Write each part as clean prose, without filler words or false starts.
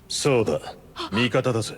そうだ、味方だぜ。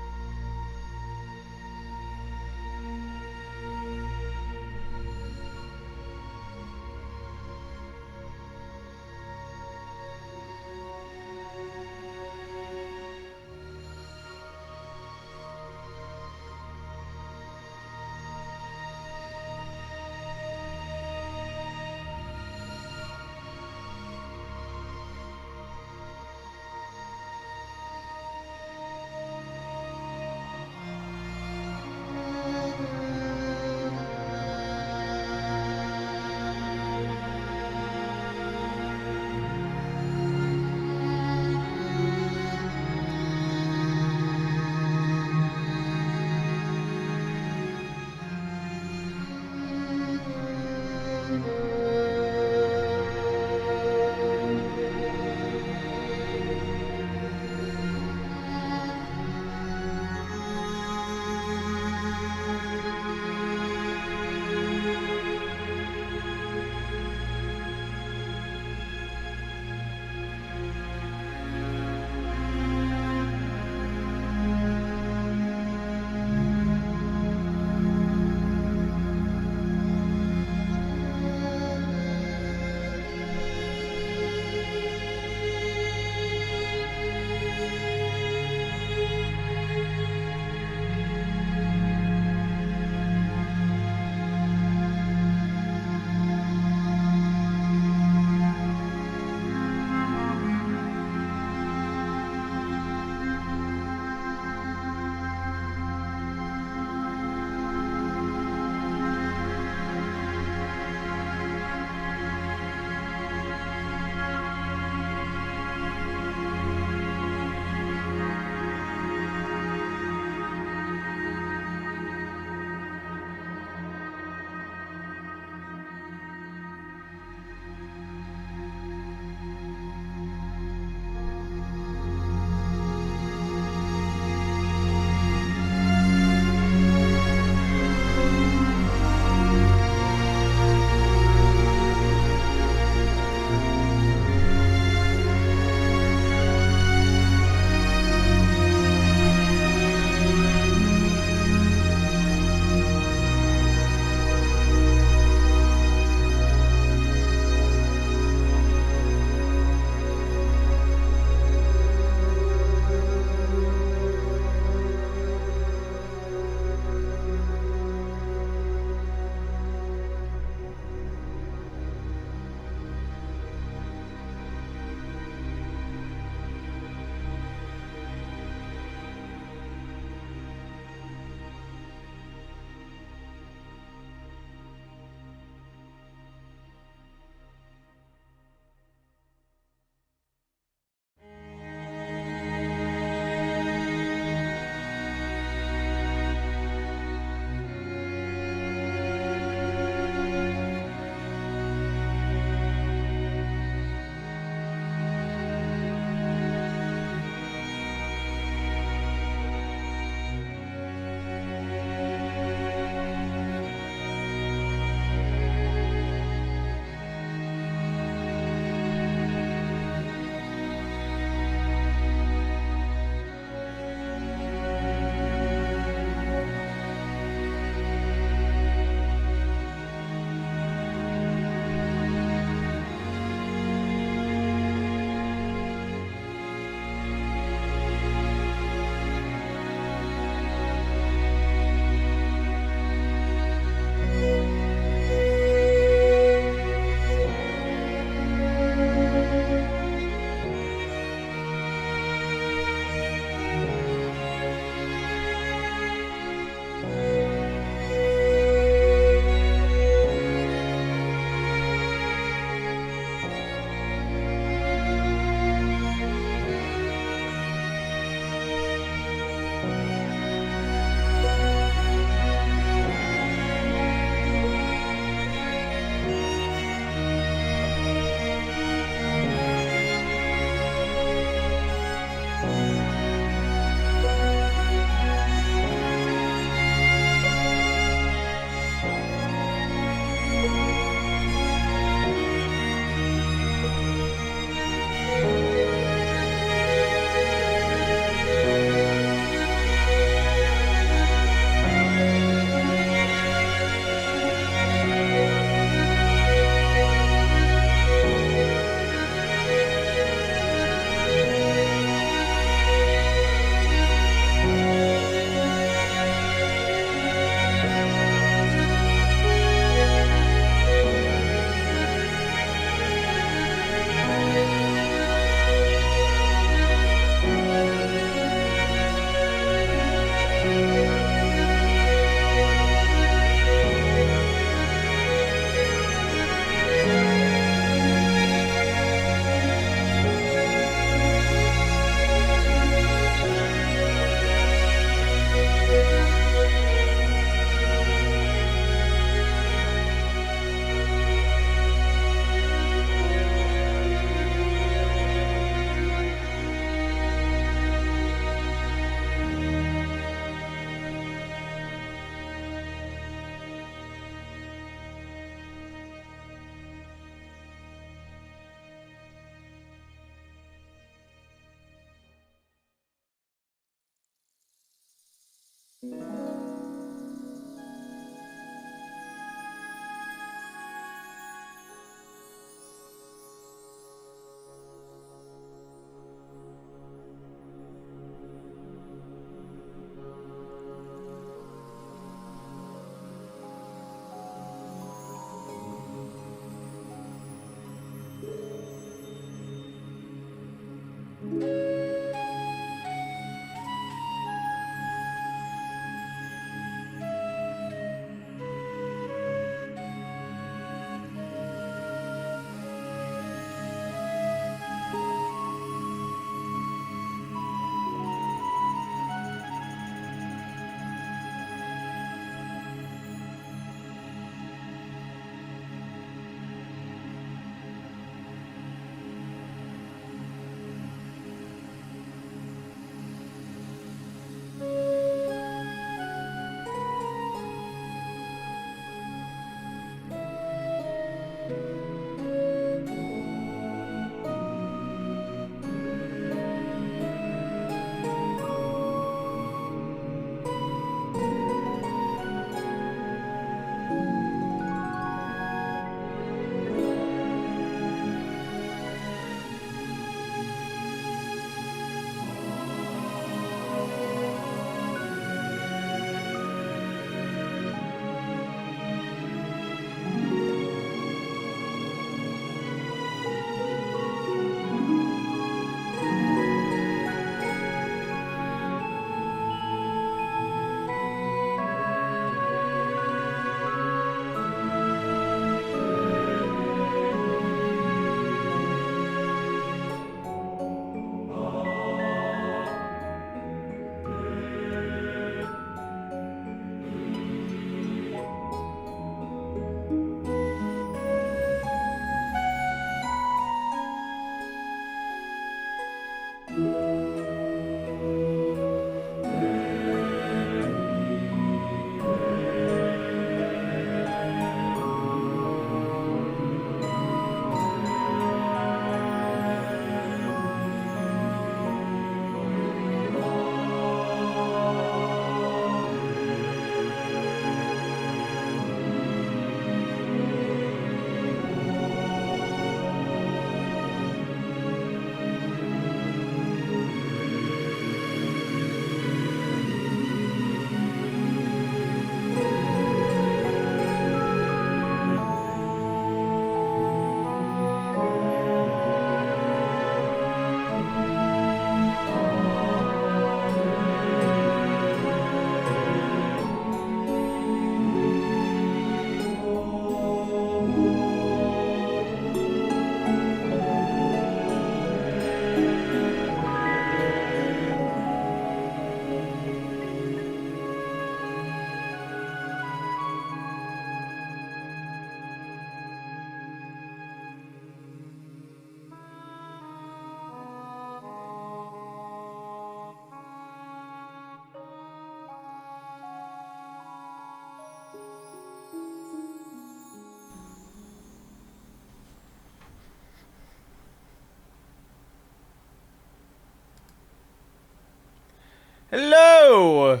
Hello,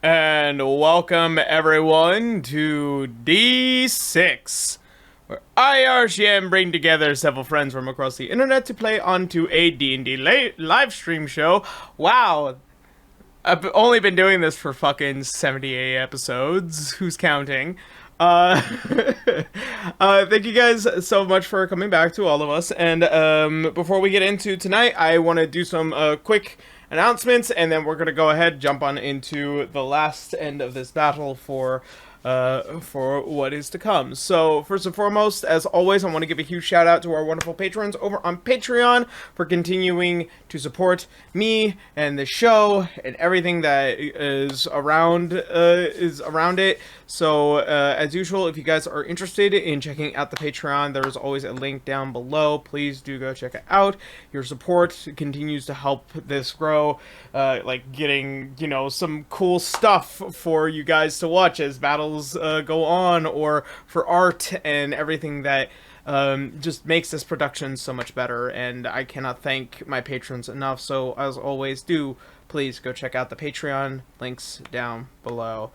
and welcome everyone to D6, where I, RCM, bring together several friends from across the internet to play onto a D&D live stream show. Wow, I've only been doing this for fucking 78 episodes. Who's counting? Uh, Thank you guys so much for coming back to all of us. And before we get into tonight, I want to do some quick announcements, and then we're gonna go ahead jump on into the last end of this battle for what is to come. So first and foremost, as always, I want to give a huge shout out to our wonderful patrons over on Patreon for continuing to support me and the show and everything that is around it. So as usual, if you guys are interested in checking out the Patreon, there's always a link down below. Please do go check it out. Your support continues to help this grow, like getting, you know, some cool stuff for you guys to watch as battles go on, or for art and everything that just makes this production so much better. And I cannot thank my patrons enough. So as always, do please go check out the Patreon. Links down below.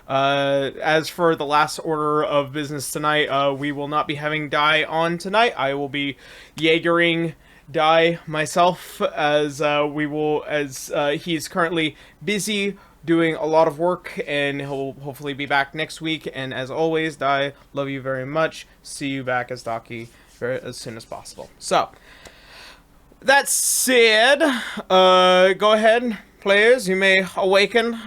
As for the last order of business tonight, we will not be having Dai on tonight. I will be Jaegering Dai myself, as he's currently busy doing a lot of work, and he'll hopefully be back next week. And as always, Dai, love you very much. See you back as Daki as soon as possible. So, that said, go ahead, players. You may awaken.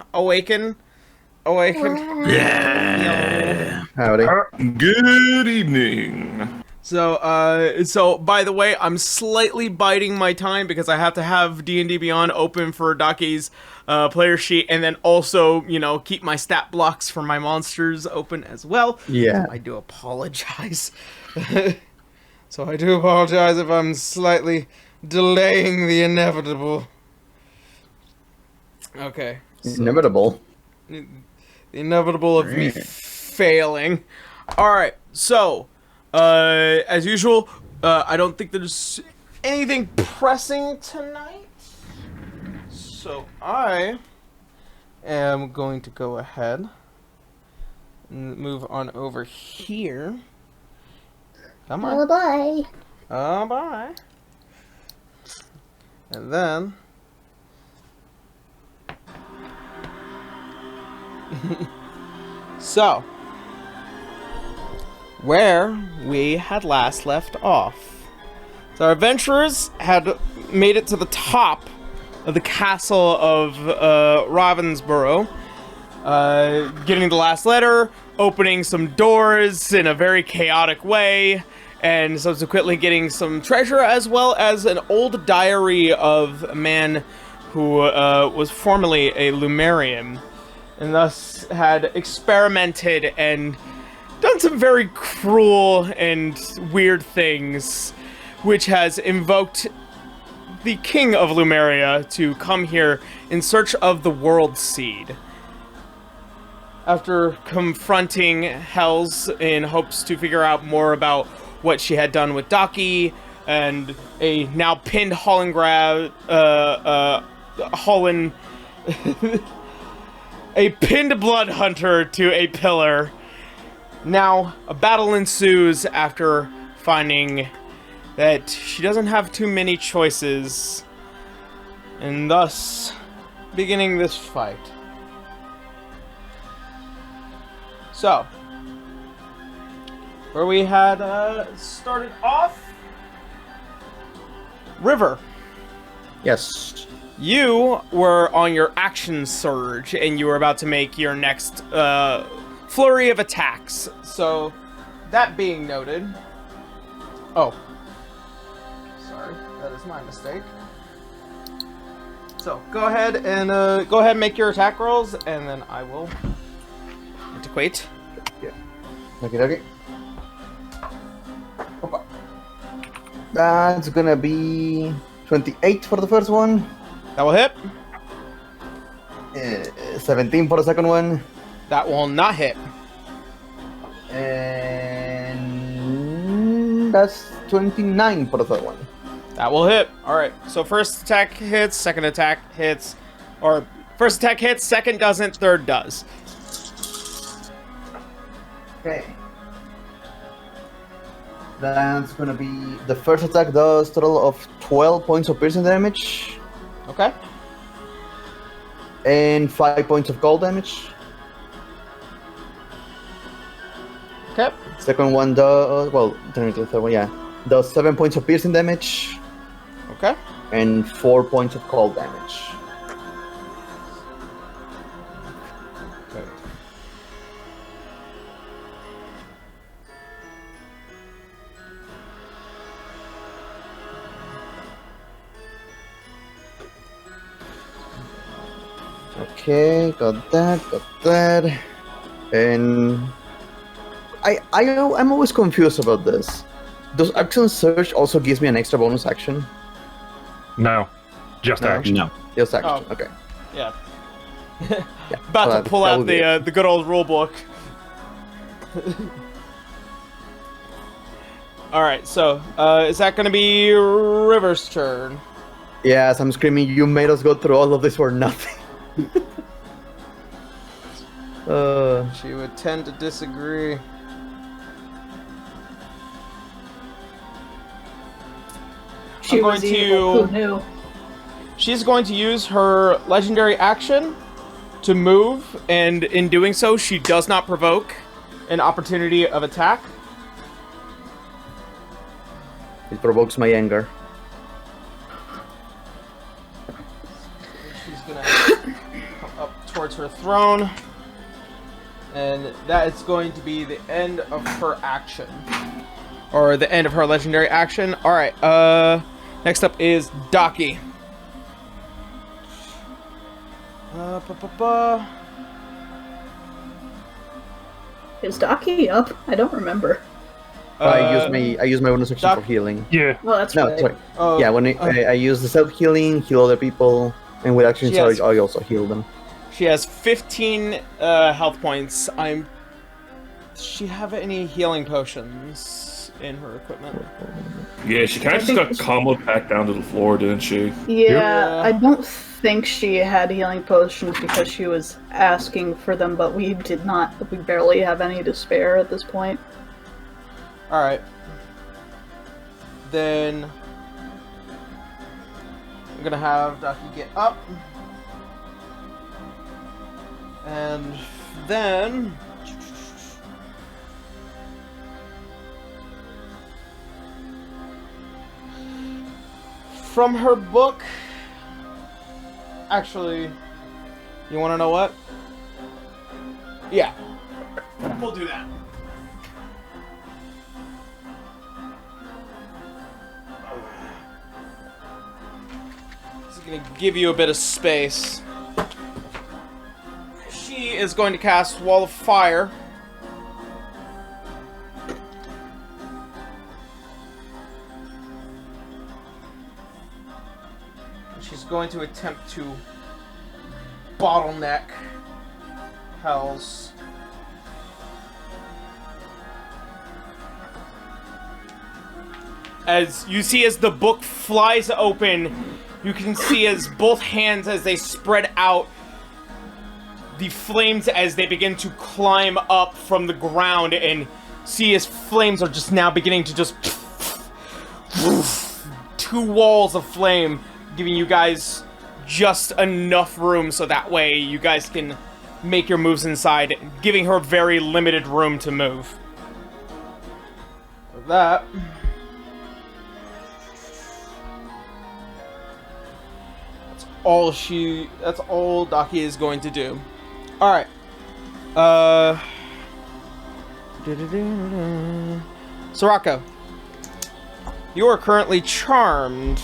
Yeah. Howdy. Good evening. So by the way, I'm slightly biding my time because I have to have D&D Beyond open for Daki's player sheet, and then also, keep my stat blocks for my monsters open as well. Yeah. So I do apologize. So I do apologize if I'm slightly delaying the inevitable. Okay. So Inevitable. the inevitable of me failing. Alright, so, as usual, I don't think there's anything pressing tonight. So I am going to go ahead and move on over here. Come on. Oh, bye. Oh, bye. And then... So, where we had last left off. So our adventurers had made it to the top of the castle of Ravensborough, getting the last letter, opening some doors in a very chaotic way, and subsequently getting some treasure, as well as an old diary of a man who was formerly a Lumerian, and thus had experimented and done some very cruel and weird things, which has invoked the king of Lumeria to come here in search of the World Seed. After confronting Hels in hopes to figure out more about what she had done with Daki, and a now pinned a pinned blood hunter to a pillar. Now, a battle ensues after finding that she doesn't have too many choices, and thus beginning this fight. So, where we had started off, River. Yes. You were on your action surge, and you were about to make your next flurry of attacks. So, that being noted... Oh. Sorry, that is my mistake. So, go ahead and make your attack rolls, and then I will antiquate. Yeah. Okay. Opa. That's gonna be 28 for the first one. That will hit. 17 for the second one. That will not hit. And that's 29 for the third one. That will hit. Alright, so first attack hits, second attack hits. Or, first attack hits, second doesn't, third does. Okay. That's gonna be... The first attack does total of 12 points of piercing damage. Okay. And 5 points of cold damage. Okay. Second one does... Well, technically the third one, yeah. Does 7 points of piercing damage. Okay. And 4 points of cold damage. Okay. Okay, got that. And I'm always confused about this. Does action surge also gives me an extra bonus action? No. Just No. action. No. Yes, action. Oh. Okay. Yeah. Yeah. About So to pull that out would be the good old rule book. Alright, so, is that gonna be River's turn? Yes, I'm screaming, you made us go through all of this for nothing. She would tend to disagree. She I'm was going evil. to- Who knew? She's going to use her legendary action to move, and in doing so, she does not provoke an opportunity of attack. It provokes my anger. She's gonna come up towards her throne, and that is going to be the end of her action. Or the end of her legendary action. Alright, next up is Daki. Is Daki up? I don't remember. I use my bonus action Doc- for healing. Yeah. Well, that's No, right. sorry. Oh, Yeah, when I use the self healing, heal other people, and with action Yes. charge, I also heal them. she has 15 health points. Does she have any healing potions in her equipment? Yeah, she kind of just got comboed back down to the floor, didn't she? Yeah, I don't think she had healing potions because she was asking for them, but we did not. We barely have any to spare at this point. Alright. Then I'm gonna have Daki get up. And then from her book, actually, you wanna know what? Yeah. We'll do that. This is gonna give you a bit of space. She is going to cast Wall of Fire. She's going to attempt to bottleneck Hels. As you see, as the book flies open, you can see as both hands, as they spread out, the flames as they begin to climb up from the ground, and see as flames are just now beginning to just two walls of flame, giving you guys just enough room so that way you guys can make your moves inside, giving her very limited room to move. With that, that's all Daki is going to do. Alright. Sorako. You are currently charmed.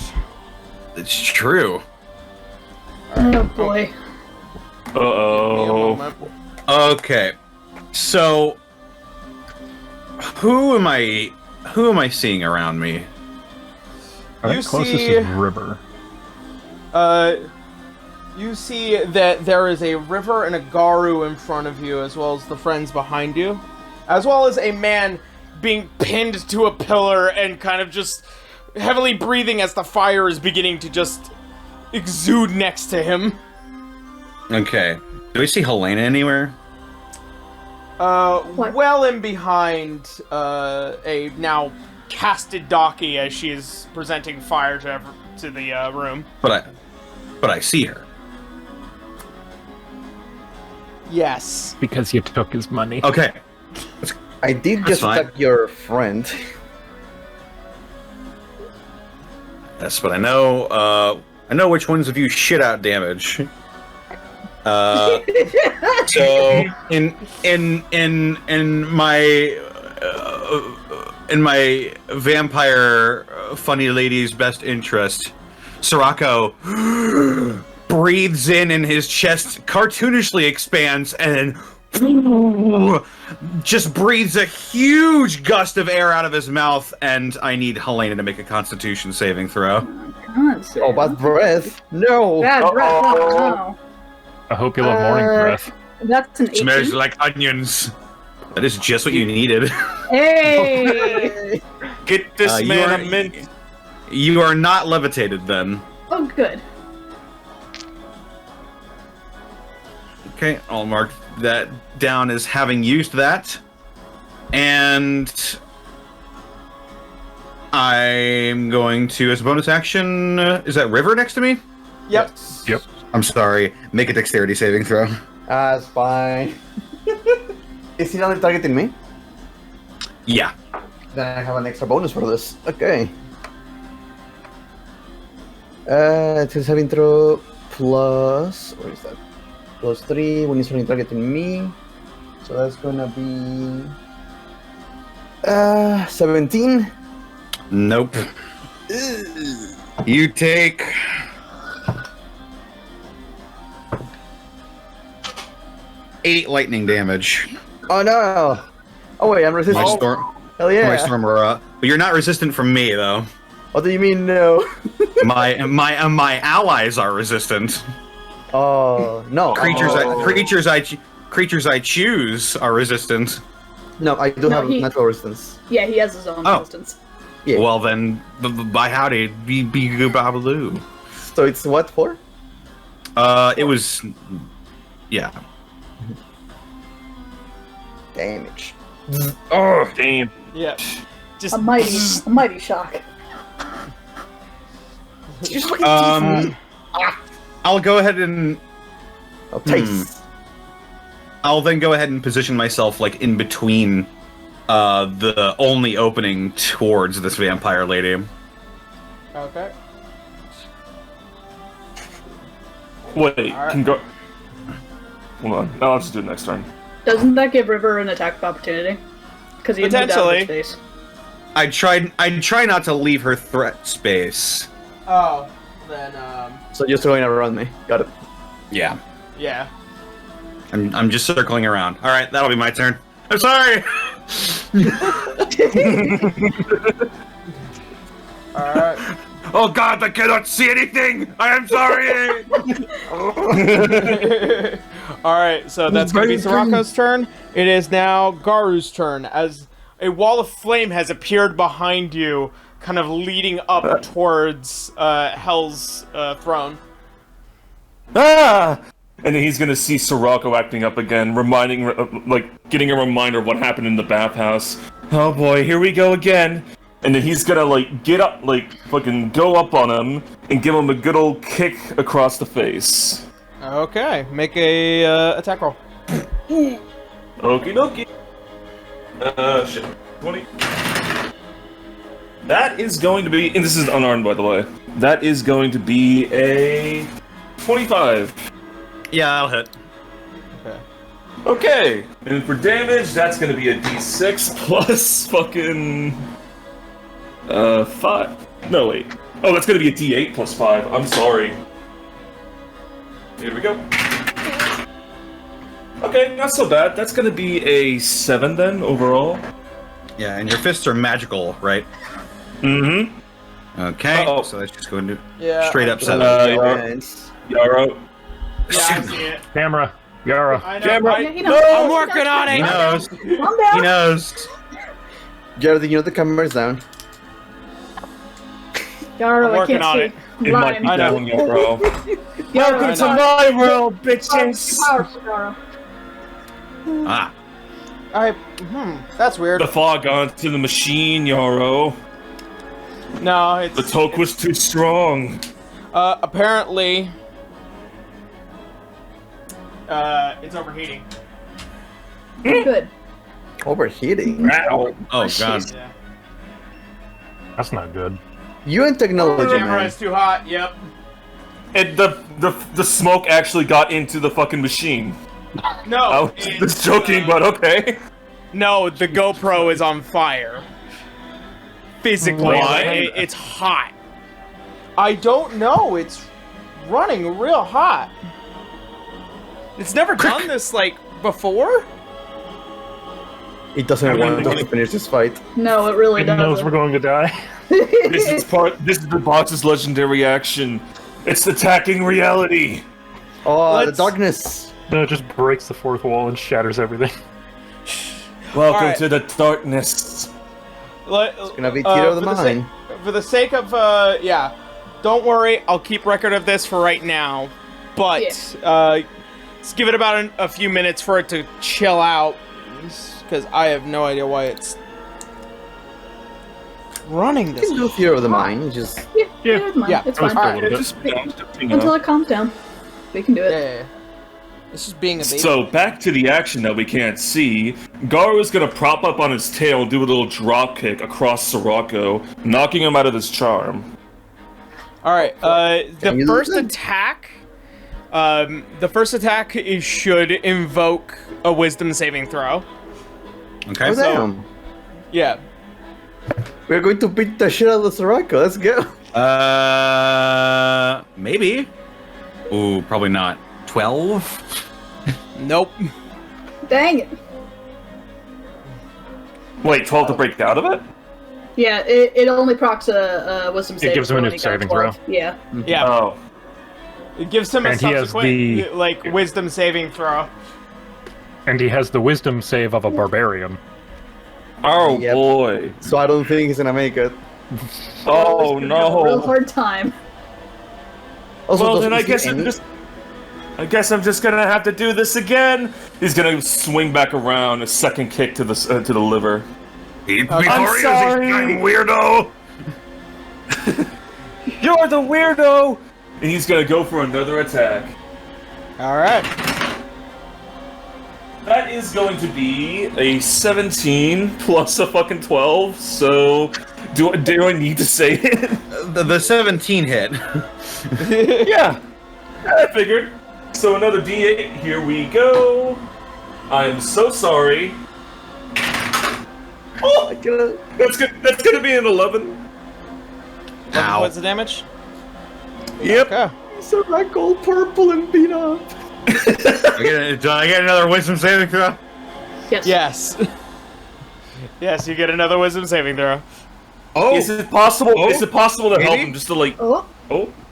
It's true. Oh boy. Give me a Uh-oh. moment. Okay. So who am I seeing around me? I think You closest see- is River. You see that there is a river and a Garu in front of you, as well as the friends behind you, as well as a man being pinned to a pillar and kind of just heavily breathing as the fire is beginning to just exude next to him. Okay. Do we see Helena anywhere? What? Well in behind a now casted Daki as she is presenting fire to the room. But I see her. Yes. Because you took his money. Okay. I did That's just fine. attack your friend. Yes, but I know which ones of you shit out damage. So in my vampire funny lady's best interest, Sorako breathes in and his chest cartoonishly expands and then just breathes a huge gust of air out of his mouth, and I need Helena to make a Constitution saving throw. God, Oh, bad breath! No! Bad breath. Oh, no. I hope you love morning breath. That's an 18. Smells like onions. That is just what you needed. Hey! Get this You man are- a mint. You are not levitated then. Oh, good. Okay, I'll mark that down as having used that. And I'm going to, as a bonus action, is that River next to me? Yep. Yep. I'm sorry. Make a dexterity saving throw. That's fine. Is he only targeting me? Yeah. Then I have an extra bonus for this. Okay. It's a saving throw plus... Where is that? Plus 3 when he's only targeting me. So that's gonna be... 17. Nope. You take... eight lightning damage. Oh no! Oh wait, I'm resistant. My storm, Hell yeah! my storm aura. But you're not resistant from me, though. What do you mean no? my allies are resistant. Oh no! Creatures I choose are resistant. No, I do No, have he- natural resistance. Yeah, he has his own Oh. resistance. Yeah. Well then, by howdy, be babaloo. So it's what for? It was, yeah. Damage. Oh, damn. Yeah. Just A mighty shock. Just fucking teeth. I'll go ahead and Oh, taste. I'll then go ahead and position myself like in between the only opening towards this vampire lady. Okay. Wait, Alright. can go. Hold on. No, I'll just do it next turn. Doesn't that give River an attack of opportunity? Because he moved out of Potentially. his space. I'd try not to leave her threat space. Oh, then So just going around me. Got it. Yeah. yeah. I'm just circling around. All right, that'll be my turn. I'm sorry. All right. Oh God, I cannot see anything. I am sorry. All right, so that's going to be Soraka's turn. It is now Garu's turn as a wall of flame has appeared behind you, kind of leading up towards Hell's throne. Ah! And then he's gonna see Sirocco acting up again, getting a reminder of what happened in the bathhouse. Oh boy, here we go again. And then he's gonna, get up, fucking go up on him and give him a good old kick across the face. Okay, make a attack roll. Okie dokie. Shit. 20. That is going to be, and this is unarmed by the way, that is going to be a 25. Yeah, I'll hit. Okay. Okay, and for damage, that's gonna be a d6 plus fucking 5. No, wait. Oh, that's gonna be a d8 plus 5. I'm sorry. Here we go. Okay, not so bad. That's gonna be a 7 then overall. Yeah, and your fists are magical, right? Mm-hmm. Okay, Uh-oh. so that's just going to Yeah. straight up 7. Yaro. Yeah, I see it. Camera. Yara. I know. Camera. Yeah, he knows. I'm working on He it. knows. Calm He down. knows. Jared, you know the camera's down. Yaro, I'm I working can't on see. it. It might be I know. down, Yaro. Welcome I know. my world, bitches! Yaro. Ah. That's weird. The fog onto the machine, Yaro. No, it's The toke was too strong. apparently it's overheating. Good. Overheating. Ow. Oh God. Yeah. That's not good. You and technology, Camera man. is too hot. Yep. And the smoke actually got into the fucking machine. I No. was just joking, but okay. No, the GoPro is on fire. Physically, Why? it's hot. I don't know. It's running real hot. It's never done this before. It doesn't want us to finish this fight. No, it really It knows we're doesn't. going to die. This is the box's legendary action. It's attacking reality. Oh, Let's- the darkness. No, it just breaks the fourth wall and shatters everything. Welcome Alright. to the darkness. It's gonna be Tito the Mine. For the sake of don't worry, I'll keep record of this for right now. But let's give it about a few minutes for it to chill out, because I have no idea why it's running You this. can do Theater of the Mind. Just Yeah, it's fine. Yeah, It's that was fine. cool. Just Until it calms down. We can do it. Yeah. It's just being a baby. So back to the action that we can't see. Garu's gonna prop up on his tail and do a little drop kick across Sirocco, knocking him out of his charm. Alright, Can you the first listen? attack... should invoke a wisdom saving throw. Okay. oh, damn. Yeah. We're going to beat the shit out of Sirocco. Let's go. Maybe. Ooh, probably not. 12? Nope. Dang it. Wait, 12 to break out of it? Yeah, it only procs a wisdom saving gives him throw a when he got saving 12. throw. Yeah. Yeah. Oh. It gives him a And he has subsequent, wisdom saving throw. And he has the wisdom save of a barbarian. Oh Yep. boy. So I don't think he's gonna make it. Oh He's gonna have a real no. hard time. Also, Well, does then he I see guess any- I guess I'm just gonna have to do this again. He's gonna swing back around, a second kick to the liver. I'm sorry. weirdo! You're the weirdo! And he's gonna go for another attack. Alright. That is going to be a 17 plus a fucking 12, so do I need to say it? The 17 hit. Yeah, I figured. So another D8, here we go. I'm so sorry. Oh, that's gonna be an 11. Ow. What's the damage? Yep. Okay. Sirocco purple and beat up. Do I get another wisdom saving throw? Yes. Yes. Yes, you get another wisdom saving throw. Oh, Is it possible? Oh, Is it possible to help maybe? him just to like? Oh,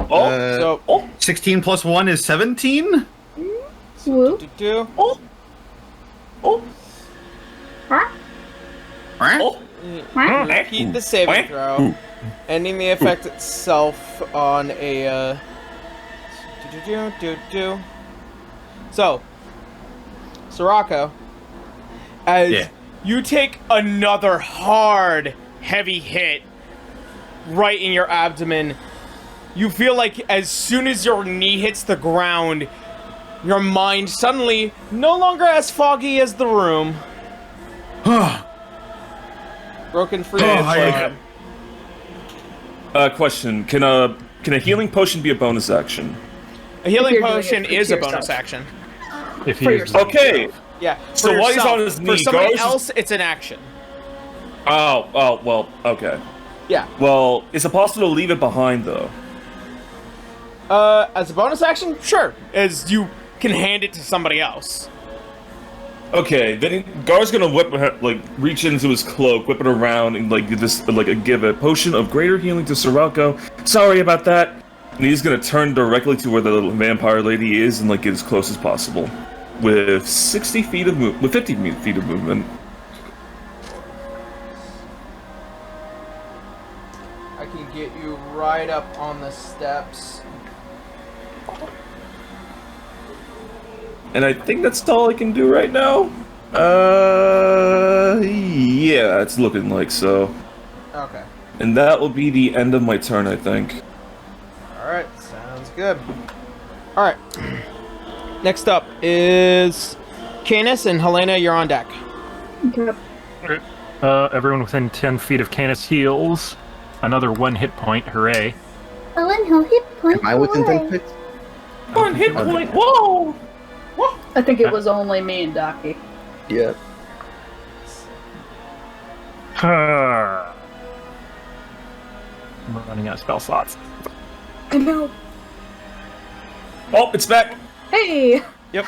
So, Oh, 16 plus 1 is 17? woo. do. oh, Huh? oh. Repeat the saving throw, ending the effect itself on a. So, Sirocco, as you take another hard, heavy hit right in your abdomen, you feel like as soon as your knee hits the ground, your mind suddenly no longer as foggy as the room. Broken free. Question: Can a healing potion be a bonus action? A healing If you're doing potion it is to a bonus yourself. action. If he For uses yourself. Okay. Yeah. So for while he's yourself. on his For knee, somebody Gar's- else, it's an action. Oh, well, okay. Yeah. Well, is it possible to leave it behind though? As a bonus action, sure. As you can hand it to somebody else. Okay, then Gar's gonna reach into his cloak, whip it around, and give a potion of greater healing to Sirocco. Sorry about that. And he's gonna turn directly to where the little vampire lady is and get as close as possible, with 50 feet of movement. I can get you right up on the steps. And I think that's all I can do right now. Yeah, it's looking like so. Okay. And that will be the end of my turn, I think. Alright, sounds good. Alright. Next up is Canis and Helena, you're on deck. Okay. everyone within 10 feet of Canis heals. Another 1 hit point, hooray. Oh, and no hit point. Am I within 10 away. feet? 1 hit point. Whoa! I think it was only me and Docky. Yeah. I'm running out of spell slots. I know. Oh, it's back. Hey! It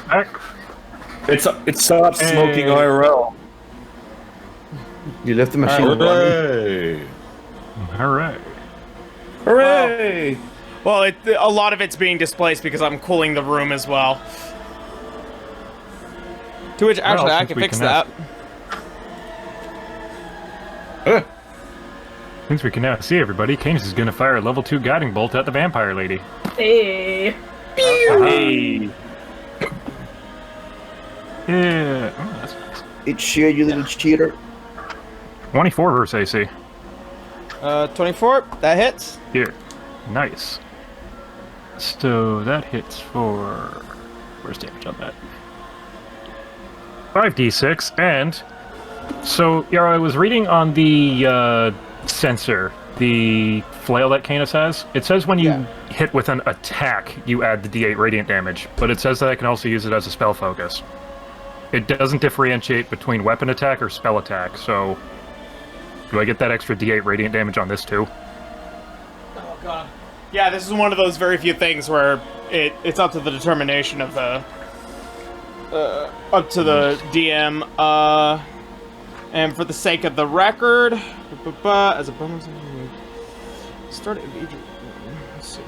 stopped smoking IRL. You left the machine running. Hooray! Alright. Hooray! Well, a lot of it's being displaced because I'm cooling the room as well. To which, actually, I since can we fix can that. Since we can now see everybody, Canis is going to fire a level 2 guiding bolt at the vampire lady. Hey. Hey. Yeah. Oh, that's nice. It's sheer, you little cheater. 24 versus AC. 24. That hits. Here. Nice. So that hits for... Where's damage on that? 5d6, and... So, yeah, I was reading on the sensor, the flail that Canis has. It says when you hit with an attack, you add the d8 radiant damage, but it says that I can also use it as a spell focus. It doesn't differentiate between weapon attack or spell attack, so... Do I get that extra d8 radiant damage on this too? Oh god. Yeah, this is one of those very few things where it's up to the determination of the... up to the DM, and for the sake of the record, as a bonus, start let's see.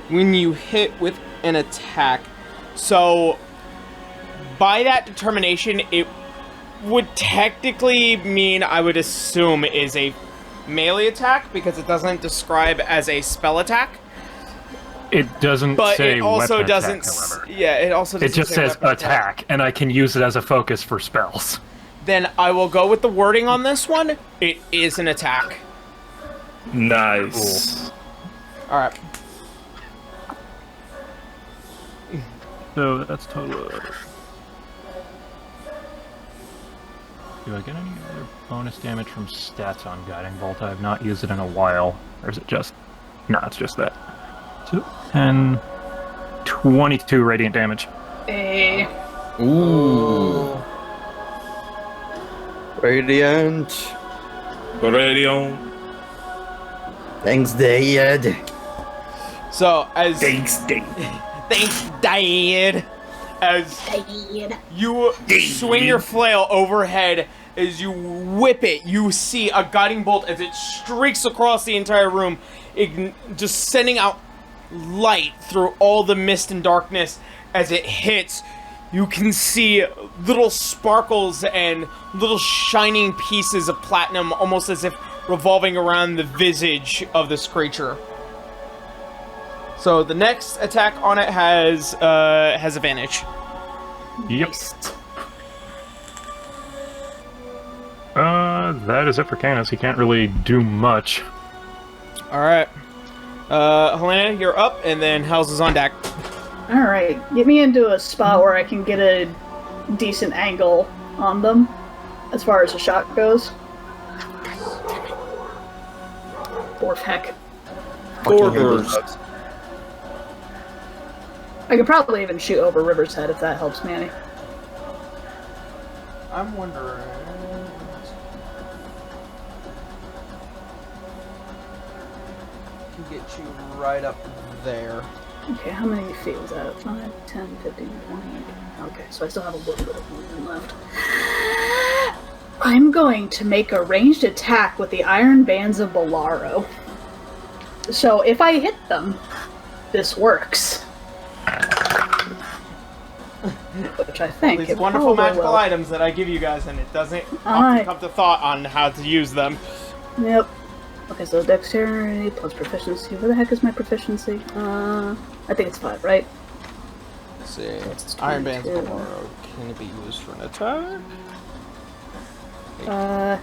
When you hit with an attack, so by that determination, it would technically mean, I would assume, is a melee attack because it doesn't describe as a spell attack. It doesn't But say it also weapon doesn't. attack, however. Yeah, it also doesn't It just say says weapon attack, and I can use it as a focus for spells. Then I will go with the wording on this one. It is an attack. Nice. All right. So that's total. Do I get any other bonus damage from stats on Guiding Bolt? I have not used it in a while. Or is it just... No, it's just that. 10... 22 radiant damage. Hey. Ooh. Radiant. Radiant. Thanks, Dad. So as Thanks, Dave. thanks, Dad. As Dad. you swing your flail overhead, as you whip it, you see a guiding bolt as it streaks across the entire room, just sending out light through all the mist and darkness. As it hits, you can see little sparkles and little shining pieces of platinum, almost as if revolving around the visage of this creature. So the next attack on it has advantage. Yep. That is it for Canis. He can't really do much. All right. Helena, you're up, and then Hels is on deck. Alright, get me into a spot where I can get a decent angle on them, as far as the shot goes. Or heck. Orders. I could probably even shoot over River's head if that helps, Manny. I'm wondering. Can get you right up there. Okay, how many feet was that? 5, 10, 15, 20. Okay, so I still have a little bit of movement left. I'm going to make a ranged attack with the Iron Bands of Bolaro. So if I hit them, this works. Which I think These it wonderful probably magical will. items that I give you guys, and it doesn't often Alright. come to thought on how to use them. Yep. Okay, so dexterity plus proficiency. Where the heck is my proficiency? I think it's 5, right? Let's see. It's Iron Bands 22. Bolaro can be used for an attack.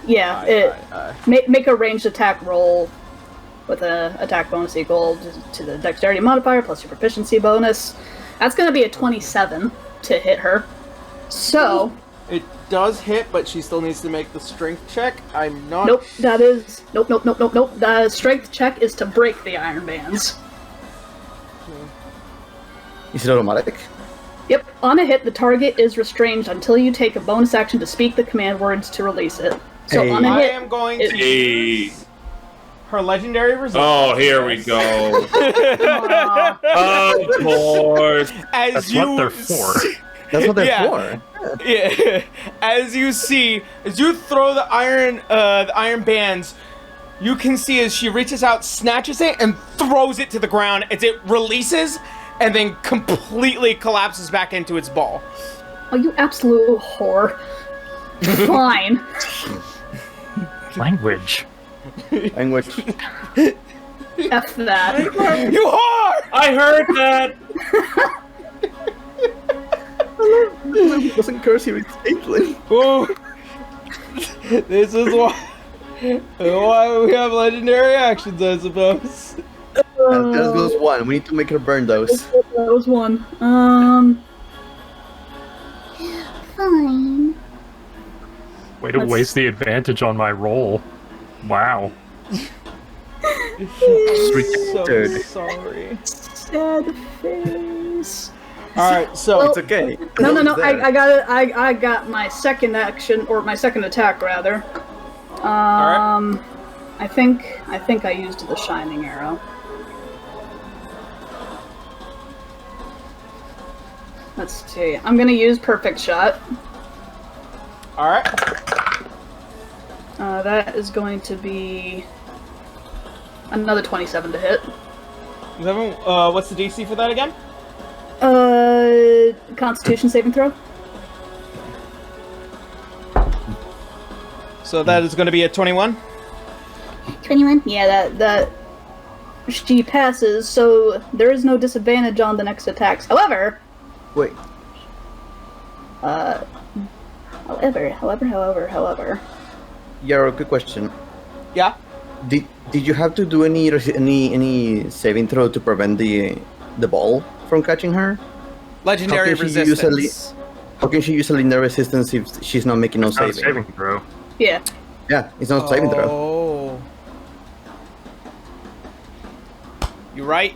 Yeah. Make a ranged attack roll with a attack bonus equal to the dexterity modifier plus your proficiency bonus. That's going to be a 27 to hit her. So... It does hit, but she still needs to make the strength check. I'm not... Nope, that is... Nope. The strength check is to break the iron bands. Is it automatic? Yep, on a hit, the target is restrained until you take a bonus action to speak the command words to release it. So Hey. on a I hit... am going to Hey. use her legendary result. Oh, here we go. Of course. As That's you what they're for. That's what they're Yeah. for. Yeah. As you throw the iron bands, you can see as she reaches out, snatches it, and throws it to the ground as it releases and then completely collapses back into its ball. Oh, you absolute whore. Fine. Language. Language. F that. You are! I heard that! He doesn't curse here, it's Caitlyn. Ooh. This is why we have legendary actions, I suppose. That goes one. We need to make her burn those. That was one. Fine. Way to waste the advantage on my roll. Wow. So Dude. sorry. Sad face. Alright, so It's okay. No. There. I got it. I got my second action, or my second attack rather. Alright. I think I used the shining arrow. Let's see. I'm gonna use perfect shot. Alright. That is going to be another 27 to hit. What's the DC for that again? Constitution saving throw. So that is going to be a 21. 21? Yeah, that she passes, so there is no disadvantage on the next attacks. However, Wait. However. Yarrow, quick question. Yeah. Did you have to do any saving throw to prevent the ball from catching her? Legendary How can she use a resistance. How can she use a linear resistance if she's not making no Not a saving? saving throw. Yeah. Yeah, it's not a saving throw. Oh. You right?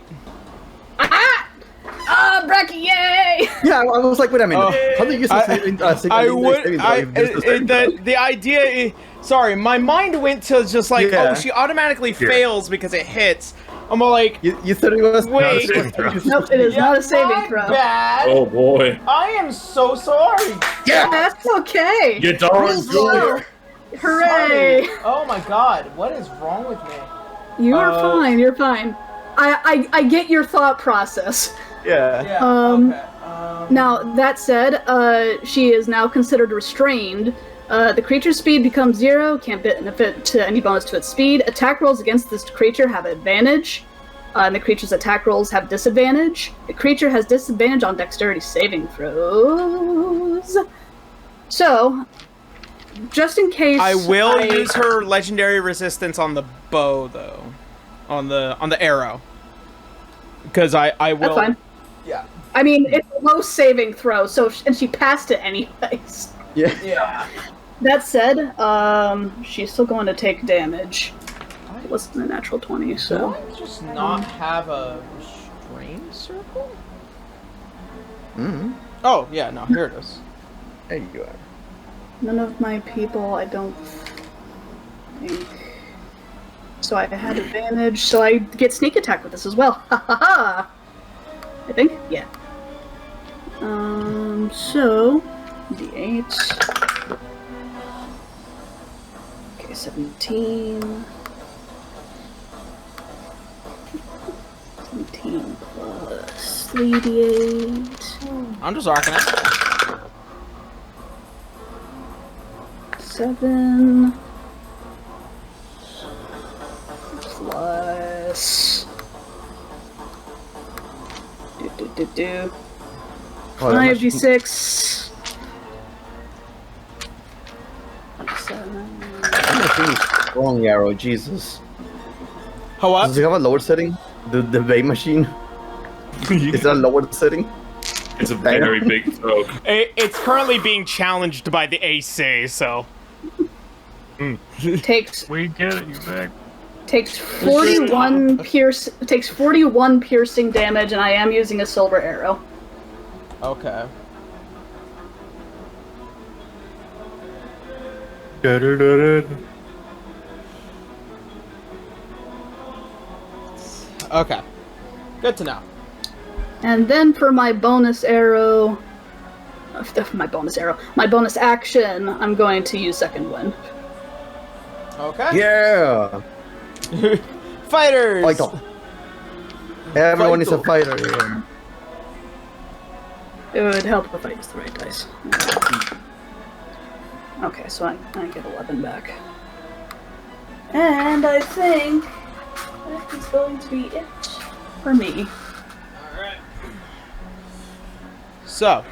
Bracky, yay! Yeah, I was like, wait a minute. Oh. How do you use a saving I linear would. saving throw if there's no saving throw? The idea. Sorry, my mind went to just like, Yeah. oh, she automatically fails because it hits. I'm all like, You thought it was Wait. Not a saving throw. Nope, it is not a saving my throw. bad. Oh boy. I am so sorry. That's okay. You darn good. Hooray! Oh my god, what is wrong with me? You are fine. You're fine. I get your thought process. Yeah. Yeah. Okay. Okay. Now, that said, she is now considered restrained. The creature's speed becomes 0, can't benefit to any bonus to its speed. Attack rolls against this creature have advantage, and the creature's attack rolls have disadvantage. The creature has disadvantage on dexterity saving throws. So, just in case... I will use her legendary resistance on the bow, though. On the arrow. Because I will... That's fine. Yeah. I mean, it's a low saving throw, so and she passed it anyways. Yeah. Yeah. That said, she's still going to take damage. It wasn't a natural 20, Do so... I just not have a restraint circle? Mm-hmm. Oh, yeah, no, here it is. There you are. None of my people, I don't think... So I had advantage, so I get sneak attack with this as well. Ha ha ha! I think? Yeah. So... D8... Okay, 17... 17 plus 3d8... I'm just arcing it. 7... plus... Oh, that machine- 5d6... 7... that machine is strong, Yarrow, Jesus. How Does what? it have a lower setting? The Bay machine? Is that a lower setting? It's a very big stroke. It's currently being challenged by the AC, so... Takes We get it, you back. takes 41 piercing damage, and I am using a silver arrow. Okay. Okay. Good to know. And then for my bonus arrow, my bonus action, I'm going to use second wind. Okay. Yeah! Fighters! Fighter. Everyone is a fighter. Yeah. It would help if I used the right dice. Okay, so I get 11 back. And I think that is going to be it for me. Alright. So,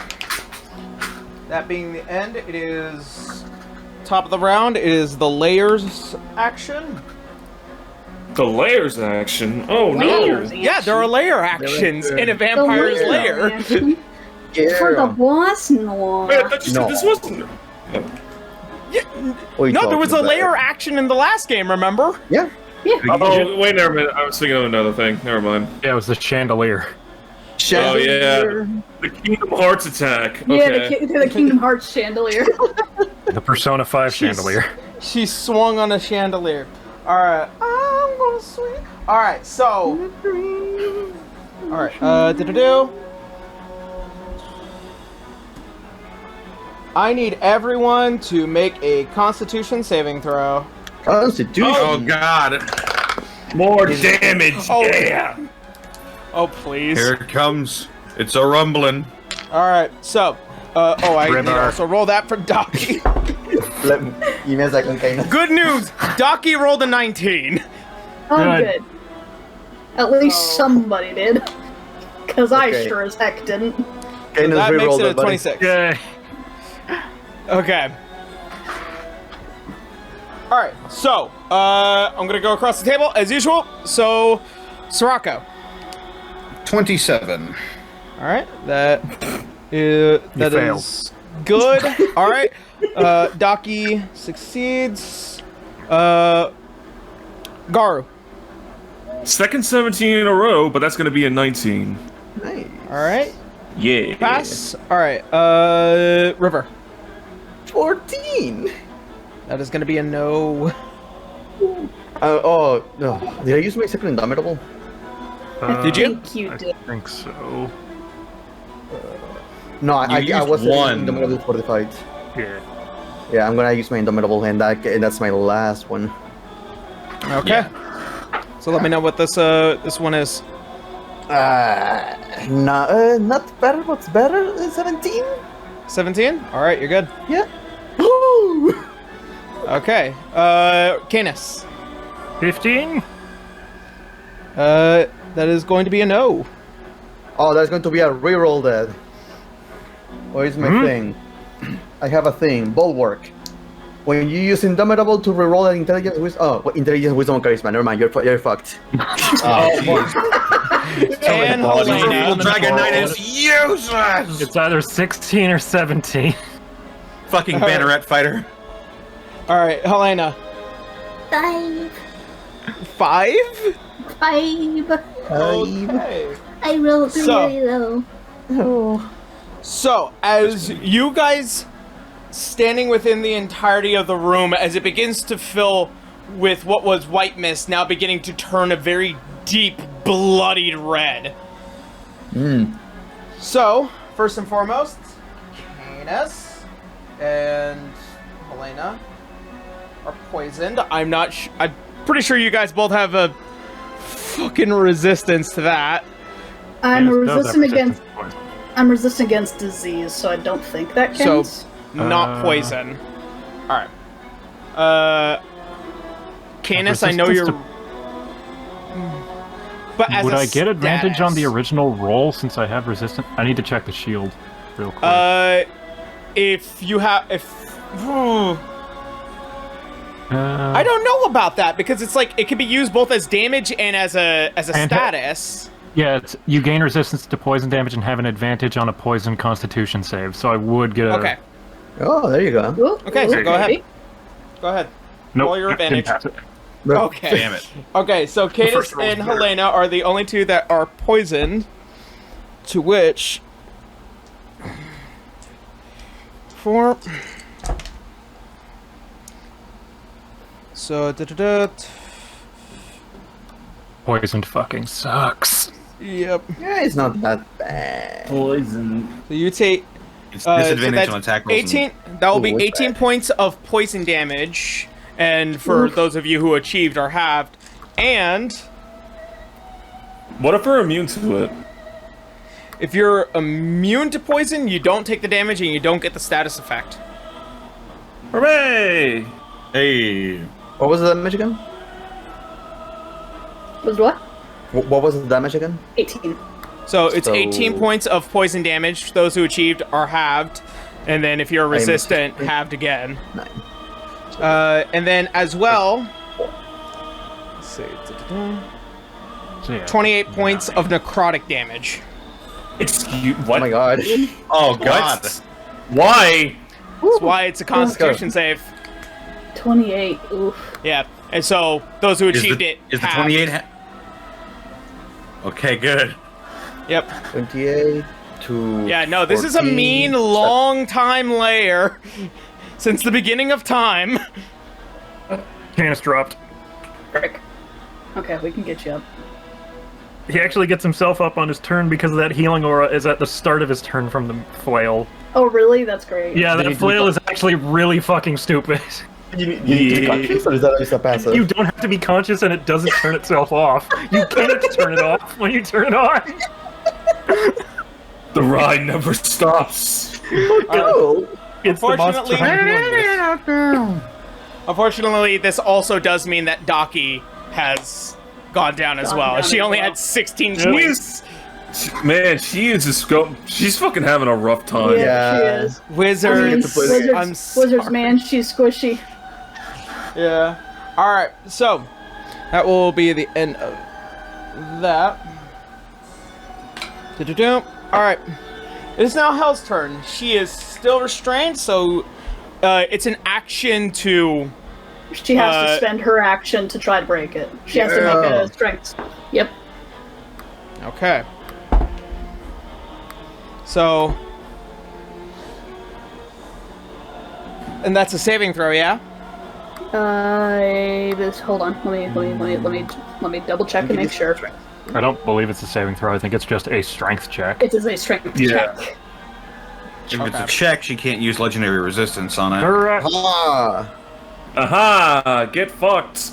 that being the end, it is top of the round. It is the layers action. The layers action? Oh Layers no! Yeah, there are layer actions in a vampire's The lair. action. Yeah. For the boss? No. Wait, I thought you said No. this wasn't. What are you No, there was a talking layer about? action in the last game, remember? Yeah. Oh, wait, never mind. I was thinking of another thing. Never mind. Yeah, it was the chandelier. Oh, yeah. The Kingdom Hearts attack. Yeah, Okay. the Kingdom Hearts chandelier. The Persona 5 chandelier. She swung on a chandelier. Alright, I'm gonna swing. Alright, so. Alright, I need everyone to make a Constitution saving throw. Constitution. Oh God! More damage. Oh. Yeah. Oh, please. Here it comes. It's a rumbling. Alright, so. I need to River. also roll that for Docky. Give me a second, kind of. Good news! Docky rolled a 19. Oh, Good. good. At least somebody did. Because I Okay. sure as heck didn't. Kind of That makes rerolled it a buddy. 26. Yay. Okay. Alright, so, I'm gonna go across the table as usual. So, Sirocco. 27. Alright, that is failed. good. Alright, Docky succeeds. Garu. Second 17 in a row, but that's gonna be a 19. Nice. Alright, Yeah. pass. Alright, River. 14. That is gonna be a no. No. Did I use my second indomitable? Did you? Think you I did. think so. No, I used wasn't one. indomitable for the fight. Yeah. Yeah, I'm gonna use my indomitable, and that's my last one. Okay. So let me know what this one is. Not better. What's better? 17. 17? Alright, you're good. Yeah. Woo! Okay. Canis. 15? That is going to be a no. Oh, that's going to be a reroll. That. What is my thing? I have a thing. Bulwark. When you use Indomitable to reroll an intelligence wisdom, intelligence wisdom or charisma. Never mind. You're fucked. And Evil Helena. Dragon Knight is useless! It's either 16 or 17. Fucking banneret fighter. Alright, Helena. 5. 5? 5. Okay. I rolled So- really low. So, as you guys standing within the entirety of the room, as it begins to fill with what was white mist, now beginning to turn a very deep, bloodied red. So, first and foremost, Canis and Helena are poisoned. I'm pretty sure you guys both have a fucking resistance to that. I'm Yes, does resistant have against. resistance points. I'm resistant against disease, so I don't think that So, counts. not poison. Alright. Canis, I know Resistance you're... But as Would a I get advantage on the status, original roll since I have resistance? I need to check the shield real quick. If you have... I don't know about that, because it's like, it can be used both as damage and as a status. Yeah, you gain resistance to poison damage and have an advantage on a poison constitution save, so I would get a... Okay. Oh, there you go. Ooh, Okay, ooh, so go ahead. maybe. Go ahead. Nope, roll your didn't advantage. pass it. Okay. Damn it. Okay, so Canis first roll's and better. Helena are the only two that are poisoned, to which... 4... So, Poisoned fucking sucks. Yep. Yeah, it's not that bad. Poison. So you take It's so disadvantage that's on attack rolls. 18. That will be Ooh, it's 18 bad. points of poison damage, and for those of you who achieved are halved. And What if we're immune to it? if you're immune to poison, you don't take the damage and you don't get the status effect. Hooray! Hey. What was the damage again? Was what? What was the damage again? 18. So it's So- 18 points of poison damage. Those who achieved are halved. And then if you're resistant, halved again. 9. And then as well, let's see, So, yeah. 28 points of necrotic damage. Excuse Oh what? my god. Oh god. What? Why? That's why it's a Constitution save. 28. Oof. Yeah. And so those who Is achieved the, it is the halved. 28? Okay, good. Yep. 28 to. Yeah, no, this is a 14. mean, long time layer. Since the beginning of time. Canis dropped. Frick. Okay, we can get you up. He actually gets himself up on his turn because that healing aura is at the start of his turn from the flail. Oh, really? That's great. Yeah, Did that he do flail that? is actually really fucking stupid. You need to be conscious, or is that just a passive? You don't have to be conscious and it doesn't turn itself off. You can't turn it off when you turn it on. The ride never stops. Oh, It's the monster Unfortunately- behind healing this. Unfortunately, this also does mean that Daki has gone down as Gone well. down She as only well. had 16 Jeez. points. Man, she is just she's fucking having a rough time. Yeah. she is. Wizards. Wizards- I'm Wizards, man, she's squishy. Yeah. Alright, so that will be the end of that. Alright. It is now Hels' turn. She is still restrained, so it's an action to... She has to spend her action to try to break it. She has to make Yeah. a strength. Yep. Okay. So... And that's a saving throw, yeah? Hold on. Let me double check and make sure. I don't believe it's a saving throw. I think it's just a strength check. It is a strength Yeah. check. If it's a check, she can't use legendary resistance on it. Correct. ah. Aha! Get fucked!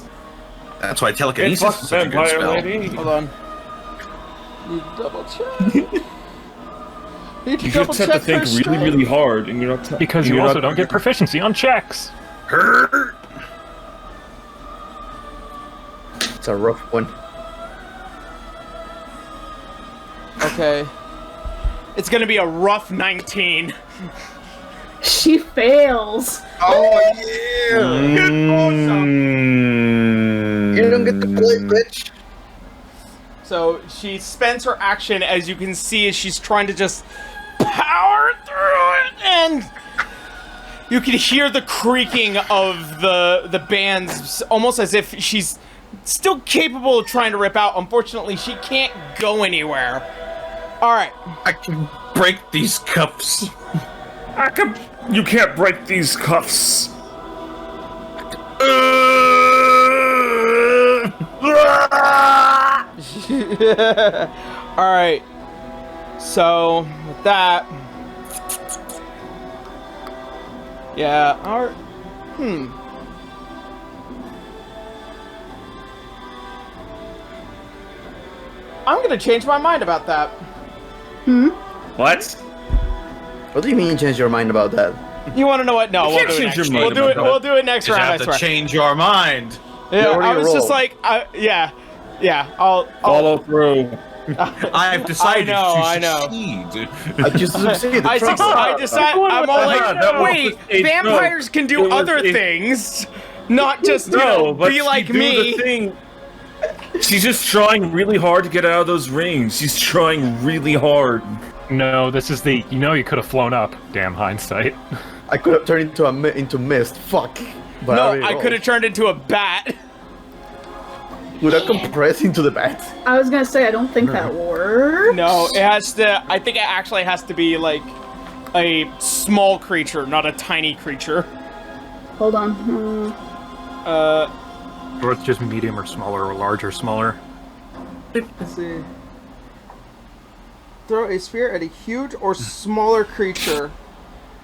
That's why Get telekinesis fucked, is such a good vampire spell. lady! Hold on. Need to double check. Need to You double just have to check think her really, strength. really hard, and you're not. Because you also don't get proficiency on checks. It's a rough one. Okay. It's gonna be a rough 19. She fails. Oh yeah! You don't get to play, bitch. So she spends her action, as you can see, as she's trying to just power through it, and you can hear the creaking of the bands, almost as if she's still capable of trying to rip out. Unfortunately, she can't go anywhere. All right. I can break these cuffs. You can't break these cuffs. All right. So with that, yeah. All right. I'm gonna change my mind about that. What? What do you mean you change your mind about that? You want to know what? No, we'll can't do it change next. your mind We'll do it. about We'll do it next You round. I have to swear. change your mind. Yeah, already I was just rolled. like, yeah. I'll Follow through. I've decided I to know. succeed. I just succeeded. I decide. I'm all like, that was wait, just a vampires joke. can do It was other a- things, not just No, but be she like do me. The thing. She's just trying really hard to get out of those rings. She's trying really hard. No, this is the. You could have flown up. Damn hindsight. I could have turned into mist. Fuck. But No, already I rolled. could have turned into a bat. Would I compress into the bat? I was gonna say I don't think that works. No, it has to. I think it actually has to be like a small creature, not a tiny creature. Hold on. Or it's just medium or smaller or large or smaller. Let's see. Throw a spear at a huge or smaller creature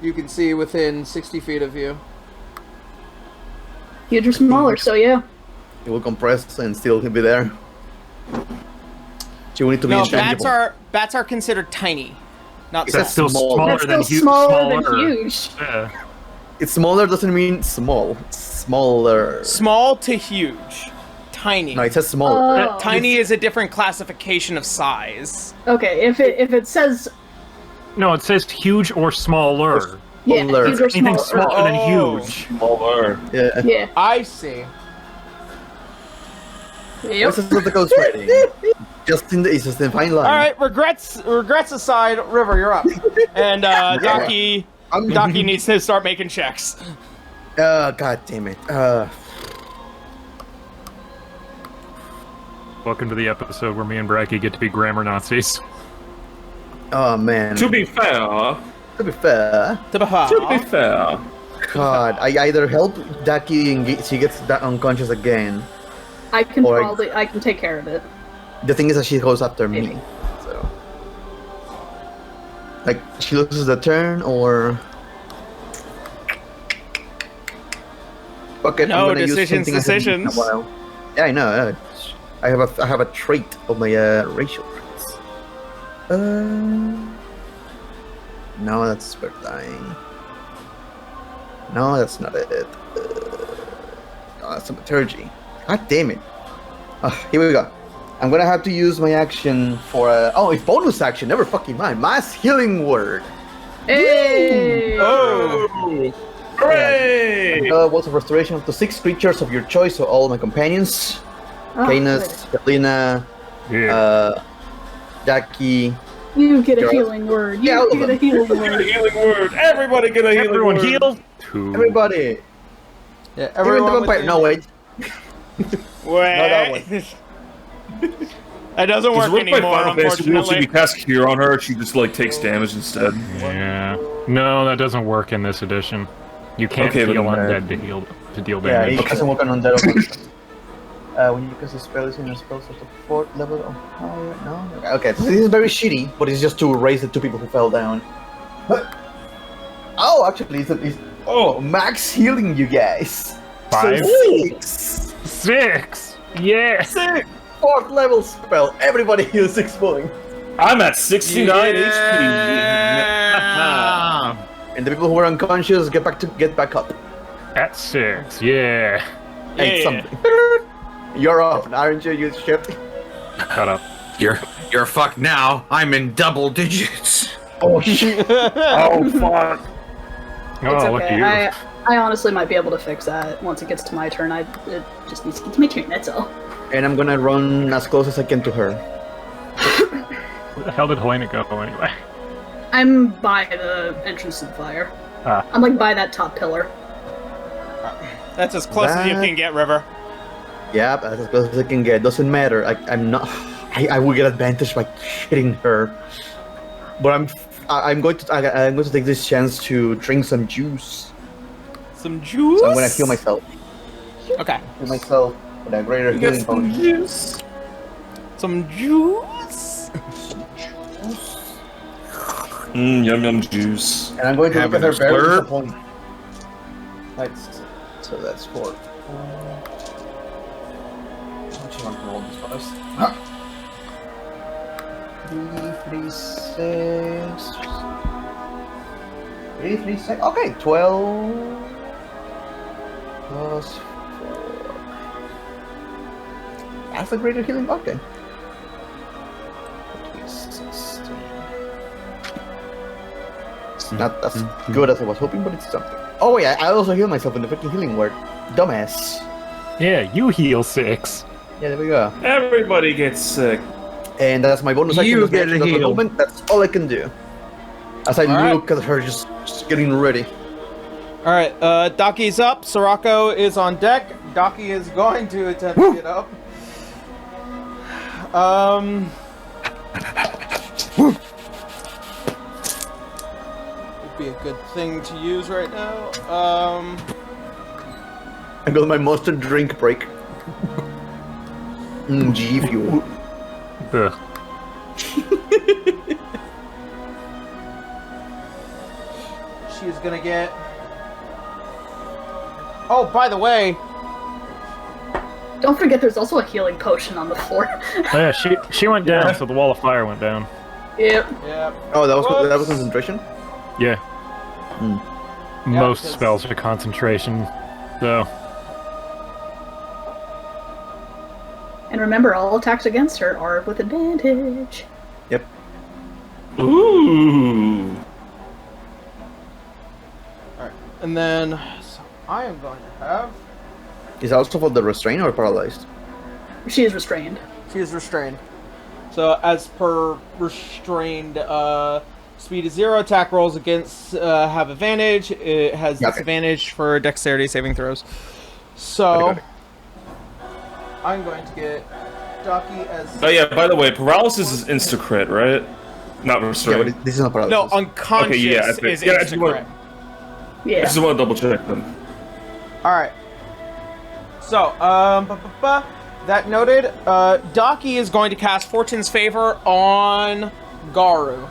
you can see within 60 feet of you. Huge or smaller, so yeah. It will compress and still be there. She will need to be No, intangible. bats are considered tiny, not It's That's still small. smaller That's than still huge. smaller than huge. Yeah. It's smaller doesn't mean small. It's smaller. small to huge. tiny. No, it says small. Oh. Tiny is a different classification of size. Okay, if it says No, it says huge or smaller. yeah, Smaller. huge or Anything small. smaller than Oh. huge. Smaller. Yeah. Yeah. I see. What's the ghost rating? It's just in fine line. All right, regrets aside, River, you're up. And Docky needs to start making checks. God damn it. Welcome to the episode where me and Bracky get to be grammar Nazis. Oh man. To be fair, To be fair, God, I either help Ducky and she gets unconscious again. I can Or- I can take care of it. The thing is that she goes after me. Maybe. So, like, she loses the turn, or fuck it, No, I'm gonna use decisions, something I haven't used in a decisions. while. Yeah, I know. I have a trait of my racial traits. No, that's spare dying. No, that's not it. No, that's thaumaturgy. God damn it. Here we go. I'm gonna have to use my action for it's bonus action, never fucking mind. Mass healing word. Hey! Oh. hooray! Words of restoration up to 6 creatures of your choice, so all my companions. Oh, Canis, Galina, Yeah. Ducky. good. You get a Girl. healing word. Yeah, all You of get a them. healing Get a word. healing word. Everybody get a healing Everyone word. heal. 2. Everybody. Yeah, Even the everyone. vampire. No, wait. that Wait. That doesn't Because work with my anymore, Final Fantasy rules, if you unfortunately. cast Cure on her, she just like takes damage instead. Yeah. No, that doesn't work in this edition. You can't Okay, heal then, undead to deal Yeah, damage. it doesn't work on undead. When you cast a spell, is in a spell at the 4th level or higher. No? Okay, so this is very shitty, but it's just to raise the 2 people who fell down. Oh, actually, it's max healing, you guys. 5? So 6! 6! Yeah! 6! 4th level spell. Everybody heals 6 points. I'm at 69 Yeah. And the people who are unconscious get back up. At 6, yeah. Hey, Yeah. something. You're up, aren't you, you shit? Shut up. You're fucked now. I'm in double digits. Oh shit. Oh fuck! Oh, It's look okay. at you. I honestly might be able to fix that once it gets to my turn. It just needs to get to my turn. That's all. And I'm gonna run as close as I can to her. Where the hell did Helena go anyway? I'm by the entrance to the fire. Ah. I'm like by that top pillar. That's as close as you That- can get, River. Yeah, that's as close as I can get. Doesn't matter. I'm not. I will get advantage by hitting her. But I'm going to take this chance to drink some juice. Some juice. So I'm gonna heal myself. Okay. Heal myself with a greater healing potion. juice. Some juice. Yum yum juice. And I'm going to look at Having her a very slurp. disappointed. So that's 4. How much you want to roll this first? 3, 3, 6. 3, 3, 6. Okay, 12 plus 4. That's a greater healing. Okay. 16. It's not as good as I was hoping, but it's something. Oh wait, I also heal myself in the freaking healing word. Dumbass. Yeah, you heal 6. Yeah, there we go. Everybody gets sick. And that's my bonus action. You That's my get a action, that's my heal. movement. That's all I can do. As I Alright. look at her just getting ready. All right. Docky's up. Sirocco is on deck. Docky is going to attempt to get up. Would be a good thing to use right now. I got my monster drink break. G fuel. Ugh. She's gonna get. Oh, by the way, Don't forget, there's also a healing potion on the floor. Oh, yeah, she went down, so the wall of fire went down. Yep. yeah. Oh, that was Whoops. concentration? Yeah. Hmm. Most because- spells are concentration, so. And remember, all attacks against her are with advantage. Yep. Ooh. Alright, and then so I am going to have. Is that also for the restraint or paralyzed? She is restrained. She is restrained. So as per restrained, speed is 0. Attack rolls against have advantage. It has disadvantage for dexterity saving throws. So I'm going to get Docky as. Oh yeah. By the way, paralysis is insta crit, right? Not Yeah, restrained. but this is not paralysis. No, unconscious Okay, yeah, I think- is yeah, I instant just want- crit. I Yeah. just want to double check them. All right. So, that noted, Docky is going to cast Fortune's Favor on Garu.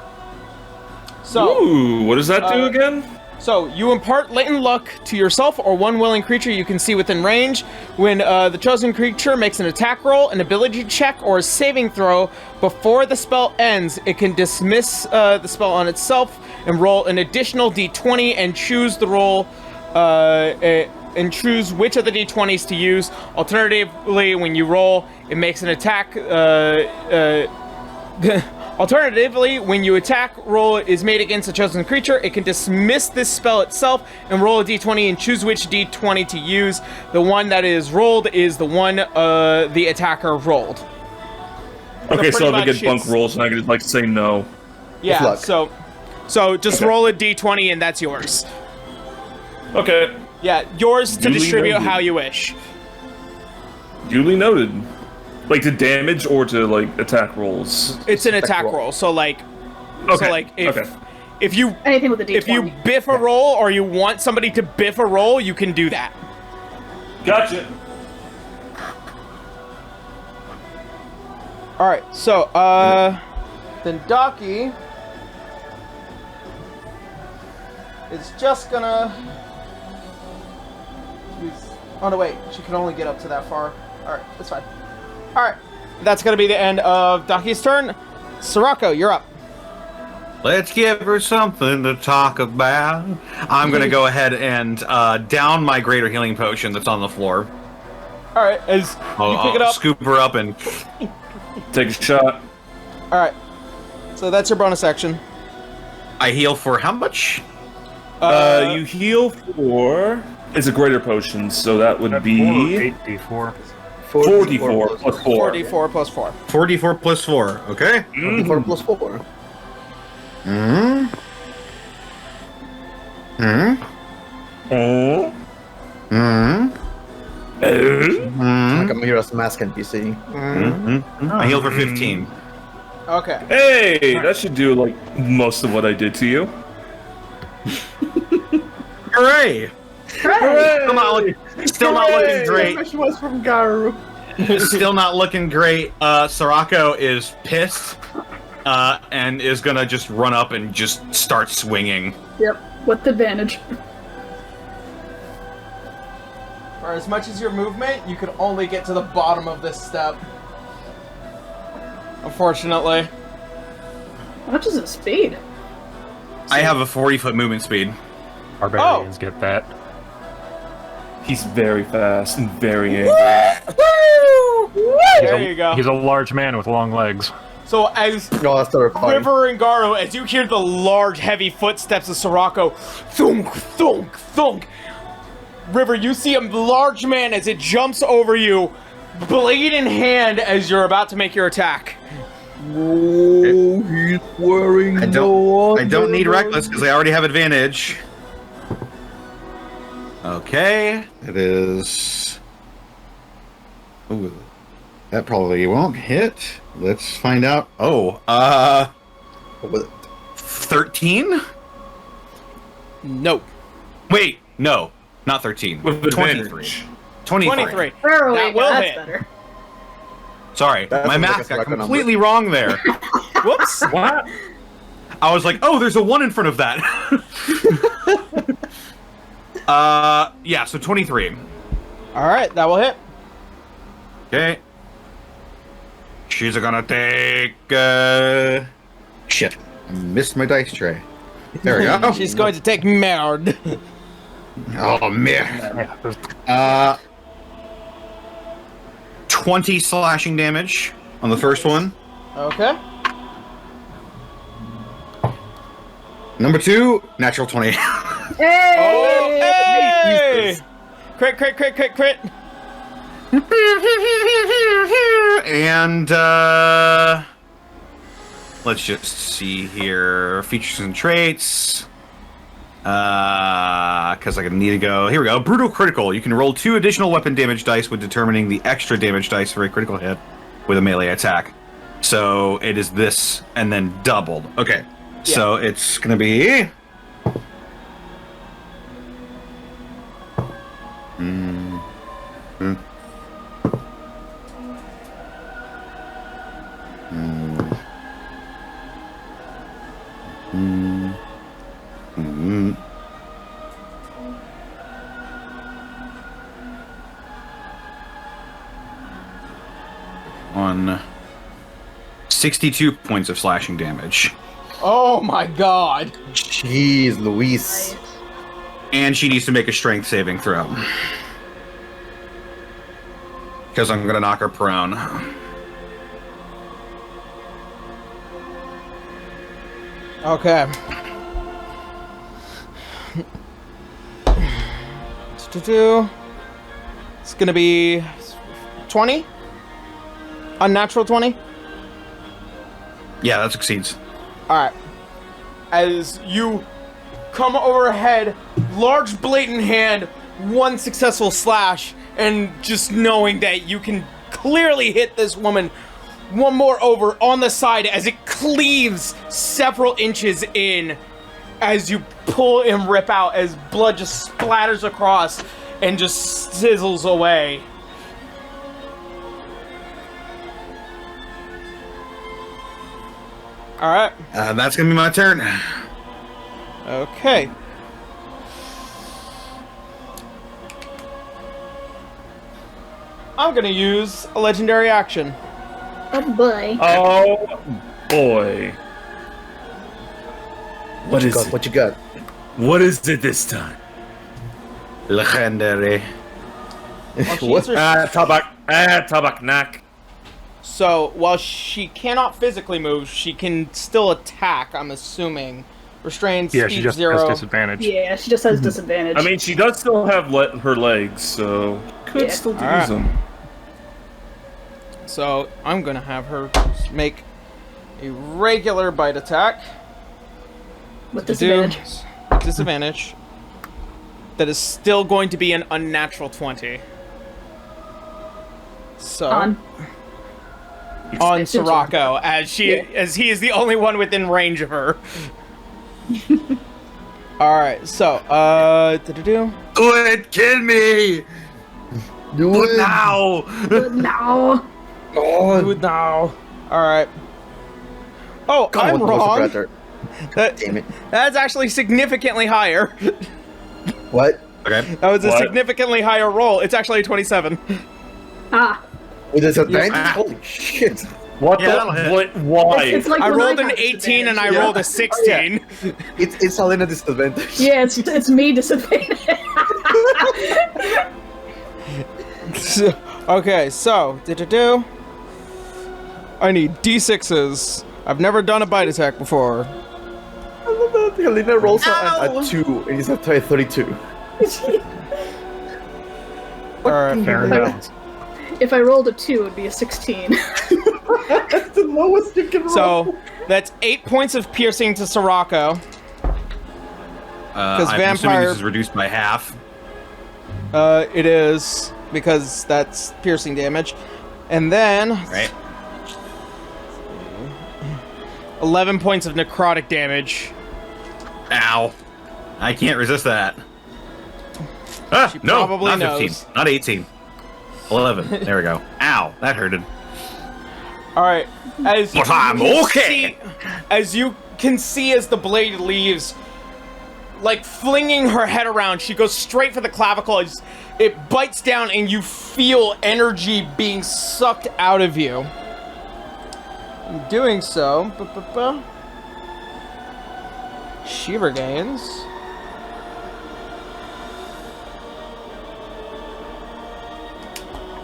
So, Ooh, what does that do again? So, you impart latent luck to yourself or one willing creature you can see within range. When the chosen creature makes an attack roll, an ability check, or a saving throw before the spell ends, it can dismiss the spell on itself and roll an additional d20 and choose the roll and choose which of the d20s to use. Alternatively, when you roll, it makes an attack. Alternatively, when you attack roll is made against a chosen creature, it can dismiss this spell itself and roll a d20 and choose which d20 to use. The one that is rolled is the one the attacker rolled. Okay, so if I pretty get much bunk it's- rolls, and I can just like say no. Yeah, luck. so just roll a d20 and that's yours. Okay, Yeah, yours to Duly distribute noted. how you wish. duly noted. Like to damage or to like attack rolls. It's an attack roll. roll, so like, Okay. if Okay. if you Anything with a D20. if you biff a roll or you want somebody to biff a roll, you can do that. Gotcha. All right, so then Docky is just gonna. Oh no, wait, she can only get up to that far. All right, that's fine. All right, that's gonna be the end of Docky's turn. Sirocco, you're up. Let's give her something to talk about. I'm gonna go ahead and down my greater healing potion that's on the floor. All right, as you pick it up. Scoop her up and Take a shot. All right, so that's your bonus action. I heal for how much? You heal for. It's a greater potion, so that would be 8d4. 44 plus 4. 4d4 plus 4. 44 plus 4, okay? 4 plus 4. Hmm? Hmm? Oh. Hmm? I come here as mask NPC. I heal for 15. Okay. Hey, that should do like most of what I did to you. Hooray! Hooray! Still not looking great. Which was from Garu. Still not looking great. Sirocco is pissed and is gonna just run up and just start swinging. Yep, with advantage. For as much as your movement, you can only get to the bottom of this step. Unfortunately. How much is its speed? I have a 40-foot movement speed. Barbarians get that. He's very fast and very angry. There you go. He's a large man with long legs. So as No, that's terrifying. River and Garu, as you hear the large, heavy footsteps of Sirocco, thunk, thunk, thunk. River, you see a large man as it jumps over you, blade in hand, as you're about to make your attack. Oh, he's wearing I don't need reckless because I already have advantage. Okay, it is. Ooh, that probably won't hit. Let's find out. Oh, 13? Nope. Wait, no, not 13. With 23. advantage. 23. Where are we? That will That's hit. better. Sorry, That my sounds like math a got select number. completely wrong there. Whoops. What? I was like, oh, there's a 1 in front of that. Yeah, so 23. All right, that will hit. Okay. She's gonna take, shit. I missed my dice tray. There we go. She's going to take merde. Oh, man. 12 20 slashing damage on the first one. Okay. Number 2, natural 20. Hey! Oh, hey! Crit, crit, crit, crit, crit. And let's just see here. Features and traits. Because I'm gonna need to go. Here we go. Brutal critical. You can roll 2 additional weapon damage dice when determining the extra damage dice for a critical hit with a melee attack. So it is this and then doubled. Okay. Yeah. So it's gonna be. On 62 points of slashing damage. Oh my god. Jeez, Luis. And she needs to make a strength saving throw. Because I'm gonna knock her prone. Okay. It's gonna be 20? Unnatural 20? Yeah, that succeeds. Alright. As you come overhead, large blatant hand, one successful slash, and just knowing that you can clearly hit this woman one more over on the side as it cleaves several inches in as you pull and rip out as blood just splatters across and just sizzles away. Alright. That's gonna be my turn. Okay. I'm gonna use a legendary action. Oh boy. Oh boy. What is it? What you got? What is it this time? Legendary. What? Tabak knack. So, while she cannot physically move, she can still attack, I'm assuming. Restrained, Yeah, speed she just 0. has disadvantage. Yeah, she just has disadvantage. I mean, she does still have her legs, so could Yeah. still use Alright. them. So, I'm gonna have her make a regular bite attack. with disadvantage. Disadvantage. That is still going to be an unnatural 20. So... On. on It's your Sirocco, as he is the only one within range of her. Alright, so, Do it! Kill me! Do it Now! No. do it now. Alright. Oh, God, I'm what was the wrong. predator? That, Damn it. that's actually significantly higher. What? Okay. That was a What? significantly higher roll. It's actually 27. Ah. With disadvantage? Yeah. Holy shit. What Yeah, that'll hit. What? Why? It's like I when rolled an got 18 and I disadvantage. rolled a 16. It's Alena disadvantage. Yeah, it's me disadvantage. Okay, so, I need D6s. I've never done a bite attack before. I love that Alena rolls a 2 and he's at 32. Alright, Fair enough. If I rolled a 2, it would be a 16. That's the lowest you can roll. so that's 8 points of piercing to Sirocco. I'm assuming vampire- this is reduced by half. It is, because that's piercing damage. And then, Right. 11 points of necrotic damage. Ow. I can't resist that. Ah, She no, probably not knows. 15. Not 18. 11. There we go. Ow, that hurted. Alright, as But I'm can okay. as you can see as the blade leaves, like flinging her head around, she goes straight for the clavicle. It bites down and you feel energy being sucked out of you. In doing so, she regains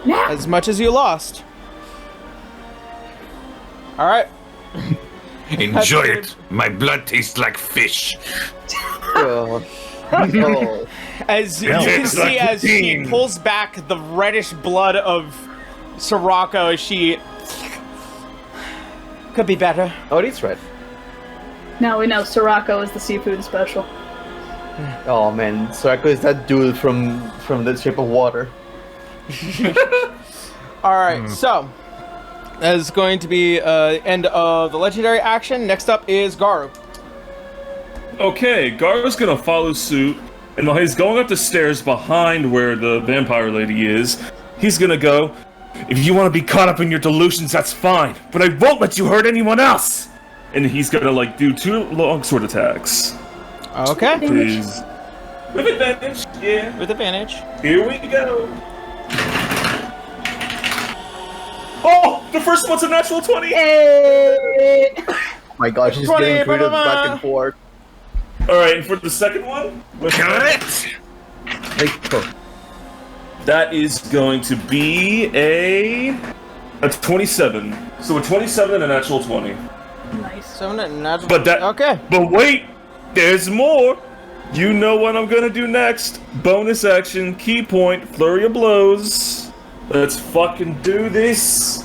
8 as much as you lost. All right. Enjoy it. My blood tastes like fish. Oh. Oh. As you can see, as she pulls back the reddish blood of Sirocco, as she could be better. Oh, it is red. Now we know Sirocco is the seafood special. Oh man, Sorako is that dude from the Shape of Water. All right, so that is going to be end of the legendary action. Next up is Garu. Okay, Garu's gonna follow suit, and while he's going up the stairs behind where the vampire lady is, he's gonna go, "If you want to be caught up in your delusions, that's fine, but I won't let you hurt anyone else!" And he's gonna, like, do 2 longsword attacks. Okay. Please. With advantage, yeah. With advantage. Here we go. Oh! The first one's a natural 20! Hey! Oh my gosh, she's 20, getting treated blah, blah, back blah. and forth. Alright, and for the second one? Correct. That is going to be a 27. So a 27 and a natural 20. Nice. 7 natural. But that. Okay. But wait, there's more. You know what I'm gonna do next. Bonus action, key point, flurry of blows. Let's fucking do this.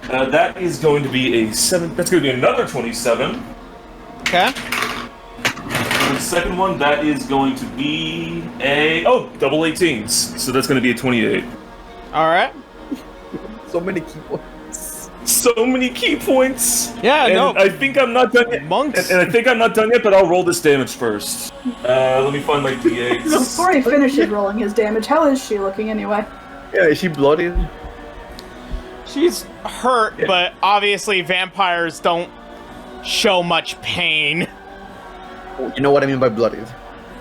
That is going to be a 7. That's going to be another 27. Okay. And the second one, that is going to be a double 18s. So that's going to be a 28. All right. So many key points. So many key points. Yeah, and no. I think I'm not done yet. Monks. And I think I'm not done yet, but I'll roll this damage first. Let me find my d8s. Before he finishes rolling his damage, how is she looking anyway? Yeah, is she bloodied? She's hurt, but obviously vampires don't show much pain. You know what I mean by bloodied?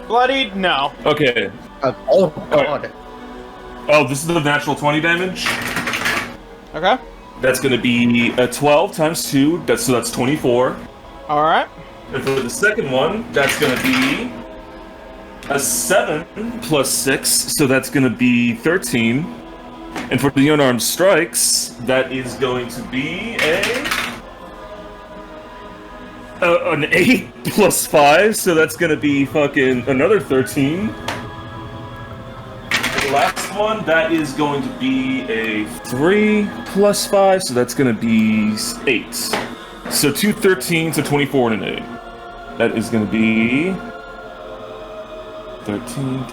Bloodied? No. Okay. Oh god. Oh, this is the natural 20 damage. Okay. That's going to be a 12 times 2. So that's 24. All right. And for the second one, that's going to be a 7 plus 6. So that's going to be 13. And for the unarmed strikes, that is going to be an 8 plus 5. So that's going to be fucking another 13. The last one, that is going to be a 3 plus 5, so that's going to be 8. So 2 13s, so 24 and an 8. That is going to be 13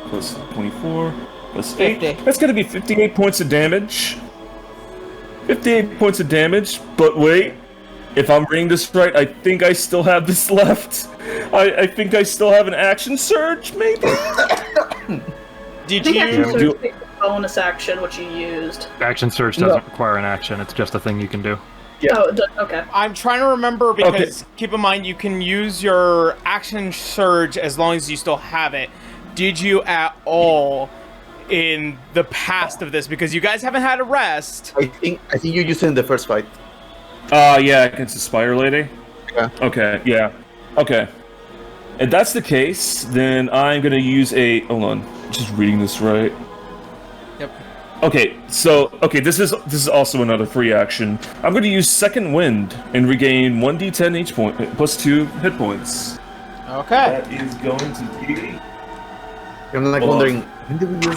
plus 24 plus 8. 50. That's going to be 58 points of damage. 58 points of damage, but wait. If I'm reading this right, I think I still have this left. I think I still have an action surge, maybe? Did I think action you? surge takes a bonus action, which you used. Action surge doesn't require an action. It's just a thing you can do. Yeah. Oh, okay. I'm trying to remember because keep in mind you can use your action surge as long as you still have it. Did you at all in the past of this? Because you guys haven't had a rest. I think you used it in the first fight. Yeah, against the Spire Lady? Yeah. Okay, yeah. Okay. If that's the case, then I'm gonna use a... Hold on. Just reading this right. Yep. Okay, so... Okay, this is also another free action. I'm gonna use Second Wind and regain 1d10 each point, plus 2 hit points. Okay. That is going to be... I'm like Hold on. wondering, when did we use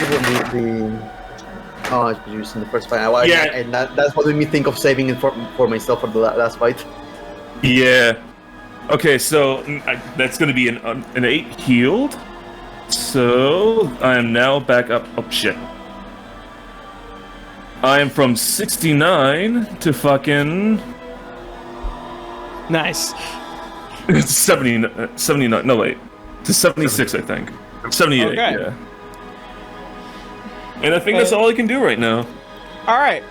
the oh, it was used in the first fight. Yeah. And that's what made me think of saving it for myself for the last fight. Yeah. Okay, so that's going to be an 8 healed. So I am now back up. Oh shit! I am from 69 to fucking Nice. 79. No wait, to 76. I think 78. Okay. Yeah. And I think that's all I can do right now. All right.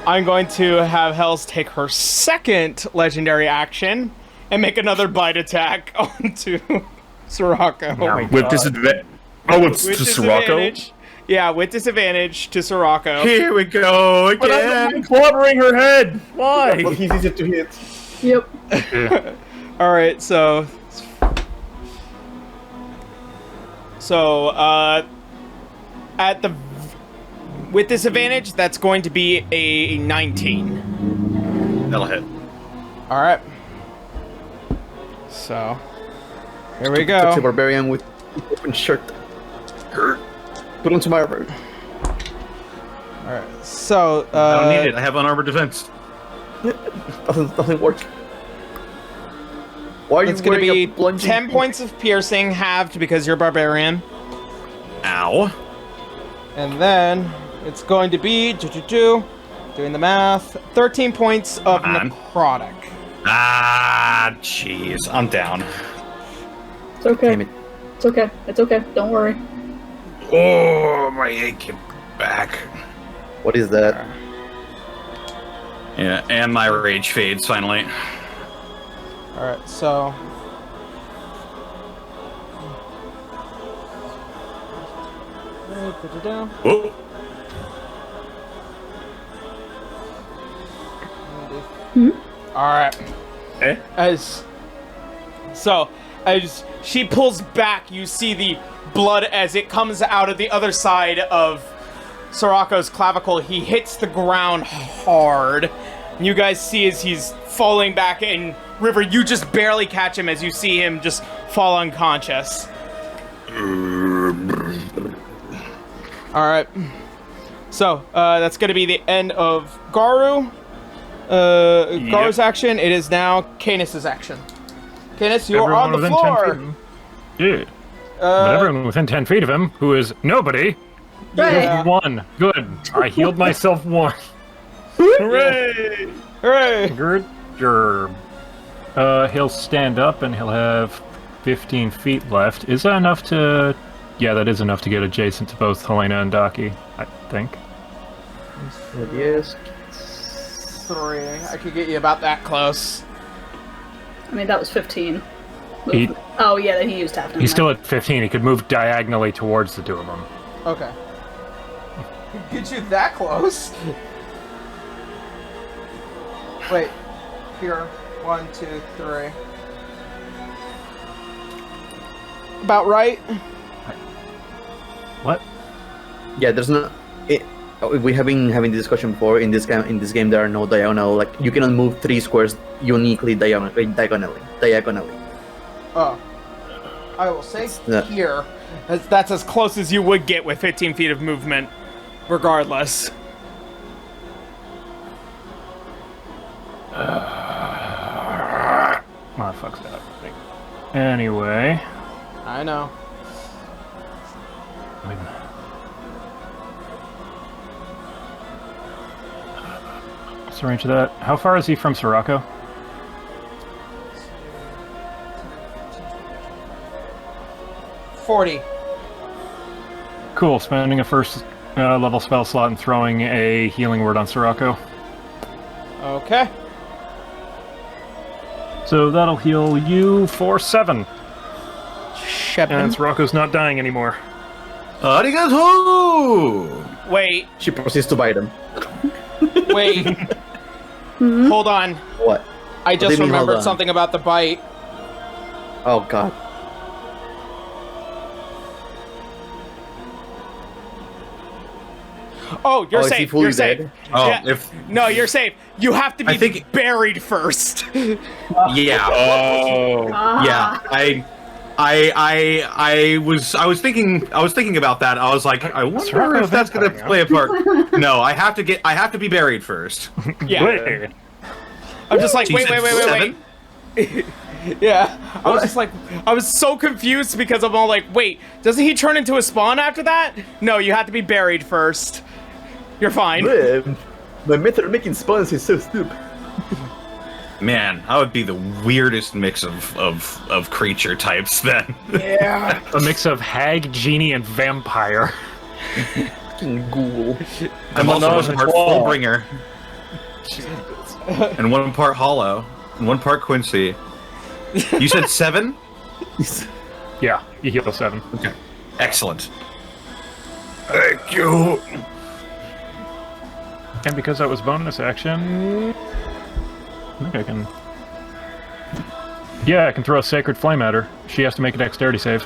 I'm going to have Hels take her second legendary action and make another bite attack onto Sirocco. With disadvantage. Oh, it's With to Sirocco. disadvantage. Yeah, with disadvantage to Sirocco. Here we go But again. I'm clubbering her head. Why? But he's easy to hit. Yep. Yeah. All right, so So, with disadvantage, that's going to be a 19. That'll hit. All right. So, here we Touch a go. barbarian with open shirt. Put on some armor. All right. So, I don't need it. I have unarmored defense. Doesn't work. Why are you it's going to wearing be a plunging 10 points of piercing, halved because you're barbarian. Ow. And then it's going to be doing the math, 13 points of Come on. necrotic. Ah, jeez. I'm down. It's okay. Damn it. It's okay. It's okay. Don't worry. Oh, my aching back. What is that? Yeah, and my rage fades finally. All right, so Whoa. all right. Eh? As she pulls back, you see the blood as it comes out of the other side of Sirocco's clavicle. He hits the ground hard. And you guys see as he's falling back, and River, you just barely catch him as you see him just fall unconscious. Alright. So, that's gonna be the end of Garu. Garu's action. It is now Canis' action. Canis, you are on the Everyone within 10 feet of floor! him. Yeah. But everyone within 10 feet of him, who is nobody, Yeah. one. Good. I healed myself one. Hooray! Hooray! Good. He'll stand up and he'll have 15 feet left. Is that enough to... Yeah, that is enough to get adjacent to both Helena and Daki, I think. Yes. 3. I could get you about that close. I mean, that was 15. He- Oh, yeah, then he used half. He's still at 15. He could move diagonally towards the two of them. Okay. Get you that close? Wait. Here. 1, 2, 3. About right? What? Yeah, there's no. We have been having this discussion before. In this game, there are no diagonal. Like you cannot move 3 squares uniquely diagonally. Oh. I will say Yeah. here. That's as close as you would get with 15 feet of movement, regardless. Oh, fuck's that. Anyway. I know. What's the range of that? How far is he from Sirocco? $40. Cool, spending a first level spell slot and throwing a healing word on Sirocco. Okay. So that'll heal you for 7. Shepin. And Sirocco's not dying anymore. Arigato! Wait. She proceeds to bite him. Wait. Hold on. What? I do you just mean, hold remembered on? something about the bite. Oh god. Oh, you're Oh, is he safe. fully You're safe. dead? Oh, No, you're safe. You have to be I think- buried first. Yeah. Oh. Yeah. I was thinking about that. I was like, I wonder Sirocco if that's gonna vampire, play a part. No, I have to be buried first. Yeah. Wait. I'm just like, You wait. said 7? Yeah. I was just like, I was so confused because I'm all like, wait, doesn't he turn into a spawn after that? No, you have to be buried first. You're fine. My method of making spawns is so stupid. Man, I would be the weirdest mix of creature types then. Yeah. A mix of hag, genie, and vampire. Fucking ghoul. I'm also on, one part claw. Fullbringer. And 1 part Hollow. And 1 part Quincy. You said 7? Yeah, you heal 7. Okay. Excellent. Thank you. And because that was bonus action, I think I can... Yeah, I can throw a Sacred Flame at her. She has to make a dexterity save.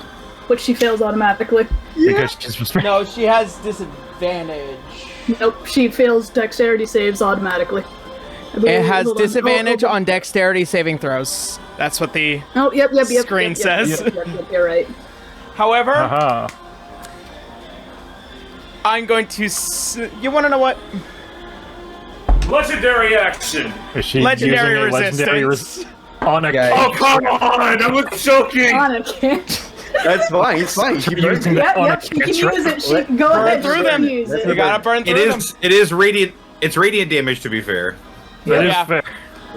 which she fails automatically. Because she's restrained. No, she has disadvantage. Nope, she fails dexterity saves automatically. It has Hold on. disadvantage Oh, on dexterity saving throws. That's what the yep. screen says. Yep, you're right. However, Haha. I'm going to. You want to know what? Legendary action. Is she Legendary using a legendary resistance. on a Yeah. Oh, come on! I was joking! Anna can't. That's fine. It's fine. She burns using it. that on a Yep, she can catch, use right? it. She go ahead through and them. use it. You gotta burn through them. It is radiant. It's radiant damage, to be fair. That is Yeah. fair.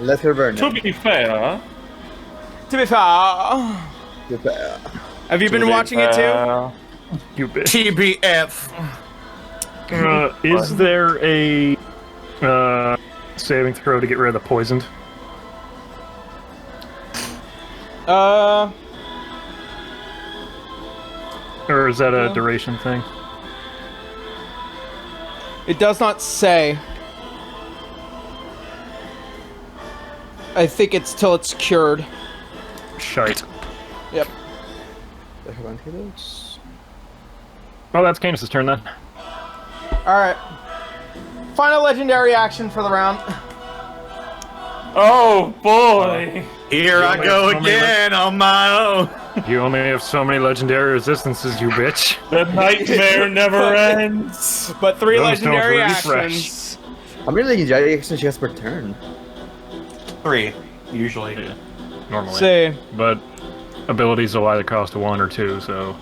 Let her burn To it. be fair, To be fair, have you been watching it too? You bitch. TBF. Is there a saving throw to get rid of the poisoned? Or is that a duration thing? It does not say. I think it's till it's cured. Shite. Yep. Oh, that's Canis' turn then. Alright. Final legendary action for the round. oh boy! Here I go again on my own. You only have so many legendary resistances, you bitch. The nightmare never ends! But 3 Those don't legendary refresh. actions. How many legendary actions she has per turn? 3, usually. Yeah, normally. See. But abilities will either cost 1 or 2, so...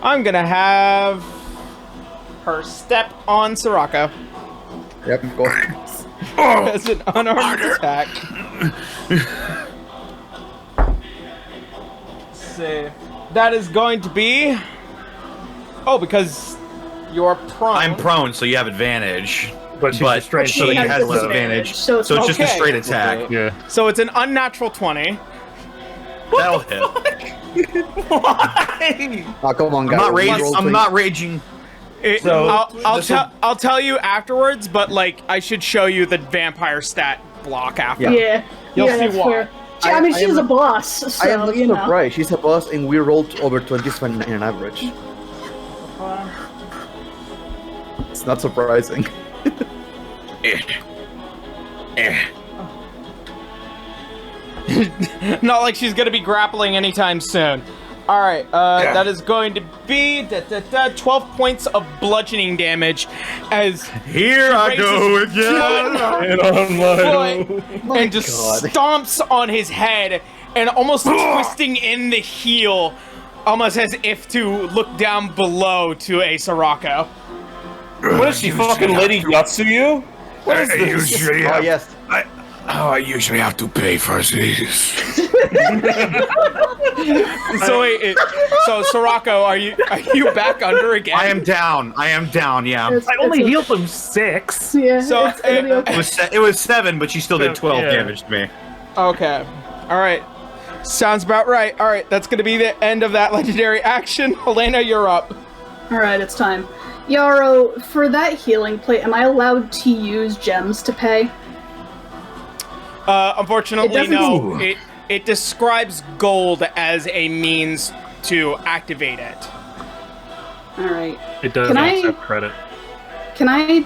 I'm gonna have her step on Soraka Yep, go. as an unarmed attack. Let's see. That is going to be. Oh, because you're prone. I'm prone, so you have advantage. But she's But restrained, she so She you has has less disadvantage, advantage. so So it's it's just a okay. straight attack. Yeah. So it's an unnatural 20. That'll hit. Oh, come on, I'm guys. not raging. Roll I'm thing. not raging. So So I'll tell you afterwards, but like I should show you the vampire stat block after. Yeah. You'll yeah, see that's why. fair. I mean, I she's am a boss, so, I am not you know. surprised. She's a boss, and we rolled over 20 in an average. It's not surprising. Not like she's gonna be grappling anytime soon. Alright, that is going to be 12 points of bludgeoning damage as Here I go raises again. And on my foot and just stomps on his head and almost twisting in the heel, almost as if to look down below to a Soraka. What is she, fucking Lady Yatsuyu? What is this? Oh, yes. I usually have to pay for this. So wait, so Soraka, are you back under again? I am down. Yeah. It's- I only it's healed them 6. Yeah, So, it's gonna be okay. It was 7, but she still did 12 Yeah. damage to me. Okay. Alright. Sounds about right. Alright, that's gonna be the end of that legendary action. Helena, you're up. Alright, it's time. Yarrow, for that healing plate, am I allowed to use gems to pay? Unfortunately, It doesn't- no. It describes gold as a means to activate it. Alright. It does Can I- accept credit. Can I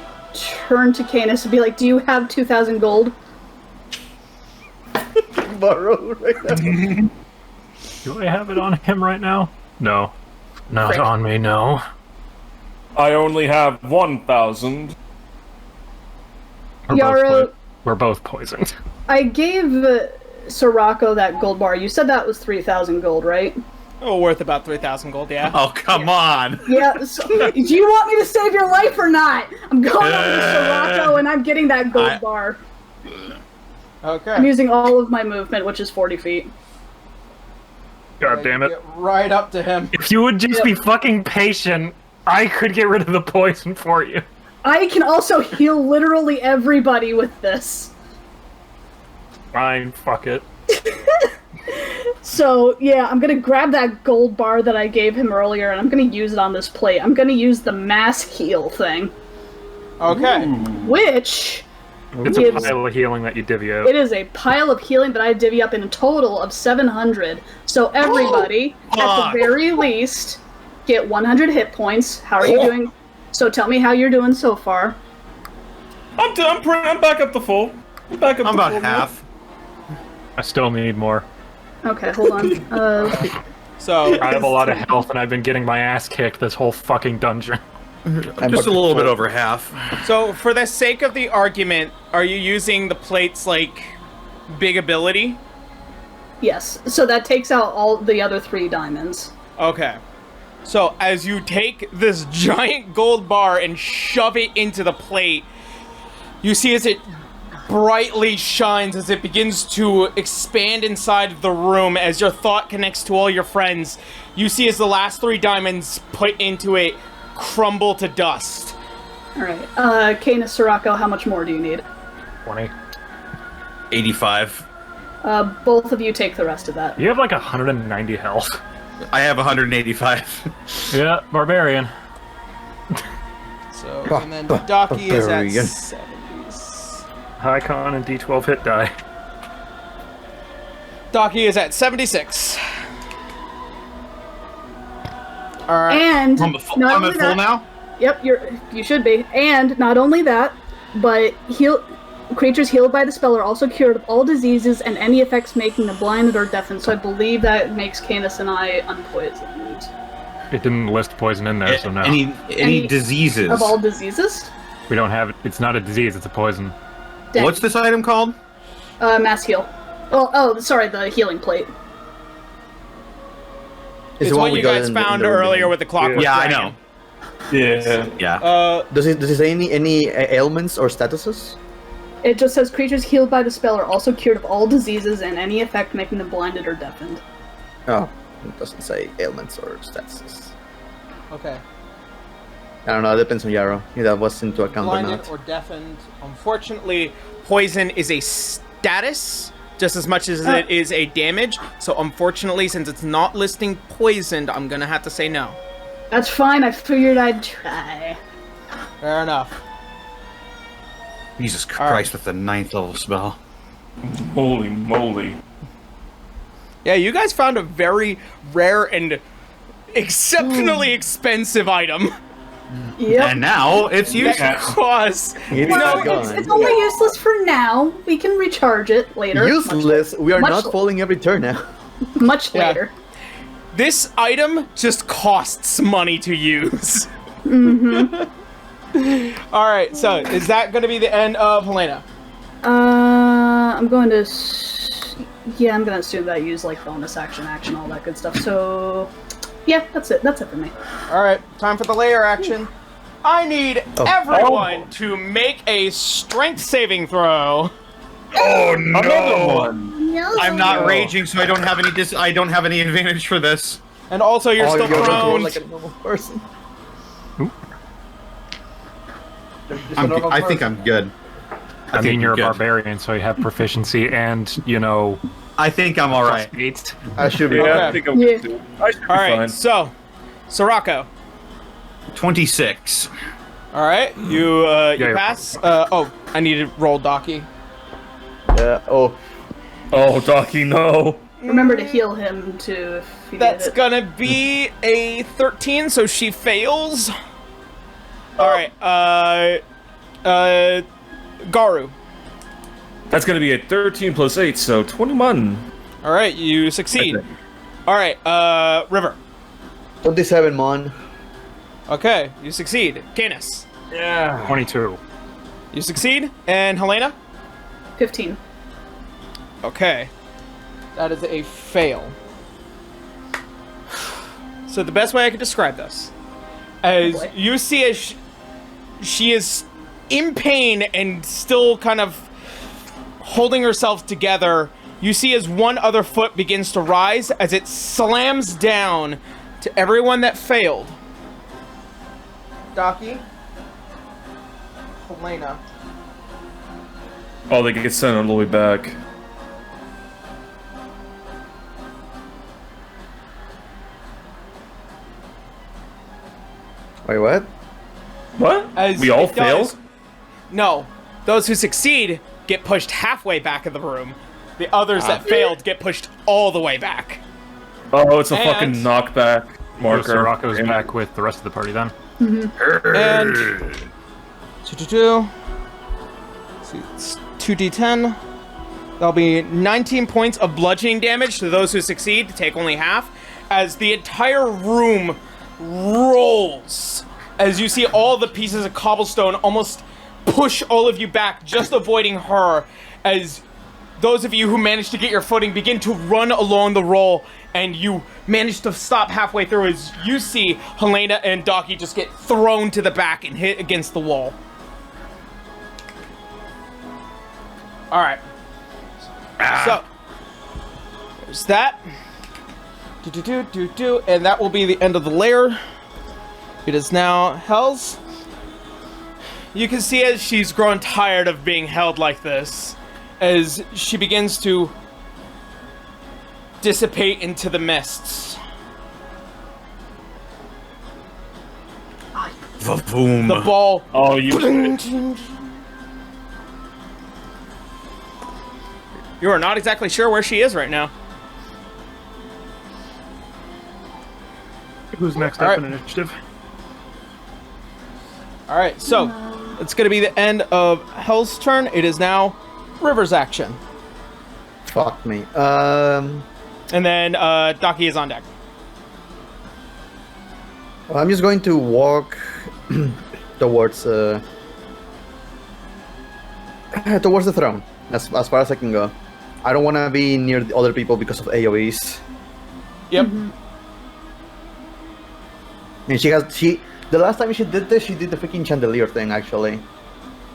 turn to Canis and be like, do you have 2,000 gold? Borrow right now. Do I have it on him right now? No. Not on me, no. I only have 1,000. Yarrow, We're both poisoned. I gave Sorako that gold bar. You said that was 3,000 gold, right? Oh, worth about 3,000 gold, yeah. Oh, come on. Yeah, so, do you want me to save your life or not? I'm going over to Sorako and I'm getting that gold bar. Okay. I'm using all of my movement, which is 40 feet. God damn it. Get right up to him. If you would just be fucking patient, I could get rid of the poison for you. I can also heal literally everybody with this. Fine, fuck it. So, yeah, I'm gonna grab that gold bar that I gave him earlier and I'm gonna use it on this plate. I'm gonna use the mass heal thing, Okay. which It's a gives- pile of healing that you divvy out. It is a pile of healing that I divvy up in a total of 700. So everybody, at fuck. the very least, get 100 hit points. How are you doing? So tell me how you're doing so far. I'm back up to full. I'm back up I'm to about full now. half. I still need more. Okay, hold on. So I have a lot of health, and I've been getting my ass kicked this whole fucking dungeon. Just a little bit over half. So, for the sake of the argument, are you using the plate's, like, big ability? Yes, so that takes out all the other 3 diamonds. Okay. So, as you take this giant gold bar and shove it into the plate, you see as it brightly shines, as it begins to expand inside of the room, as your thought connects to all your friends, you see as the last 3 diamonds put into it crumble to dust. Alright, Canis, Sirocco, how much more do you need? 20. 85. Both of you take the rest of that. You have like 190 health. I have 185. Yeah, barbarian. So, and then Docky is at Barbarian. 70s. High con and D12 hit die. Docky is at 76. Alright. And I'm not at only full that, now? Yep, you should be. And not only that, but creatures healed by the spell are also cured of all diseases and any effects making them blinded or deafened. So I believe that makes Canis and I unpoisoned. It didn't list poison in there, so no. Any diseases? Of all diseases? We don't have it. It's not a disease, it's a poison. Dang. What's this item called? Mass heal. Oh, sorry, the healing plate. It's the one what we you got guys in found the earlier with the clockwork Yeah, I dragon. know. Yeah. Yeah. Does it say any ailments or statuses? It just says creatures healed by the spell are also cured of all diseases and any effect making them blinded or deafened. Oh, it doesn't say ailments or statuses. Okay. I don't know. It depends on Yarrow. If that was into account or Blinded not. or deafened. Unfortunately, poison is a status just as much as it is a damage. So unfortunately, since it's not listing poisoned, I'm gonna have to say no. That's fine, I figured I'd try. Fair enough. Jesus All right. Christ, with the 9th level spell. Holy moly. Yeah, you guys found a very rare and exceptionally expensive item. Yep. And now it's used. Because It's Well, gone. it's only useless for now. We can recharge it later. Useless. We are much- not falling every turn now. Much Yeah. later. this item just costs money to use. Alright, so is that going to be the end of Helena? I'm going to... Yeah, I'm going to assume that I use, like, bonus action, all that good stuff. So... Yeah, that's it. That's it for me. Alright, time for the layer action. I need everyone to make a strength saving throw. Oh no! Another one. No. I'm not raging, so I don't have any I don't have any advantage for this. And also, you're still you're gonna roll prone. like a normal person. I think I'm good. I mean, you're a good. barbarian, so you have proficiency and, you know, I think I'm alright. 8. I should be. Yeah, Okay. I think I'm Yeah. good. I should be Alright, fine. so, Sirocco. 26. Alright, you you're pass. Oh, I need to roll Docky. Oh, Oh, Docky, no. Remember to heal him, too, if you That's need it. gonna be a 13, so she fails. Alright, Garu. That's gonna be a 13 plus 8, so 21. Alright, you succeed. Okay. Alright, River. 27, Mon. Okay, you succeed. Canis. 22. You succeed. And Helena? 15. Okay. That is a fail. So the best way I could describe this as boy. you see as she is in pain and still kind of holding herself together, you see as one other foot begins to rise as it slams down to everyone that failed. Docky. Helena. Oh, they get sent all the way back. Wait, what? What? As We all it does- failed? No. Those who succeed get pushed halfway back of the room. The others that failed get pushed all the way back. Oh, it's a And- fucking knockback marker. So Sirocco's back with the rest of the party then. And 2 see, it's 2d10. That'll be 19 points of bludgeoning damage to those who succeed, to take only half, as the entire room rolls. As you see all the pieces of cobblestone almost push all of you back, just avoiding her, as those of you who managed to get your footing begin to run along the roll, and you manage to stop halfway through as you see Helena and Docky just get thrown to the back and hit against the wall. Alright. So, there's that. And that will be the end of the layer. It is now Hels. You can see as she's grown tired of being held like this, as she begins to dissipate into the mists. Boom. The ball. Oh, you. You are not exactly sure where she is right now. Who's next All up right. in initiative? Alright, so it's going to be the end of Hell's turn. It is now River's action. Fuck me. And then Docky is on deck. I'm just going to walk towards towards the throne, as far as I can go. I don't want to be near the other people because of AoEs. Yep. And the last time she did this, she did the freaking chandelier thing, actually.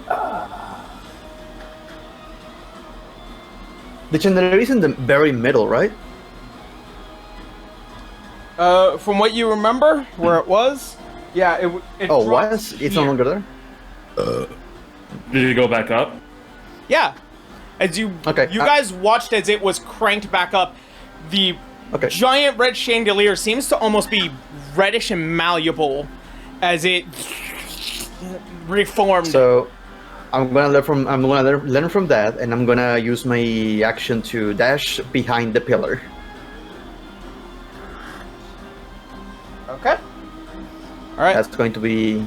The chandelier is in the very middle, right? From what you remember, where it was, yeah, it Oh, dropped was? It's here. no longer there? Did you go back up? Yeah. As you guys watched as it was cranked back up, the giant red chandelier seems to almost be reddish and malleable as it reformed. So I'm gonna learn from that, and I'm gonna use my action to dash behind the pillar. Okay. All right. That's going to be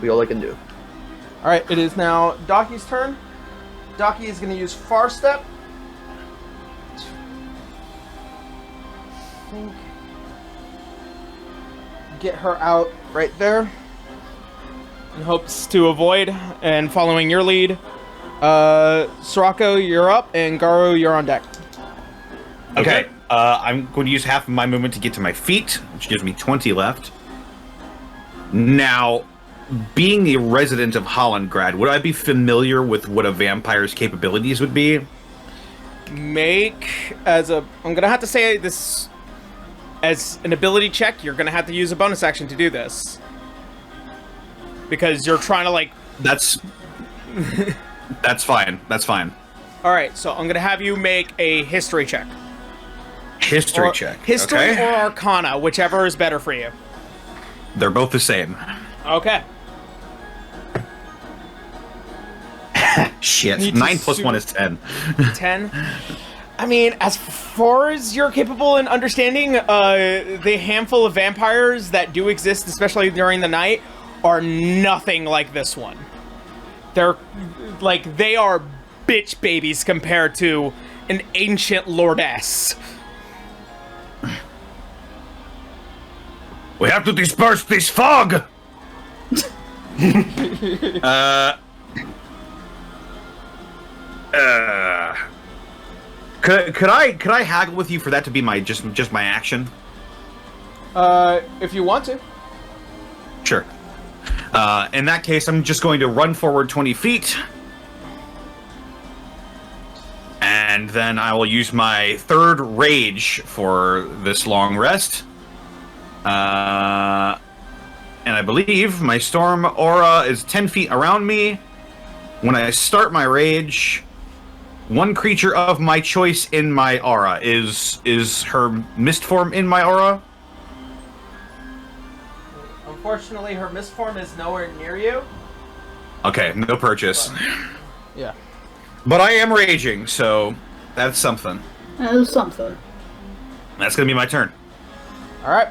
all I can do. All right. It is now Docky's turn. Docky is going to use Far Step. Get her out right there. In hopes to avoid and following your lead. Sirocco, you're up, and Garu, you're on deck. Okay. I'm going to use half of my movement to get to my feet, which gives me 20 left. Now, being the resident of Hollandgrad, would I be familiar with what a vampire's capabilities would be? I'm gonna have to say this as an ability check. You're gonna have to use a bonus action to do this because you're trying to That's fine. That's fine. All right, so I'm gonna have you make a history check. History check. History okay. or Arcana, whichever is better for you. They're both the same. Okay. Shit. Need to 9 plus 1 is 10. 10. I mean, as far as you're capable in understanding, the handful of vampires that do exist, especially during the night, are nothing like this one. They are bitch babies compared to an ancient lordess. We have to disperse this fog! Could I haggle with you for that to be my just my action? If you want to. Sure. In that case, I'm just going to run forward 20 feet. And then I will use my third rage for this long rest. And I believe my storm aura is 10 feet around me. When I start my rage, one creature of my choice in my aura. Is her mist form in my aura? Unfortunately, her mist form is nowhere near you. Okay, no purchase. Yeah. But I am raging, so that's something. That was something. That's gonna be my turn. All right.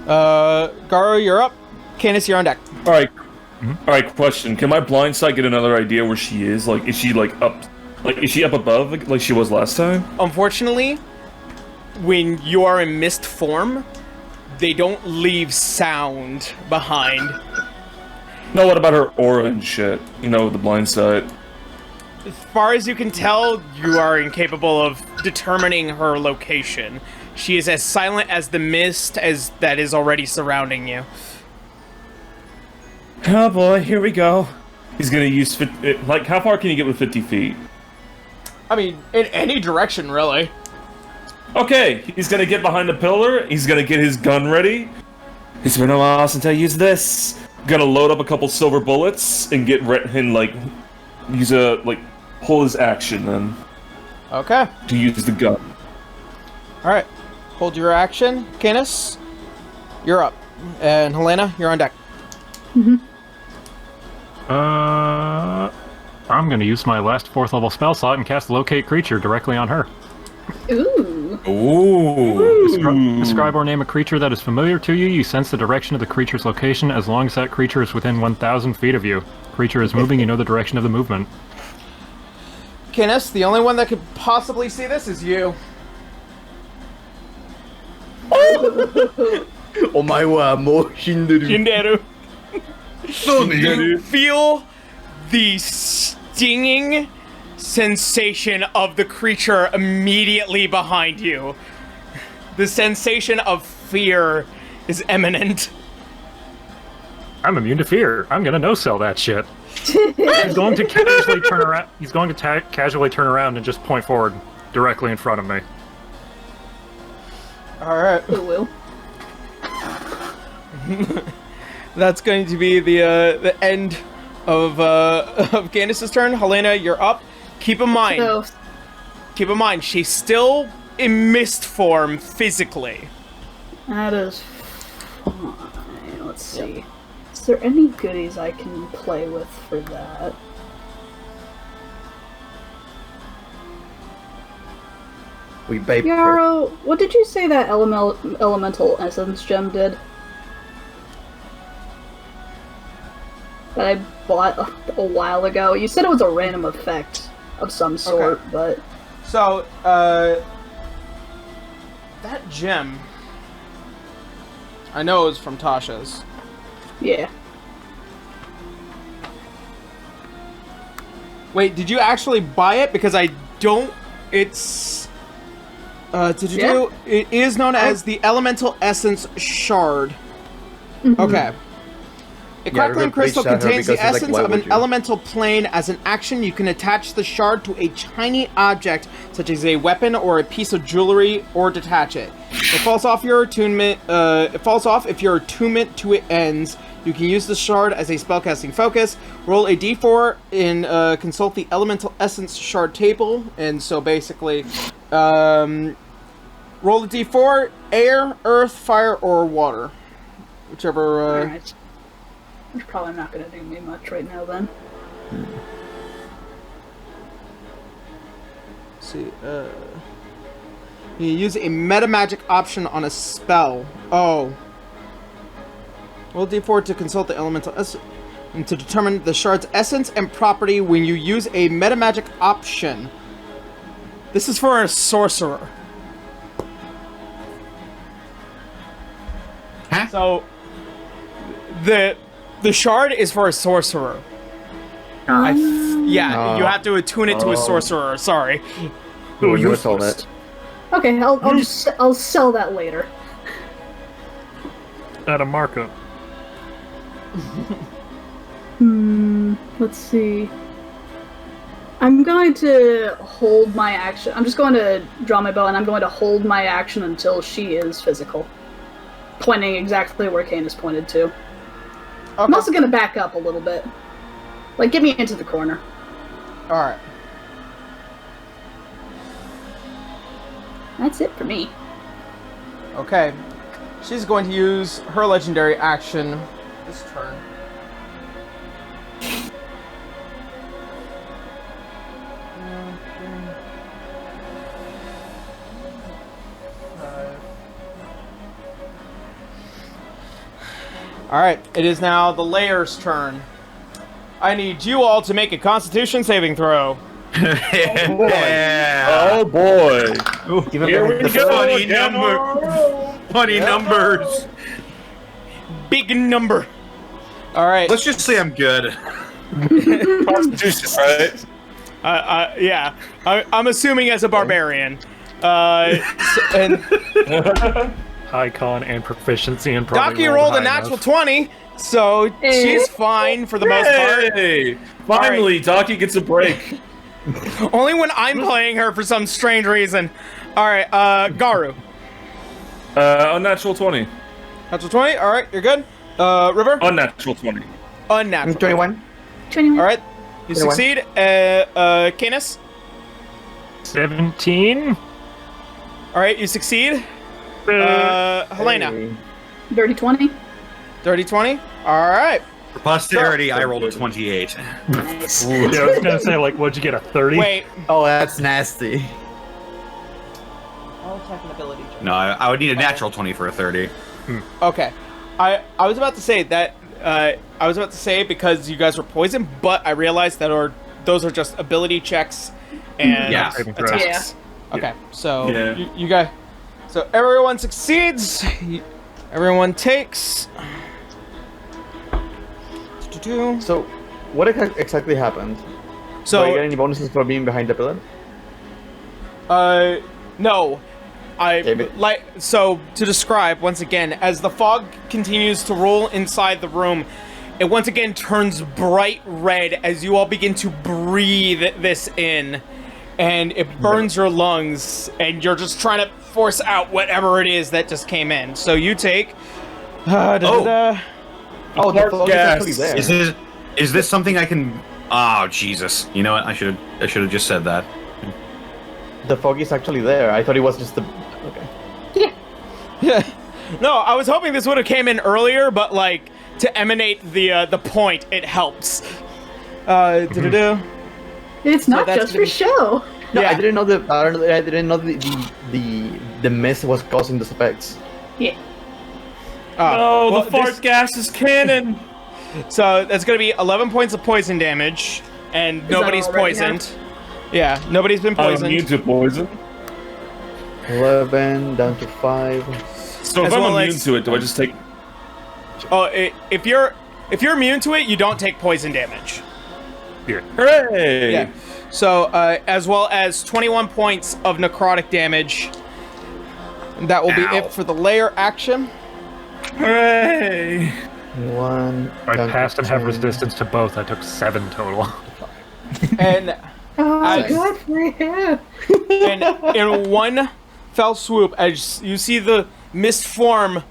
Garo, you're up. Canis, you're on deck. All right. All right. Question: can my blind sight get another idea where she is? Like, is she like up? Like, is she up above like she was last time? Unfortunately, when you are in mist form, they don't leave sound behind. No. What about her aura and shit? You know, the blind sight. As far as you can tell, you are incapable of determining her location. She is as silent as the mist as that is already surrounding you. Oh boy, here we go. He's gonna use like, how far can you get with 50 feet? I mean, in any direction, really. Okay, he's gonna get behind the pillar. He's gonna get his gun ready. It's been a while since I used this. Gonna load up a couple silver bullets and get use pull his action then Okay. to use the gun. All right. Hold your action, Canis. You're up, and Helena, you're on deck. I'm gonna use my last 4th level spell slot and cast Locate Creature directly on her. Ooh. Ooh. Describe or name a creature that is familiar to you. You sense the direction of the creature's location as long as that creature is within 1,000 feet of you. Creature is moving, you know the direction of the movement. Canis, the only one that could possibly see this is you. Omae mo shinderu. Shinderu. You feel the stinging sensation of the creature immediately behind you. The sensation of fear is imminent. I'm immune to fear. I'm gonna no-sell that shit. He's going to casually turn around. He's going to casually turn around and just point forward, directly in front of me. All right. Ooh. That's going to be the end of Candace's turn. Helena, you're up. Keep in mind, she's still in mist form physically. That is fine. Let's see. Is there any goodies I can play with for that? We babe. Yarrow, what did you say that elemental essence gem did? That I bought a while ago. You said it was a random effect of some sort, but... So, that gem, I know is from Tasha's. Yeah. Wait, did you actually buy it? Because I don't... It is known as the Elemental Essence Shard. Mm-hmm. Okay. A crackling crystal contains the essence like, of an elemental plane. As an action, you can attach the shard to a tiny object, such as a weapon or a piece of jewelry, or detach it. It falls off your attunement. It falls off if your attunement to it ends. You can use the shard as a spellcasting focus. Roll a d4 and consult the elemental essence shard table. And so basically, roll a d4: air, earth, fire, or water, whichever. Alright. It's probably not going to do me much right now, then. Let's see, you use a meta magic option on a spell. Oh. Roll d4 to consult the elemental essence and to determine the shard's essence and property when you use a meta magic option. This is for a sorcerer. Huh? So, the shard is for a sorcerer. You have to attune it to a sorcerer. Sorry. Oh, you sold it. Okay, I'll sell that later. At a markup. Let's see. I'm going to hold my action. I'm just going to draw my bow, and I'm going to hold my action until she is physical. Pointing exactly where Canis pointed to. Okay. I'm also going to back up a little bit. Like, get me into the corner. Alright. That's it for me. Okay. She's going to use her legendary action this turn. Alright, it is now the Layer's turn. I need you all to make a Constitution saving throw. Yeah. Oh boy! Here we go. Funny again. Funny numbers. Big number. Alright. Let's just say I'm good. Constitution, right? Yeah. I'm assuming as a barbarian. And High con and proficiency and Docky rolled a natural 20, so she's fine for the most part. Hey! Finally, Docky gets a break. Only when I'm playing her for some strange reason. Alright, Garu. Unnatural 20. Natural 20, alright, you're good. River? Unnatural 20. Unnatural. 21. 21. Alright, you 21. succeed. Canis? 17. Alright, you succeed. Helena? Hey. Dirty 20. Dirty 20? Alright. For posterity, I rolled a 28. Nice. Yeah, I was gonna say, like, what'd you get, a 30? Wait. Oh, that's nasty. I'll attack an ability check. No, I would need a natural 20 for a 30. Okay. I was about to say that, because you guys were poisoned, but I realized that those are just ability checks and Yeah. attacks. Okay, so Yeah. you guys... So everyone succeeds. Everyone takes... So, what exactly happened? Do I So, get any bonuses for being behind the pillar? no. David. So, to describe, once again, as the fog continues to roll inside the room, it once again turns bright red as you all begin to breathe this in. And it burns your lungs, and you're just trying to force out whatever it is that just came in. So you take... Oh, the fog is gas. actually there. Is this something I can... Oh, Jesus. You know what? I should have just said that. The fog is actually there. I thought it was just the... Okay. Yeah. No, I was hoping this would have came in earlier, but, like, to emanate the point, it helps. It's not that's just gonna for be- show. No, Yeah. I didn't know the mist was causing those effects. Yeah. Oh, well, the fart this- gas is cannon! So that's going to be 11 points of poison damage, and that nobody's already poisoned. Yeah, nobody's been I'm poisoned. immune to poison. 11 down to 5. So if As I'm well immune as- to it, do I just take... Oh, if you're immune to it, you don't take poison damage. Hooray! Yeah. So as well as 21 points of necrotic damage. And that will be Ow. it for the layer action. Hooray! 1. I down passed to and have 10. resistance to both. I took 7 total. And Oh, good for you. and in one fell swoop, as you see the mist form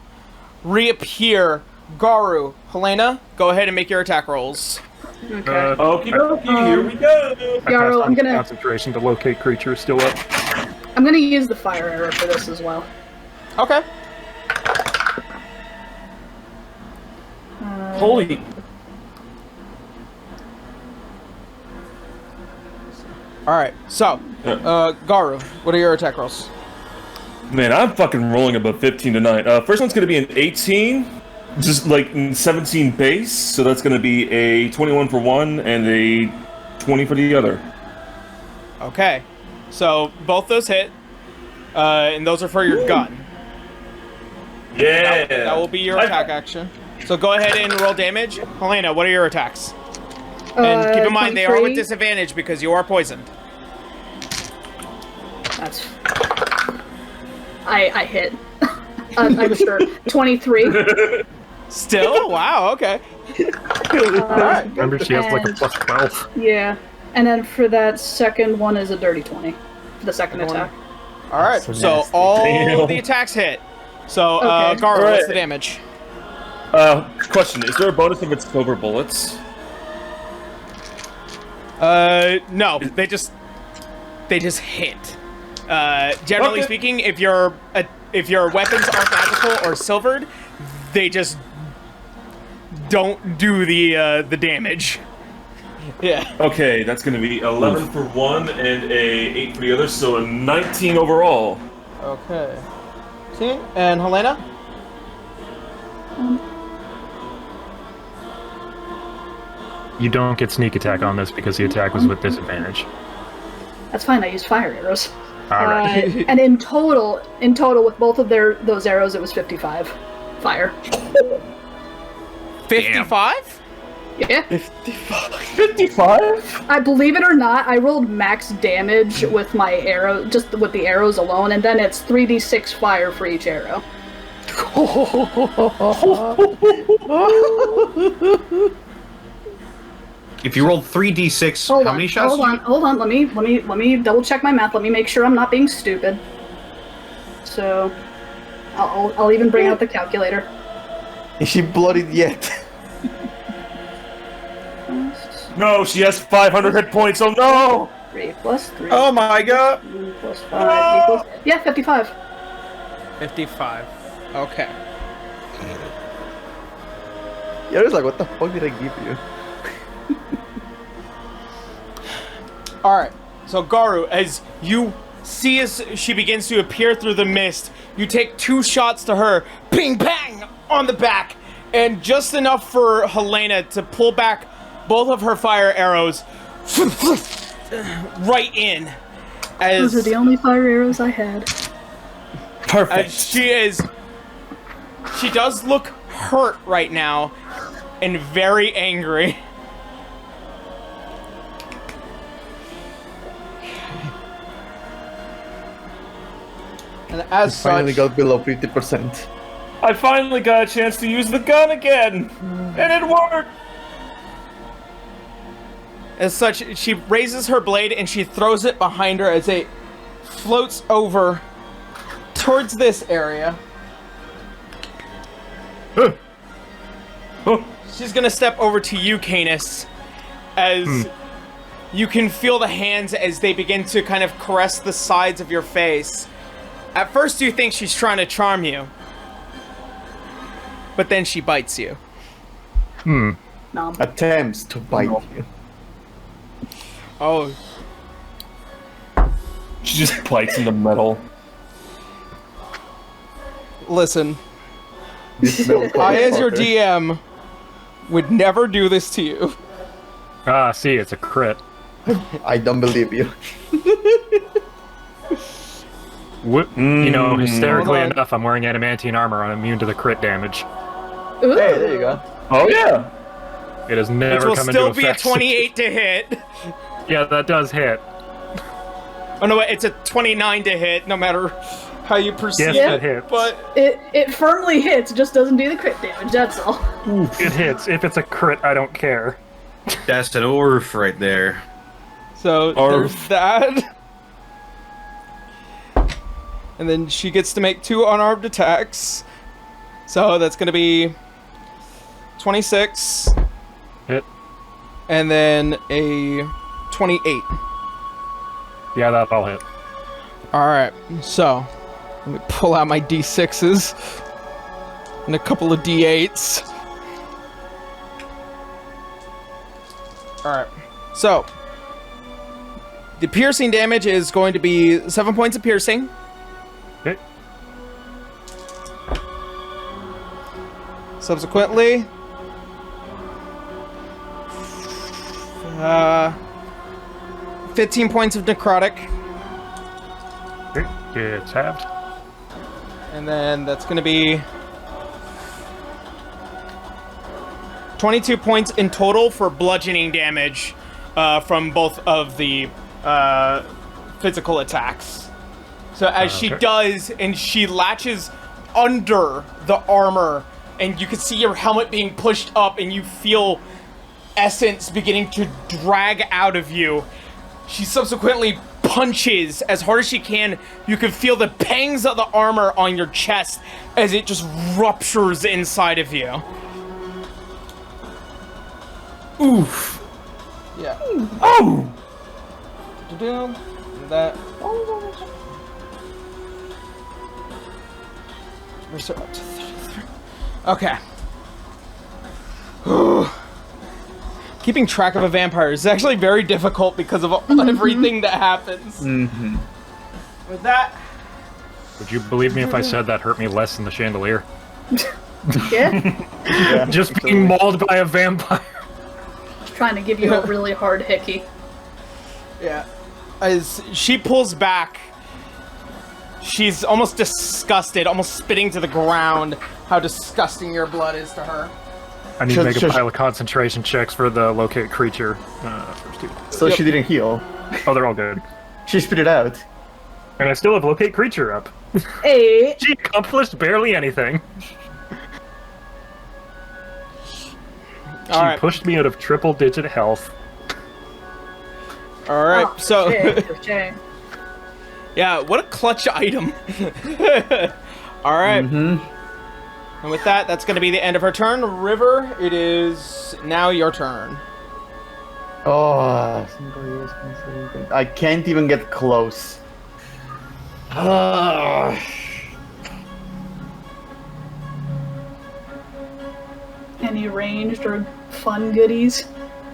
reappear, Garu, Helena, go ahead and make your attack rolls. Okay. Okie dokie, here we go! I Yarrow, passed I'm on gonna- concentration to locate creatures still up. I'm gonna use the fire arrow for this as well. Okay. Holy... All right. So, Garu, what are your attack rolls? Man, I'm fucking rolling above 15 tonight. First one's gonna be an 18, just like 17 base, so that's gonna be a 21 for one and a 20 for the other. Okay. So both those hit, and those are for your gun. Yeah! That will be your attack action. So go ahead and roll damage. Helena, what are your attacks? And keep in mind, they are with 23. disadvantage because you are poisoned. That's. I hit. I'm sure. 23. Still? Wow, okay. Alright. Remember, she has like a And- plus 12. Yeah. And then for that second one is a dirty 20. For the second attack. Alright, So so nasty. all Damn. the attacks hit. So, Okay. Garu, what's Alright. the damage? Question, is there a bonus if it's silver bullets? No, they just hit. Generally Okay. speaking, if your weapons aren't magical or silvered, they just don't do the damage. Yeah. Okay, that's gonna be 11 for one and a 8 for the other, so a 19 overall. Okay. See? And Helena? You don't get sneak attack on this because the attack was with disadvantage. That's fine. I used fire arrows. Alright. And in total, with both of those arrows, it was 55 fire. 55? Yeah. 55? I believe it or not, I rolled max damage with my arrow, just with the arrows alone, and then it's 3d6 fire for each arrow. If you rolled 3d6, how many shots? Hold on. Let me double check my math. Let me make sure I'm not being stupid. So, I'll even bring out the calculator. Is she bloodied yet? No, she has 500 hit points, oh no! 3 plus 3. Oh my god! plus 5 equals... Yeah, 55. 55. Okay. Yeah, I was like, what the fuck did I give you? Alright, so Garu, as you see as she begins to appear through the mist, you take 2 shots to her, ping bang, on the back, and just enough for Helena to pull back both of her fire arrows right in. Those are the only fire arrows I had. Perfect. She does look hurt right now and very angry. And as Finally such, got below 50%. I finally got a chance to use the gun again! And it worked! as such, she raises her blade and she throws it behind her as it floats over towards this area. She's gonna step over to you, Canis, as you can feel the hands as they begin to kind of caress the sides of your face. At first you think she's trying to charm you, but then she bites you. Nom. Attempts to bite you. Oh, She just bites in the metal. listen, This little I as your motherfucker. DM would never do this to you. Ah, see, it's a crit. I don't believe you. You know, hysterically Hold on. enough, I'm wearing adamantine armor. I'm immune to the crit damage. Ooh. Hey, there you go. Oh yeah! It has Which never will come still into be a effect. 28 to hit. Yeah, that does hit. Oh no, wait, it's a 29 to hit, no matter how you perceive Yes, it. it hits. But It firmly hits, just doesn't do the crit damage, that's all. It hits. If it's a crit, I don't care. That's an orf right there. so Arf. there's that. And then she gets to make 2 unarmed attacks. So that's gonna be 26, Hit. and then a 28. Yeah, that'll hit. Alright, so let me pull out my D6s and a couple of D8s. Alright, so the piercing damage is going to be 7 points of piercing. Okay. Subsequently, 15 points of necrotic. Okay, it's halved. And then that's going to be 22 points in total for bludgeoning damage from both of the physical attacks. So as she Okay. does, and she latches under the armor, and you can see your helmet being pushed up, and you feel essence beginning to drag out of you. She subsequently punches as hard as she can. You can feel the pangs of the armor on your chest as it just ruptures inside of you. Oof. Yeah. Oh! That. Where's her up to 33? Okay. Keeping track of a vampire is actually very difficult because of everything that happens. Mm-hmm. With that, Would you believe me if I said that hurt me less than the chandelier? Yeah. Just being mauled by a vampire. trying to give you a really hard hickey. Yeah. As she pulls back, she's almost disgusted, almost spitting to the ground how disgusting your blood is to her. I need to make a pile of concentration checks for the locate creature. First two. So she didn't heal. Oh, they're all good. She spit it out. And I still have locate creature up. Hey. She accomplished barely anything. She pushed me out of triple-digit health. All right, so Okay. yeah, what a clutch item. All right, and with that, that's going to be the end of her turn. River, it is now your turn. Oh, I can't even get close. Any ranged or fun goodies?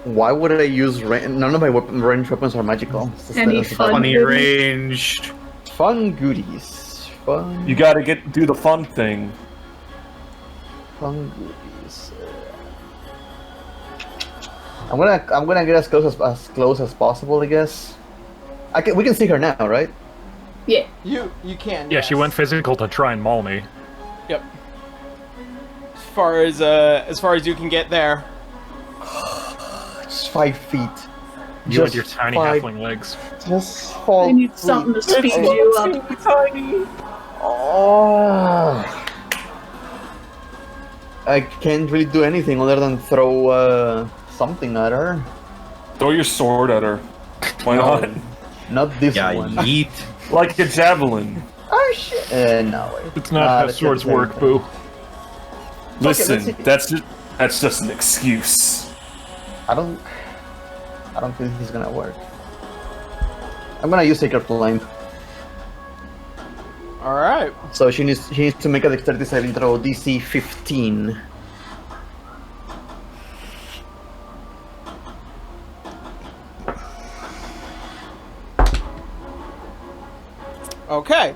Why would I use none of my ranged weapons are magical. Any fun Funny goodies? ranged. Fun goodies. Fun. You gotta do the fun thing. Fun goodies. I'm gonna get as close as possible, I guess. We can see her now, right? Yeah. You can. Yeah, she went physical to try and maul me. Yep. As far as you can get there. Just 5 feet. You and your tiny halfling legs. Just fall. I need something to speed you up. Oh. I can't really do anything other than throw something at her. Throw your sword at her. Why not? Not this Yeah, one. yeet. Like a javelin. Oh shit! No. It's not how that's swords not the work, same boo. Listen, let's see. that's just an excuse. I don't think this is gonna work. I'm gonna use Sacred Flame. All right. So she needs to make a dexterity saving throw DC 15. Okay.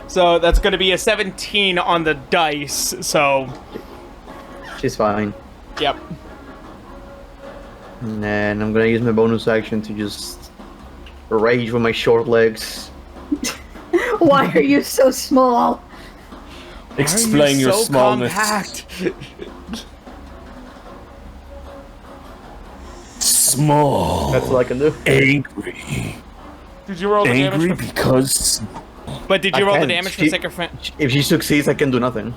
So that's going to be a 17 on the dice. So, She's fine. yep. And then I'm gonna use my bonus action to just rage with my short legs. Why are you so small? Explain your smallness. Compact? Small. That's all I can do. Angry. Did you roll the Angry damage? because But did you I roll the can't. damage for She- Sacred Flame? If she succeeds, I can do nothing.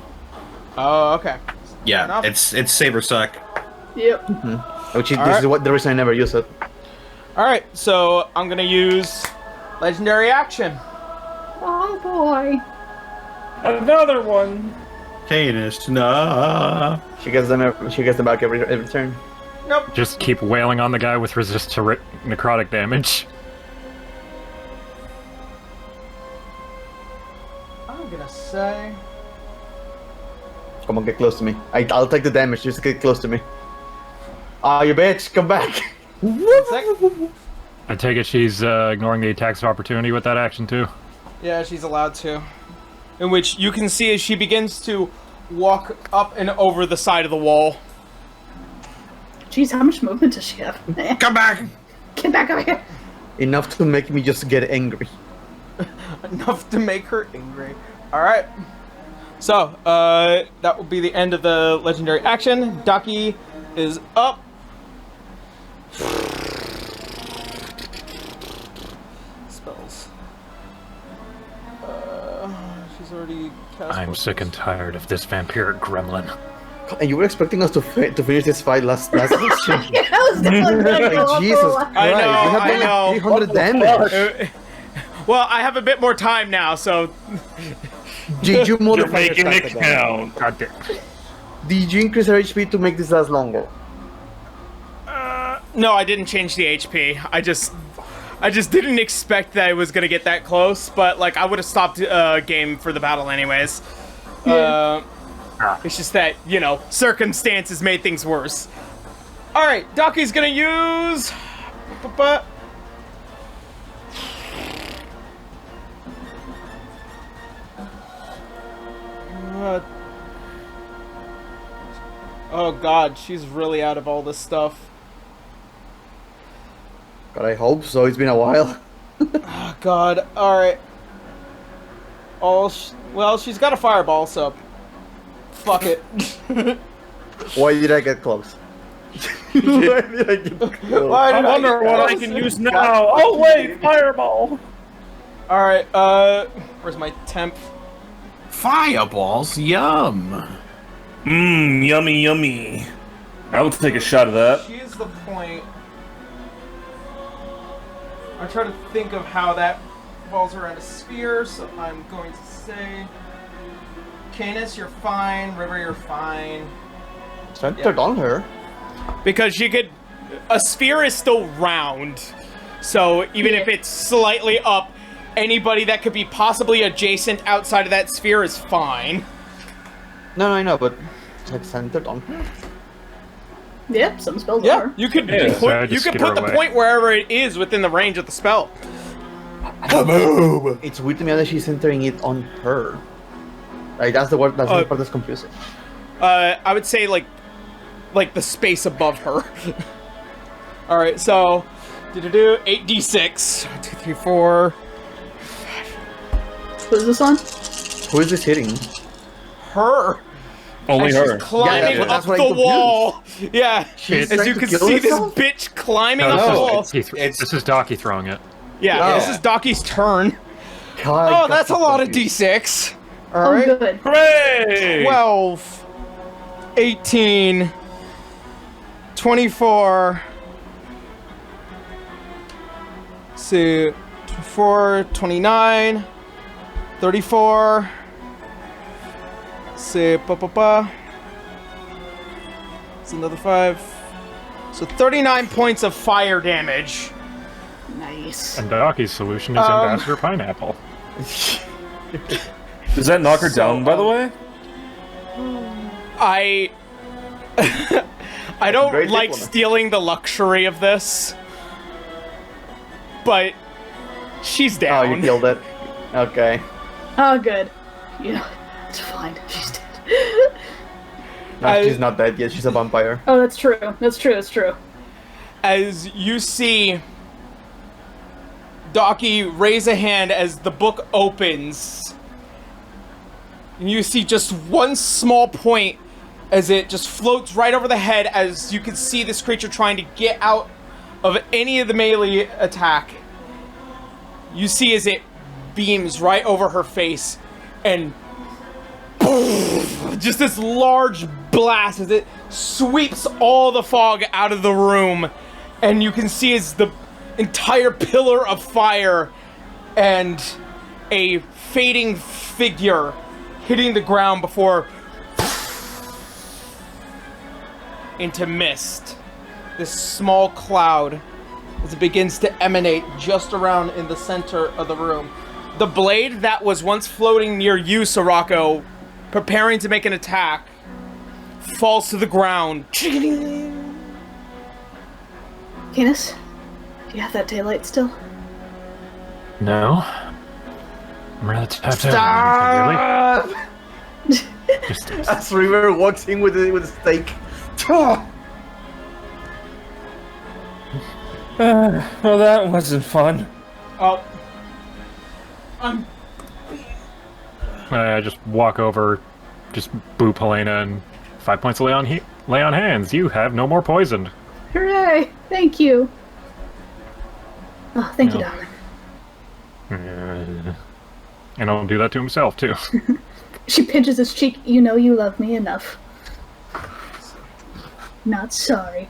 Oh, okay. Yeah, enough. it's saber suck. Yep. Which is All this right. is what the reason I never use it. All right. So I'm going to use legendary action. Oh boy. another one. Canis, no. She gets them back every turn. Nope. Just keep wailing on the guy with resist to necrotic damage. I'm going to say... Come on, get close to me. I'll take the damage. Just get close to me. Ah, you bitch! Come back. I take it she's ignoring the attacks of opportunity with that action too. Yeah, she's allowed to. In which you can see as she begins to walk up and over the side of the wall. Jeez, how much movement does she have? Come back! Get back over here. Enough to make me just get angry. Enough to make her angry. Alright. So, that will be the end of the legendary action. Daki is up. Spells. She's already cast... I'm sick and tired of this vampiric gremlin. And you were expecting us to finish this fight last session. That was definitely Like, Jesus Christ. I know, we have I know. 300 damage. Well, I have a bit more time now, so... Did you You're modify making your it attack again? count. God damn. Did you increase her HP to make this last longer? No, I didn't change the HP. I just didn't expect that I was gonna get that close, but like I would have stopped game for the battle anyways. It's just that, you know, circumstances made things worse. All right, Daki's gonna use. Oh God, she's really out of all this stuff. God, I hope so. It's been a while. Oh, God. Alright. Well, she's got a fireball, so... Fuck it. Why did I get close? Why did I get close? Why I did wonder get what I close? can use now. Oh wait, fireball. Alright, where's my temp? Fireballs, yum. Mmm, yummy, yummy. I will take a shot of that. Here's the point. I'm trying to think of how that falls around a sphere, so I'm going to say... Canis, you're fine. River, you're fine. Centered on her. Because she could... A sphere is still round. So even if it's slightly up, anybody that could be possibly adjacent outside of that sphere is fine. No, I know, but it's like centered on her. Yeah, some spells Yeah, are. you could Yeah. So I you just could scare put the away. point wherever it is within the range of the spell. It's weird to me that she's centering it on her. Like, that's the word, that's the part that's confusing. I would say like the space above her. All right, so 8d6. 1, 2, 3, 4. Who's this on? Who is this hitting? Her. Only And her. she's climbing Yeah, that's up what the I'm confused. wall. Yeah, She's as trying you to can kill see, herself? this bitch climbing No, up the No. wall. this is Docky throwing it. Yeah, Oh. this is Docky's turn. God, Oh, that's a lot of d6. All Oh, right. good. Hooray! 12, 18, 24, see, 24, 29, 34, see, it's another 5, so 39 points of fire damage. Nice. And Docky's solution is Ambassador Pineapple. Does that knock her down, by the way? I don't Great like diplomat. stealing the luxury of this, but she's Oh, down. you killed it. Okay. Oh, good. Yeah, it's fine. She's dead. No, she's not dead yet. She's a vampire. Oh, that's true. That's true. That's true. As you see Docky raise a hand as the book opens, and you see just one small point as it just floats right over the head, as you can see this creature trying to get out of any of the melee attack. You see as it beams right over her face, and just this large blast as it sweeps all the fog out of the room, and you can see as the entire pillar of fire and a fading figure hitting the ground before into mist. This small cloud as it begins to emanate just around in the center of the room. The blade that was once floating near you, Sirocco, preparing to make an attack, falls to the ground. Canis, do you have that daylight still? No. I'm rather tapped out. Stop! Just As River walks in with a stake. Well, that wasn't fun. Oh. I just walk over, just boop Helena, and 5 points of lay on hands. You have no more poison. Hooray! Thank you. Oh, thank you, No. darling. And I'll do that to himself, too. She pinches his cheek. You know you love me enough. Not sorry.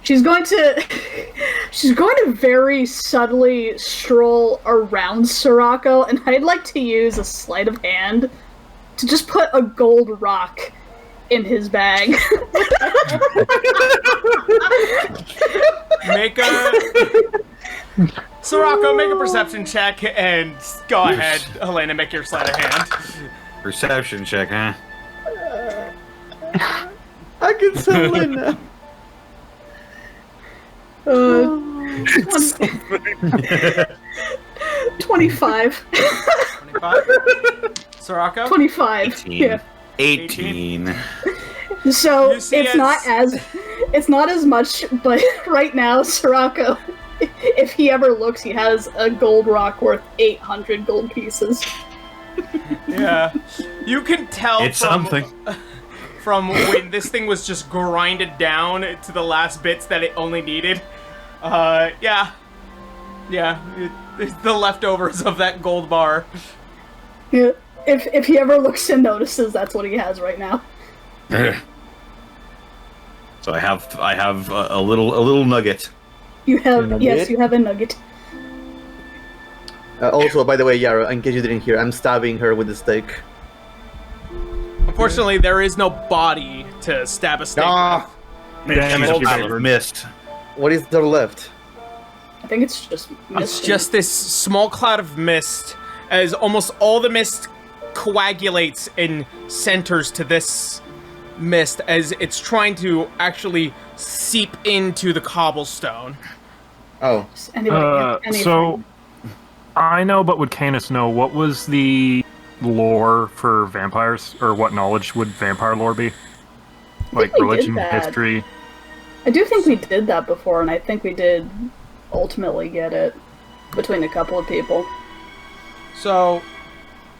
She's going to very subtly stroll around Sirocco, and I'd like to use a sleight of hand to just put a gold rock in his bag. Make a... Sirocco, make a perception check, and go ahead, Helena, make your sleight of hand. Perception check, huh? I can settle in now. 25. 25? Sirocco? 25. 18. Yeah. 18. So You see it's not as much, but right now, Sirocco, if he ever looks, he has a gold rock worth 800 gold pieces. Yeah. You can tell It's something. from when this thing was just grinded down to the last bits that it only needed. Yeah. It's the leftovers of that gold bar. Yeah. If he ever looks and notices, that's what he has right now. So I have a little nugget. You have nugget? you have a nugget. Also, by the way, Yara, in case you didn't hear, I'm stabbing her with the stake. Unfortunately, there is no body to stab a stake Ah, Damn it, you favored. Missed. what is there left? I think it's just with. It's mist. just this small cloud of mist, as almost all the mist coagulates and centers to this mist as it's trying to actually seep into the cobblestone. Oh, Anybody, So, I know, but would Canis know, what was the lore for vampires? Or what knowledge would vampire lore be? Like we did religion, that. history? I do think we did that before, and I think we did ultimately get it between a couple of people. So,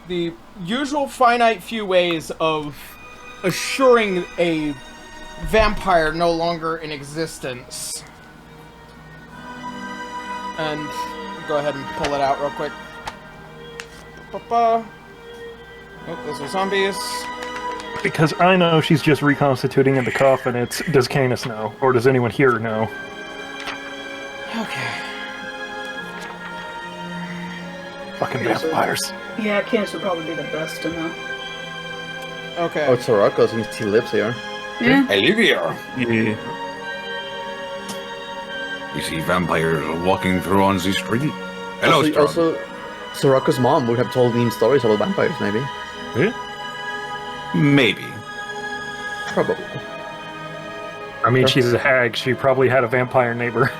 the usual finite few ways of assuring a vampire no longer in existence. And go ahead and pull it out real quick. Oh, those are zombies. Because I know she's just reconstituting in the coffin. It's, does Canis know? Or does anyone here know? Okay. Fucking vampires. Yeah, Canis would probably be the best to know. Okay. oh, Sirocco, since he lives here. Yeah. Olivia. Yeah. You see vampires walking through on the street. Hello, Storm. Also, Sirocco's mom would have told him stories about vampires, maybe. Maybe. Probably. I mean, she's a hag. She probably had a vampire neighbor.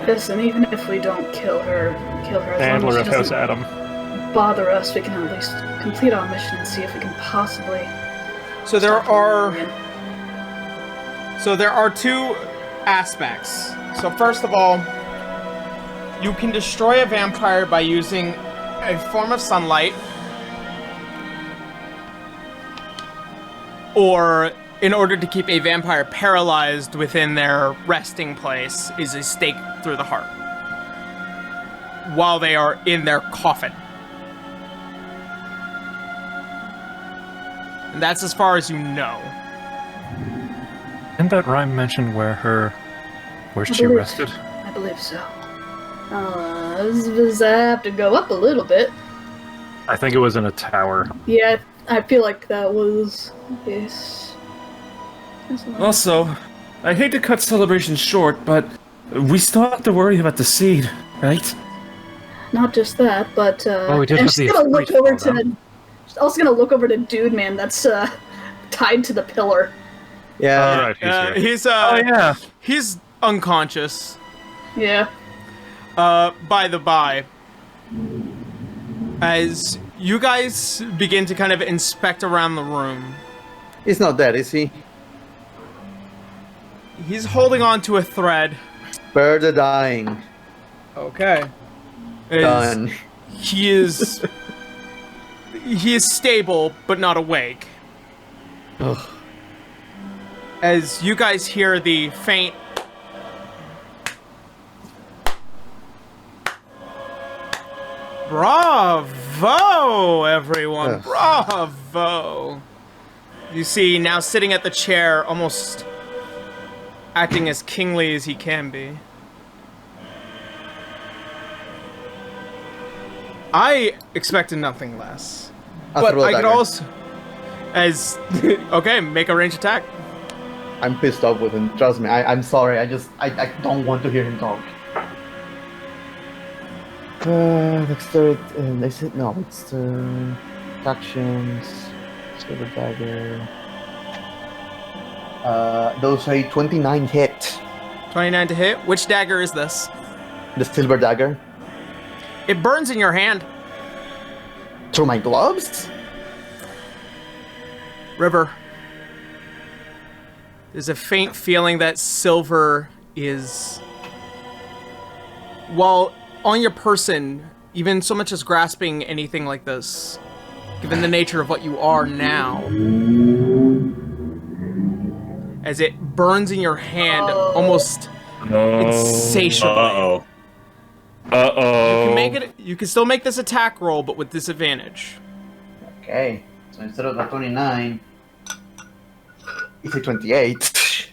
Listen, even if we don't kill her as Handler long of as she House doesn't Adam. bother us, we can at least complete our mission and see if we can possibly. So there stop are her again. two aspects. So first of all, you can destroy a vampire by using a form of sunlight, or in order to keep a vampire paralyzed within their resting place is a stake through the heart while they are in their coffin. And that's as far as you know. Didn't that rhyme mention where's she believe- arrested? I believe so. Does that have to go up a little bit? I think it was in a tower. Yeah, I feel like that was this. Also, I hate to cut celebrations short, but we still have to worry about the seed, right? Not just that, but we did and have she's the gonna look Efreet over fall to. She's also gonna look over to Dude Man that's tied to the pillar. Yeah. Alright, he's here. Oh yeah. He's unconscious. Yeah. By the by, as you guys begin to kind of inspect around the room, He's not dead, is he? he's holding on to a thread. Bird are dying. Okay. Done. He is stable, but not awake. Ugh. As you guys hear the faint bravo, everyone. Ugh. Bravo. You see, now sitting at the chair, almost acting as kingly as he can be. I expected nothing less. I'll But throw a I could dagger. also... As... okay, make a ranged attack. I'm pissed off with him. Trust me. I'm sorry. I don't want to hear him talk. Dexterity. Is it? No, it's actions. Silver dagger. Those are 29 hit. 29 to hit. Which dagger is this? The silver dagger. It burns in your hand. Through my gloves? River. There's a faint feeling that silver is, while on your person, even so much as grasping anything like this, given the nature of what you are now, as it burns in your hand almost insatiably. You can still make this attack roll, but with disadvantage. Okay. So instead of the 29, it's a 28.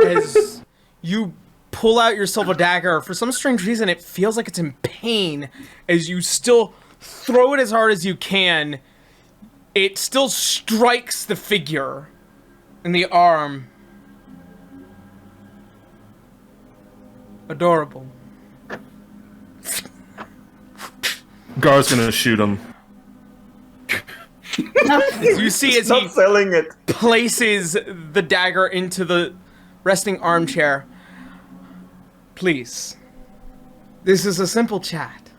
As you pull out your silver dagger, for some strange reason, it feels like it's in pain. As you still throw it as hard as you can, it still strikes the figure in the arm. Adorable. Gar's gonna shoot him. You see as he selling it. places the dagger into the resting armchair. Please. This is a simple chat.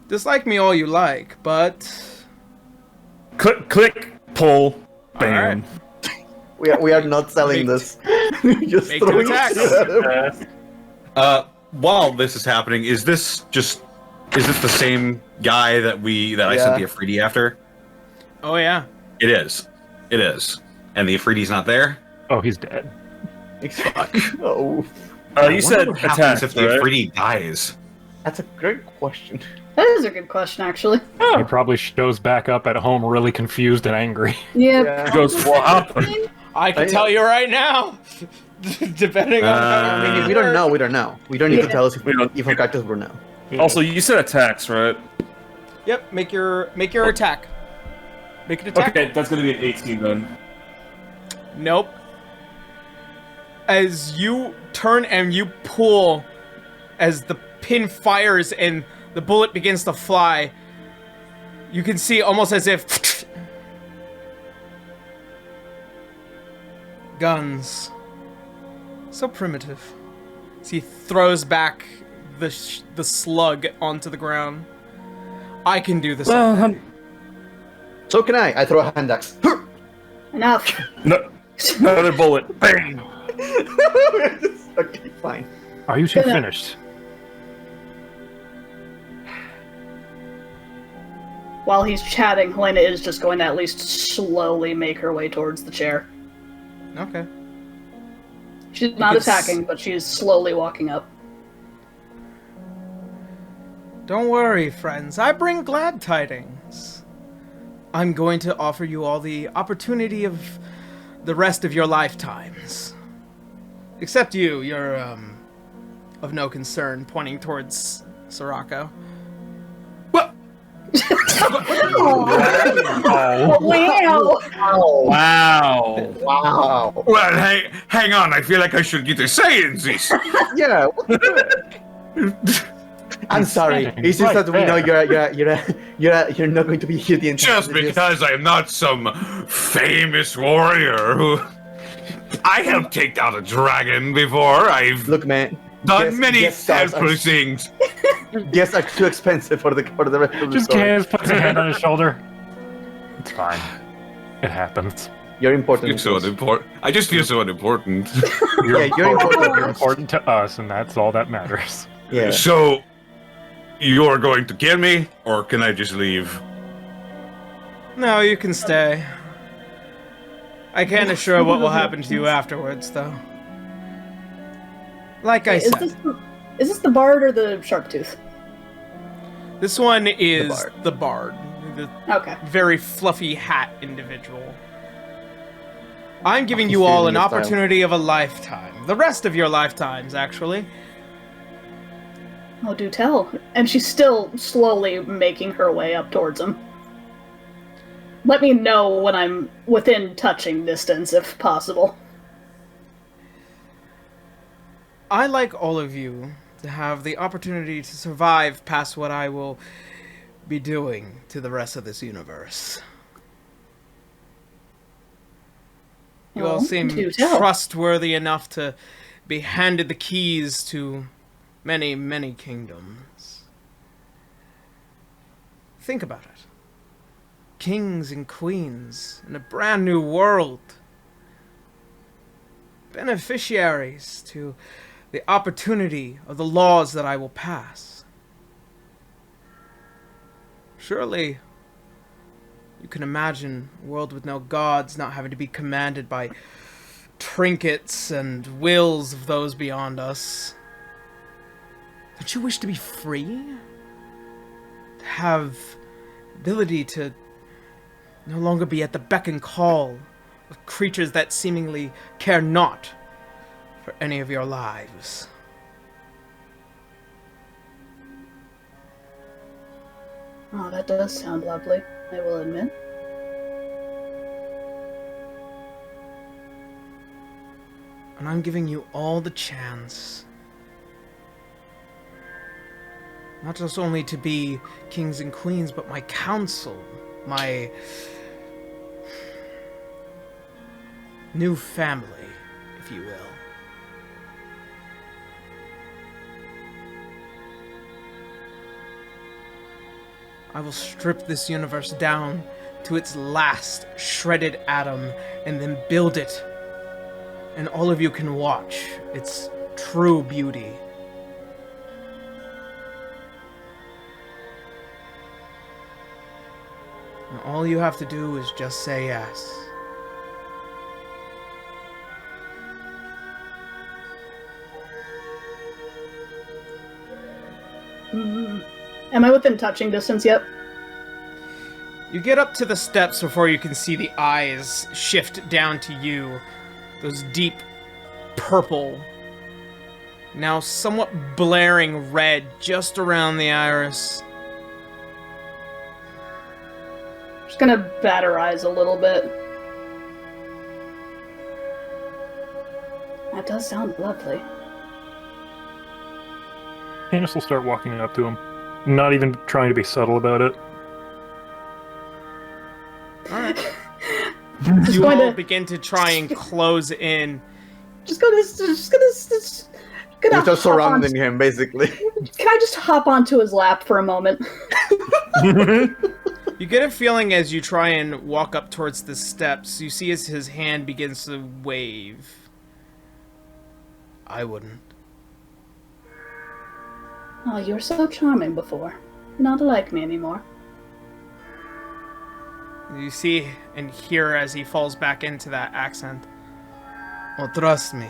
Dislike me all you like, but... Click, pull, bam. Right. We are not selling this. Just Make two attacks. While this is happening, is this the same guy that I sent the Afridi after? Oh yeah. It is. And the Afridi's not there? Oh, he's dead. Fuck. Oh, You said what happens attack, if the right? Afridi dies? that's a great question. That is a good question, actually. He probably shows back up at home really confused and angry. Yeah. He goes, what happened? I can tell you right now. Depending on how I mean, if we don't know, we don't know. We don't need to tell us if We don't- our characters will know. Also, you said attacks, right? Yep, make your attack. Make an attack. Okay, that's gonna be an 18 then. Nope. As you turn and you pull, as the pin fires and the bullet begins to fly, you can see almost as if guns. So primitive. As he throws back the slug onto the ground. I can do this. So can I. I throw a hand axe. Enough. No, another bullet. Bang! Okay, fine. Are you two finished? While he's chatting, Helena is just going to at least slowly make her way towards the chair. Okay. She's not attacking, but she's slowly walking up. Don't worry, friends. I bring glad tidings. I'm going to offer you all the opportunity of the rest of your lifetimes. Except you're, of no concern, pointing towards Sirocco. What? Wow. Wow. Well, hang on. I feel like I should get a say in this. Yeah. What the heck? I'm sorry. It's just that we know you're not going to be here the entire Just because I'm not some famous warrior who... I have taken out a dragon before. I've Look, man. done many stars helpful are- things. Guests are too expensive for the rest of the Just story. Kaz puts a hand on his shoulder. It's fine. It happens. You're important. You're so unimportant. I just feel so unimportant. Yeah, you're important. You're important to us, and that's all that matters. Yeah. So, you're going to kill me, or can I just leave? No, you can stay. I can't assure what will happen to you afterwards, though. Like I said, Is this the Bard or the Sharptooth? this one is the Bard. The Okay. very fluffy hat individual. I'm giving you Stealing all an your style. opportunity of a lifetime. The rest of your lifetimes, actually. Oh, do tell. And she's still slowly making her way up towards him. Let me know when I'm within touching distance, if possible. I like all of you to have the opportunity to survive past what I will be doing to the rest of this universe. You all Well, seem do tell. trustworthy enough to be handed the keys to many, many kingdoms. Think about it. kings and queens in a brand new world. Beneficiaries to the opportunity of the laws that I will pass. Surely, you can imagine a world with no gods, not having to be commanded by trinkets and wills of those beyond us. Don't you wish to be free? To have ability to no longer be at the beck and call of creatures that seemingly care not for any of your lives. Oh, that does sound lovely, I will admit. And I'm giving you all the chance. Not just only to be kings and queens, but my council, my new family, if you will. I will strip this universe down to its last shredded atom and then build it. And all of you can watch its true beauty. And all you have to do is just say yes. Am I within touching distance yet? You get up to the steps before you can see the eyes shift down to you. Those deep purple, now somewhat blaring red just around the iris. Just gonna bat her eyes a little bit. That does sound lovely. Canis will start walking up to him, not even trying to be subtle about it. Alright. Just You going all to- begin to try and close in. Just gonna We're hop just on- surrounding him, basically. Can I just hop onto his lap for a moment? You get a feeling as you try and walk up towards the steps, you see as his hand begins to wave. I wouldn't. Oh, you were so charming before. Not like me anymore. You see and hear as he falls back into that accent. Well, trust me.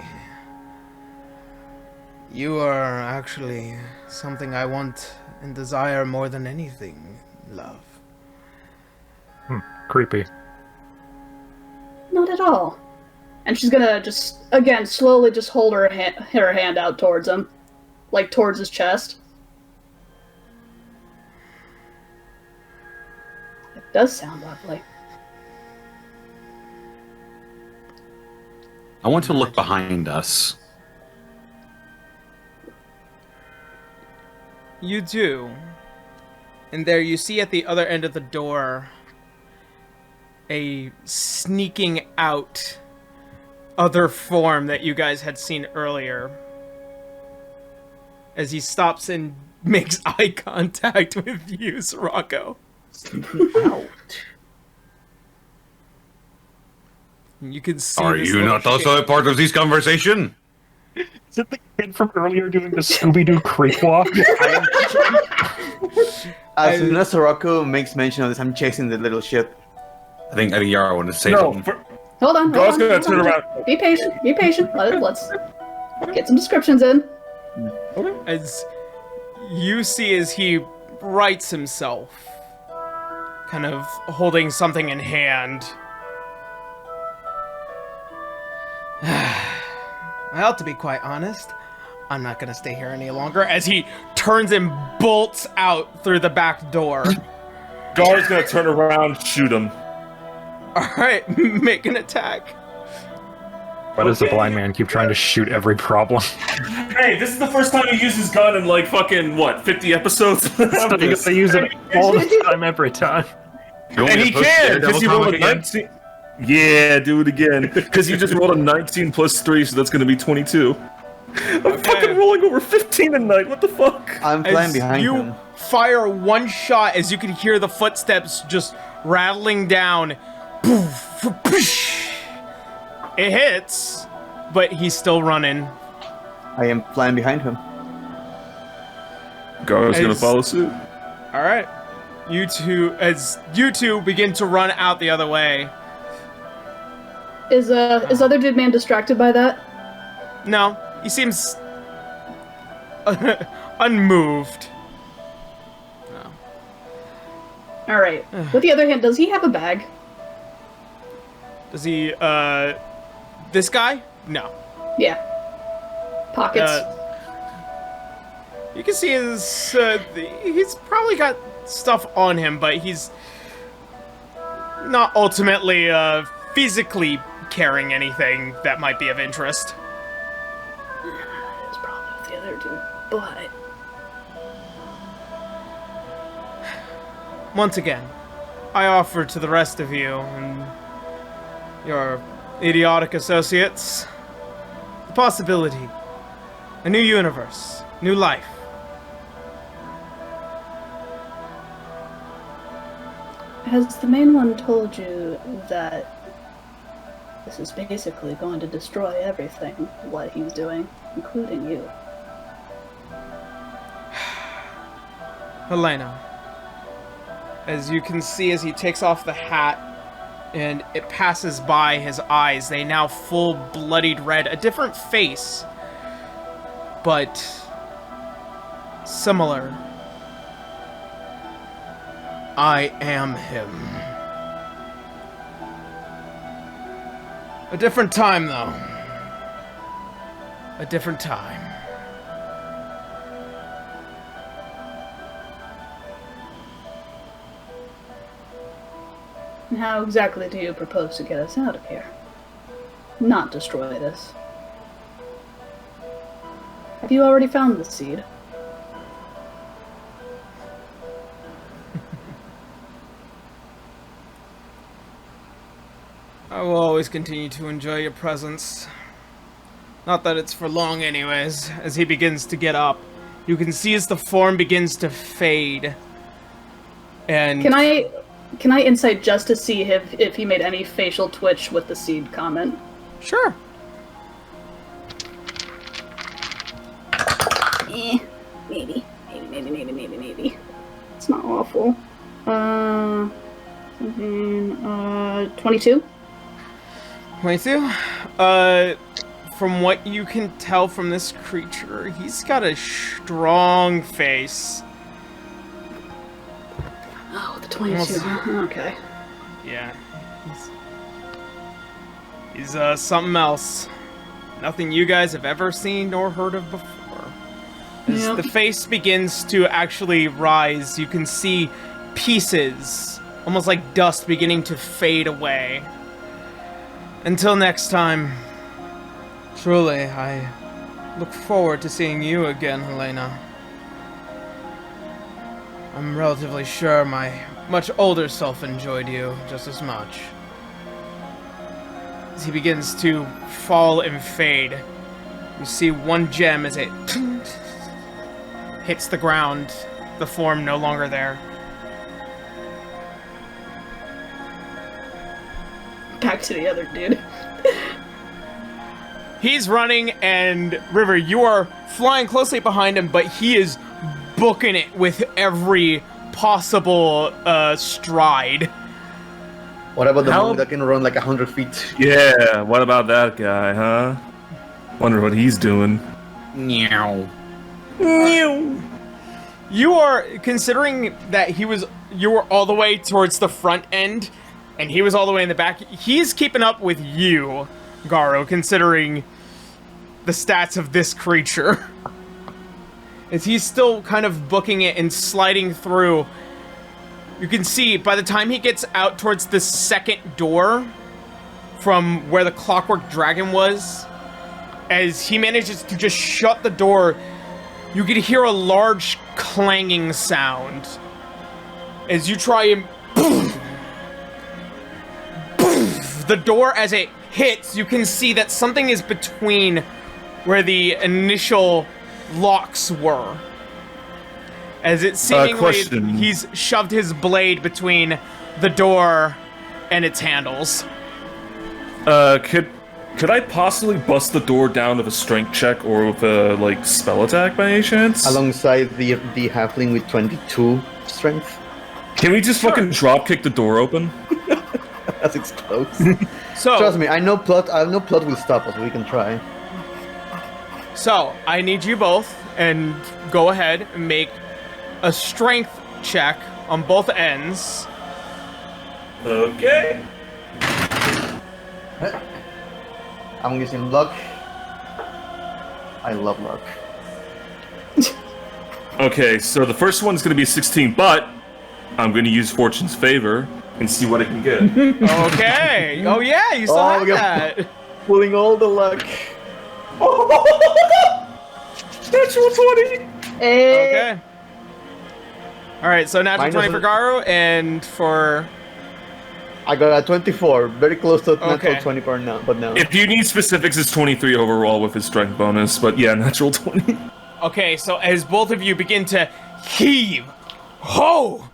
You are actually something I want and desire more than anything, love. Creepy. Not at all. And she's gonna just, again, slowly just hold her hand out towards him. Like, towards his chest. It does sound lovely. I want to look behind us. You do. And there you see at the other end of the door a sneaking out other form that you guys had seen earlier. As he stops and makes eye contact with you, Sirocco. You can see. Are this you little not also a shape. part of this conversation? Is it the kid from earlier doing the Scooby-Doo creep walk? As soon as Soroku makes mention of this, I'm chasing the little ship. I think Yara wanted to say No, something. Hold on, Gar's hold on, gonna hold turn on. around. Be patient, be patient. Let's get some descriptions in. As you see as he rights himself, kind of holding something in hand. Well, to be quite honest, I'm not gonna stay here any longer, as he turns and bolts out through the back door. Gar's gonna turn around, shoot him. Alright, make an attack. Why does the blind man keep trying to shoot every problem? Hey, this is the first time he uses gun in like fucking, what, 50 episodes? So you gotta use it all the time, every time. You want And me he to push can, Daredevil because he rolled comic a again? 19. Yeah, do it again. Because you just rolled a 19 plus 3, so that's gonna be 22. I'm fucking rolling over 15 tonight, what the fuck? I'm flying As behind you him. fire one shot, as you can hear the footsteps just rattling down. It hits, but he's still running. I am flying behind him. Garo's gonna follow suit. All right, you two begin to run out the other way. Is other dude man distracted by that? No, he seems unmoved. All right. With the other hand, does he have a bag? Does he? This guy? No. Yeah. Pockets. You can see his. He's probably got stuff on him, but he's not ultimately physically carrying anything that might be of interest. It's probably with the other dude, but Once again, I offer to the rest of you and your idiotic associates the possibility, a new universe, new life. has the main one told you that this is basically going to destroy everything, what he's doing, including you? Helena, as you can see as he takes off the hat and it passes by his eyes, they now full bloodied red, a different face, but similar. I am him. A different time, though. A different time. And how exactly do you propose to get us out of here? Not destroy this. Have you already found the seed? I will always continue to enjoy your presence. Not that it's for long anyways. As he begins to get up, you can see as the form begins to fade. And Can I insight just to see if he made any facial twitch with the seed comment? Sure. Maybe. It's not awful. 22? 22? From what you can tell from this creature, he's got a strong face. Oh, the 22. Okay. Yeah. He's something else. Nothing you guys have ever seen nor heard of before. As Yep. the face begins to actually rise, you can see pieces, almost like dust, beginning to fade away. Until next time, truly, I look forward to seeing you again, Helena. I'm relatively sure my much older self enjoyed you just as much. As he begins to fall and fade, you see one gem as it hits the ground, the form no longer there. Back to the other dude. He's running, and River, you are flying closely behind him, but he is booking it with every possible stride. What about the How- monk that can run like 100 feet? Yeah, what about that guy, huh? Wonder what he's doing. Meow. You are considering that you were all the way towards the front end, and he was all the way in the back. He's keeping up with you, Garo, considering the stats of this creature. As he's still kind of booking it and sliding through, you can see by the time he gets out towards the second door from where the clockwork dragon was, as he manages to just shut the door, you can hear a large clanging sound. As you try and the door, as it hits, you can see that something is between where the initial locks were. As it seemingly, question. he's shoved his blade between the door and its handles. Could I possibly bust the door down with a strength check or with a like spell attack by any chance? Alongside the halfling with 22 strength. Can we just fucking drop kick the door open? As it's close. So Trust me, I know plot will stop us. We can try. So I need you both and go ahead and make a strength check on both ends. Okay. I'm using luck. I love luck. Okay, so the first one's gonna be 16, but I'm gonna use Fortune's favor and see what I can get. Okay. Oh yeah, you still have that. Pulling all the luck. Natural 20! Okay. All right, so natural Mine 20 for Garo and for. I got a 24, very close to natural Okay. 20 per now, but no. If you need specifics, it's 23 overall with his strength bonus, but yeah, natural 20. Okay, so as both of you begin to heave, ho,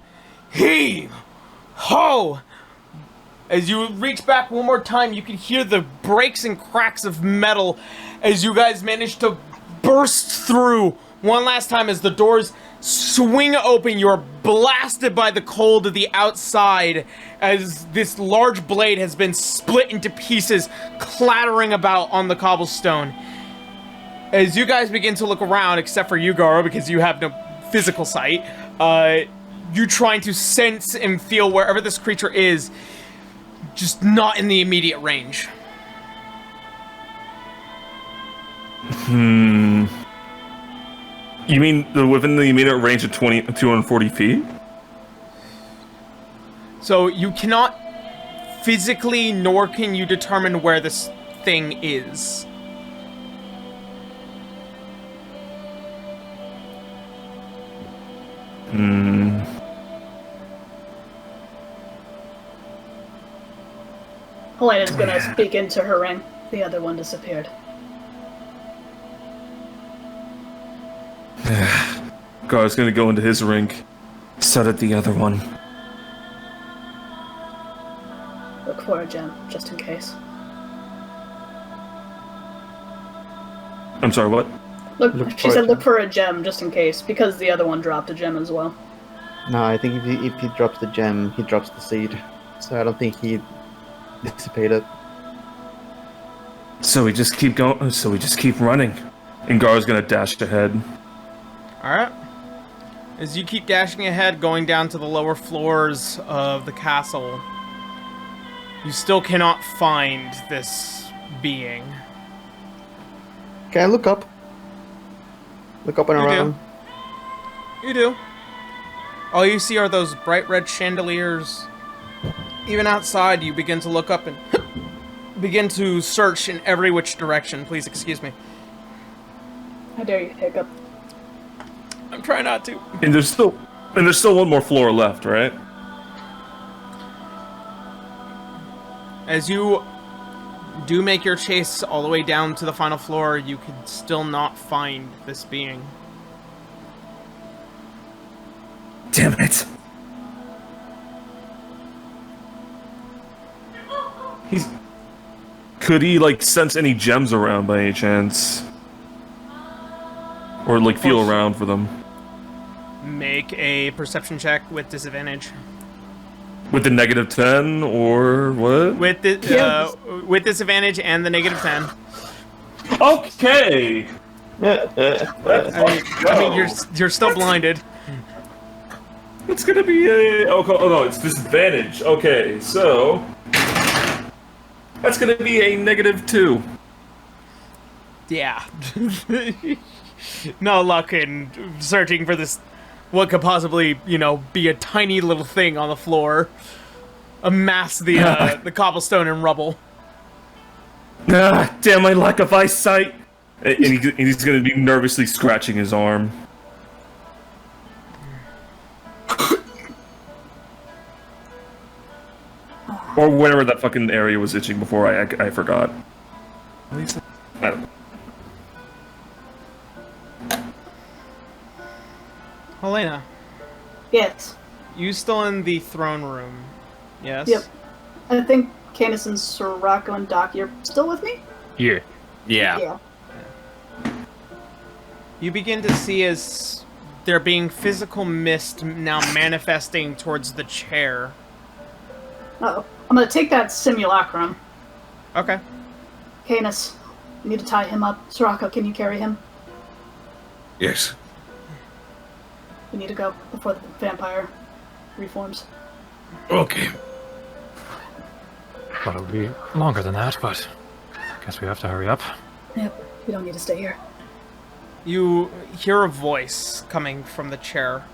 as you reach back one more time, you can hear the breaks and cracks of metal as you guys manage to burst through one last time as the doors swing open. You're blasted by the cold of the outside as this large blade has been split into pieces, clattering about on the cobblestone. As you guys begin to look around, except for you, Garo, because you have no physical sight, you trying to sense and feel wherever this creature is, just not in the immediate range. You mean within the immediate range of 240 feet? So you cannot physically, nor can you determine where this thing is. Helena's gonna speak into her ring. The other one disappeared. Gar's gonna go into his rink. So did the other one. Look for a gem, just in case. I'm sorry, what? She said look for a gem, just in case, because the other one dropped a gem as well. No, I think if he drops the gem, he drops the seed. So I don't think he dissipated. So we just keep going. So we just keep running. And Gar's gonna dash ahead. Alright. As you keep dashing ahead, going down to the lower floors of the castle, you still cannot find this being. Can I look up? Look up and You do. around. You do. All you see are those bright red chandeliers. Even outside, you begin to look up and begin to search in every which direction. Please excuse me. How dare you, Hiccup? I'm trying not to. And there's still one more floor left, right? As you do make your chase all the way down to the final floor, you can still not find this being. Damn it. Could he, like, sense any gems around by any chance? Or, like, feel around for them? Make a perception check with disadvantage. With the negative 10, or what? With with disadvantage and the negative 10. Okay! I mean, you're still blinded. It's gonna be a... Oh no, it's disadvantage. Okay, so... That's gonna be a negative 2. Yeah. No luck in searching for this, what could possibly, be a tiny little thing on the floor. Amass the cobblestone and rubble. Ah, damn my lack of eyesight! And he's gonna be nervously scratching his arm. Or whatever that fucking area was itching before I forgot. At least, I don't know. Helena, Yes. you still in the throne room. Yes? Yep. I think Canis and Sorako and Daki are still with me? Yeah. Yeah. You begin to see as there being physical mist now manifesting towards the chair. Uh-oh. I'm gonna take that simulacrum. Okay. Canis, you need to tie him up. Sorako, can you carry him? Yes. We need to go before the vampire reforms. Okay. Thought it would be longer than that, but guess we have to hurry up. Yep, we don't need to stay here. You hear a voice coming from the chair.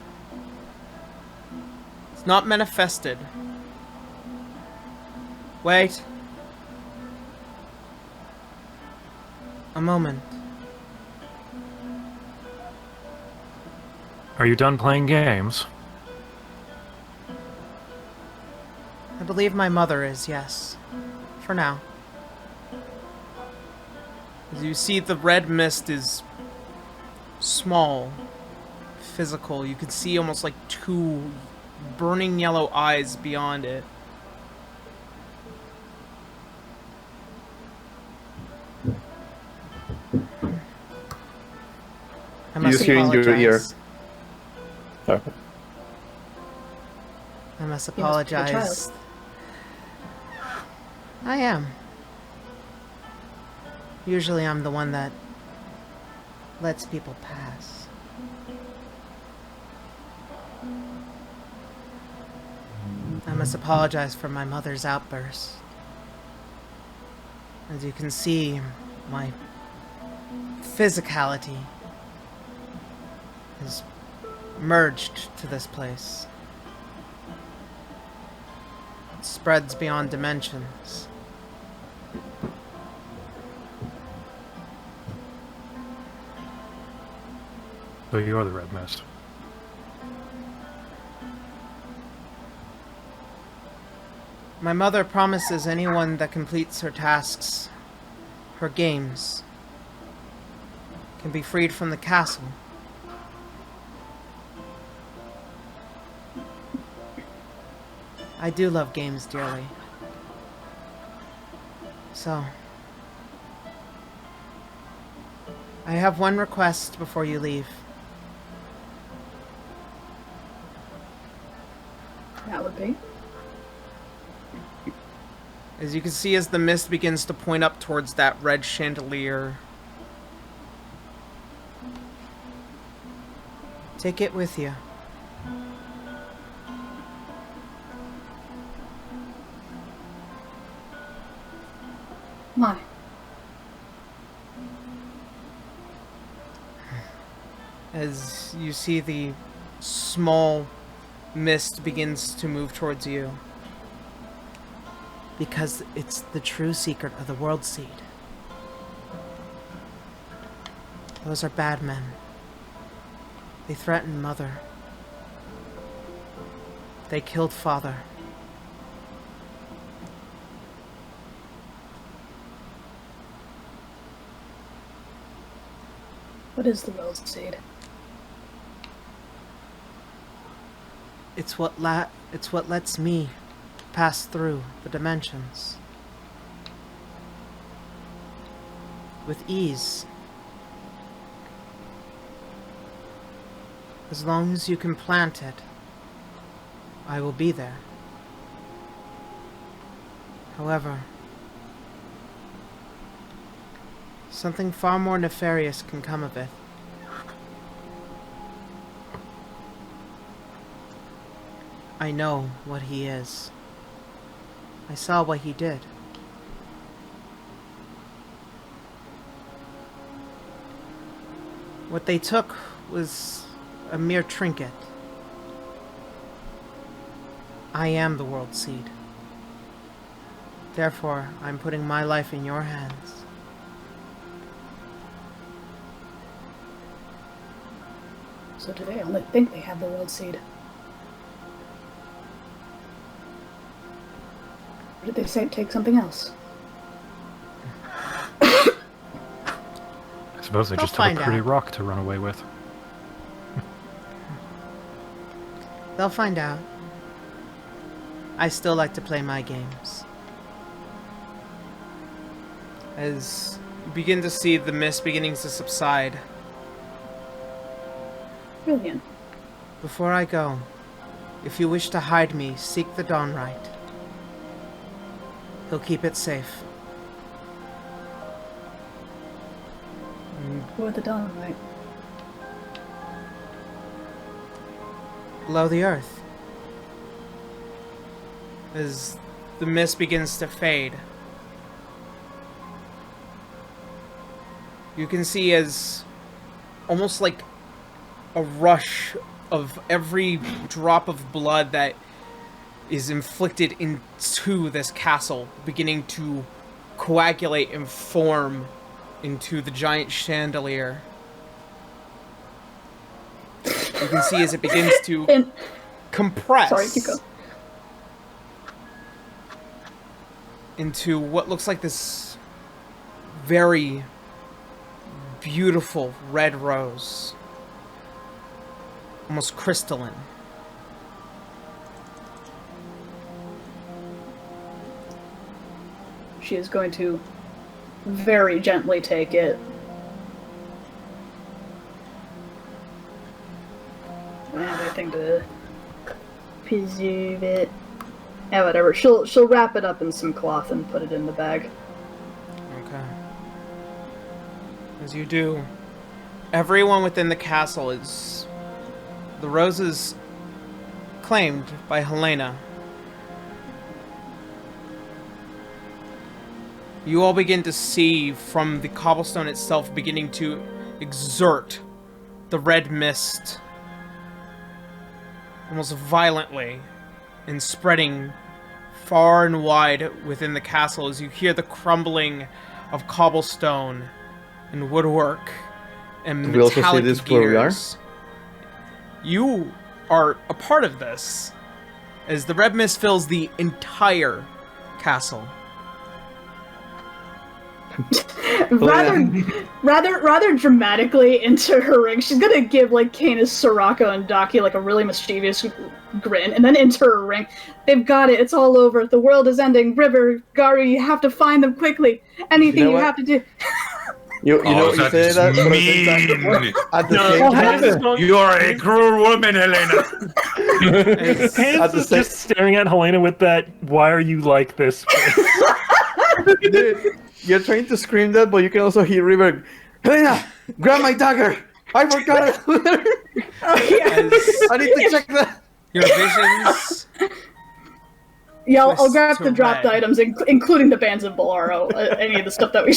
It's not manifested. Wait. A moment. Are you done playing games? I believe my mother is, yes. For now. As you see, the red mist is small, physical. You can see almost like two burning yellow eyes beyond it. I You just hear in your ear. I must You must be a apologize. child. I am. Usually I'm the one that lets people pass. I must apologize for my mother's outburst. As you can see, my physicality is merged to this place. It spreads beyond dimensions. So you're the red mist. My mother promises anyone that completes her tasks, her games, can be freed from the castle. I do love games dearly. So, I have one request before you leave. That would be. As you can see, as the mist begins to point up towards that red chandelier, take it with you. Why? As you see the small mist begins to move towards you. Because it's the true secret of the World Seed. Those are bad men. They threatened Mother. They killed Father. What is the World Seed? It's what lets me pass through the dimensions with ease. As long as you can plant it, I will be there. However, something far more nefarious can come of it. I know what he is. I saw what he did. What they took was a mere trinket. I am the World Seed. Therefore, I'm putting my life in your hands. So do they only think they have the World Seed? Or did they say take something else? I suppose they They'll just have find a pretty out. rock to run away with. They'll find out. I still like to play my games. As you begin to see the mist beginning to subside. Brilliant. Before I go, if you wish to hide me, seek the Dawn Rite. He'll keep it safe. Or the Dawn Rite. Below the earth. As the mist begins to fade, you can see as almost like a rush of every drop of blood that is inflicted into this castle beginning to coagulate and form into the giant chandelier. You can see as it begins to compress. Sorry, keep going. Into what looks like this very beautiful red rose. Almost crystalline. She is going to very gently take it. And I think to preserve it. Yeah, whatever. She'll wrap it up in some cloth and put it in the bag. Okay. As you do, everyone within the castle is... The rose is claimed by Helena. You all begin to see from the cobblestone itself beginning to exert the red mist almost violently and spreading far and wide within the castle as you hear the crumbling of cobblestone and woodwork and Do we also see metallic this where we are? gears. You are a part of this as the red mist fills the entire castle. rather dramatically into her ring, she's gonna give like Canis, Soraka, and Daki like a really mischievous grin, and then into her ring. They've got it. It's all over. The world is ending. River, Garu, you have to find them quickly. Anything you have to do. You know what you say that? But at the same time, You are a cruel woman, Helena. Hans is just staring at Helena with that, why are you like this face? dude, you're trying to scream that, but you can also hear River. Helena, grab my dagger. I forgot it. I need to check that. Your visions. Yeah, I'll Twist grab to the dropped red. items, including the bands of Bolaro, any of the stuff that we.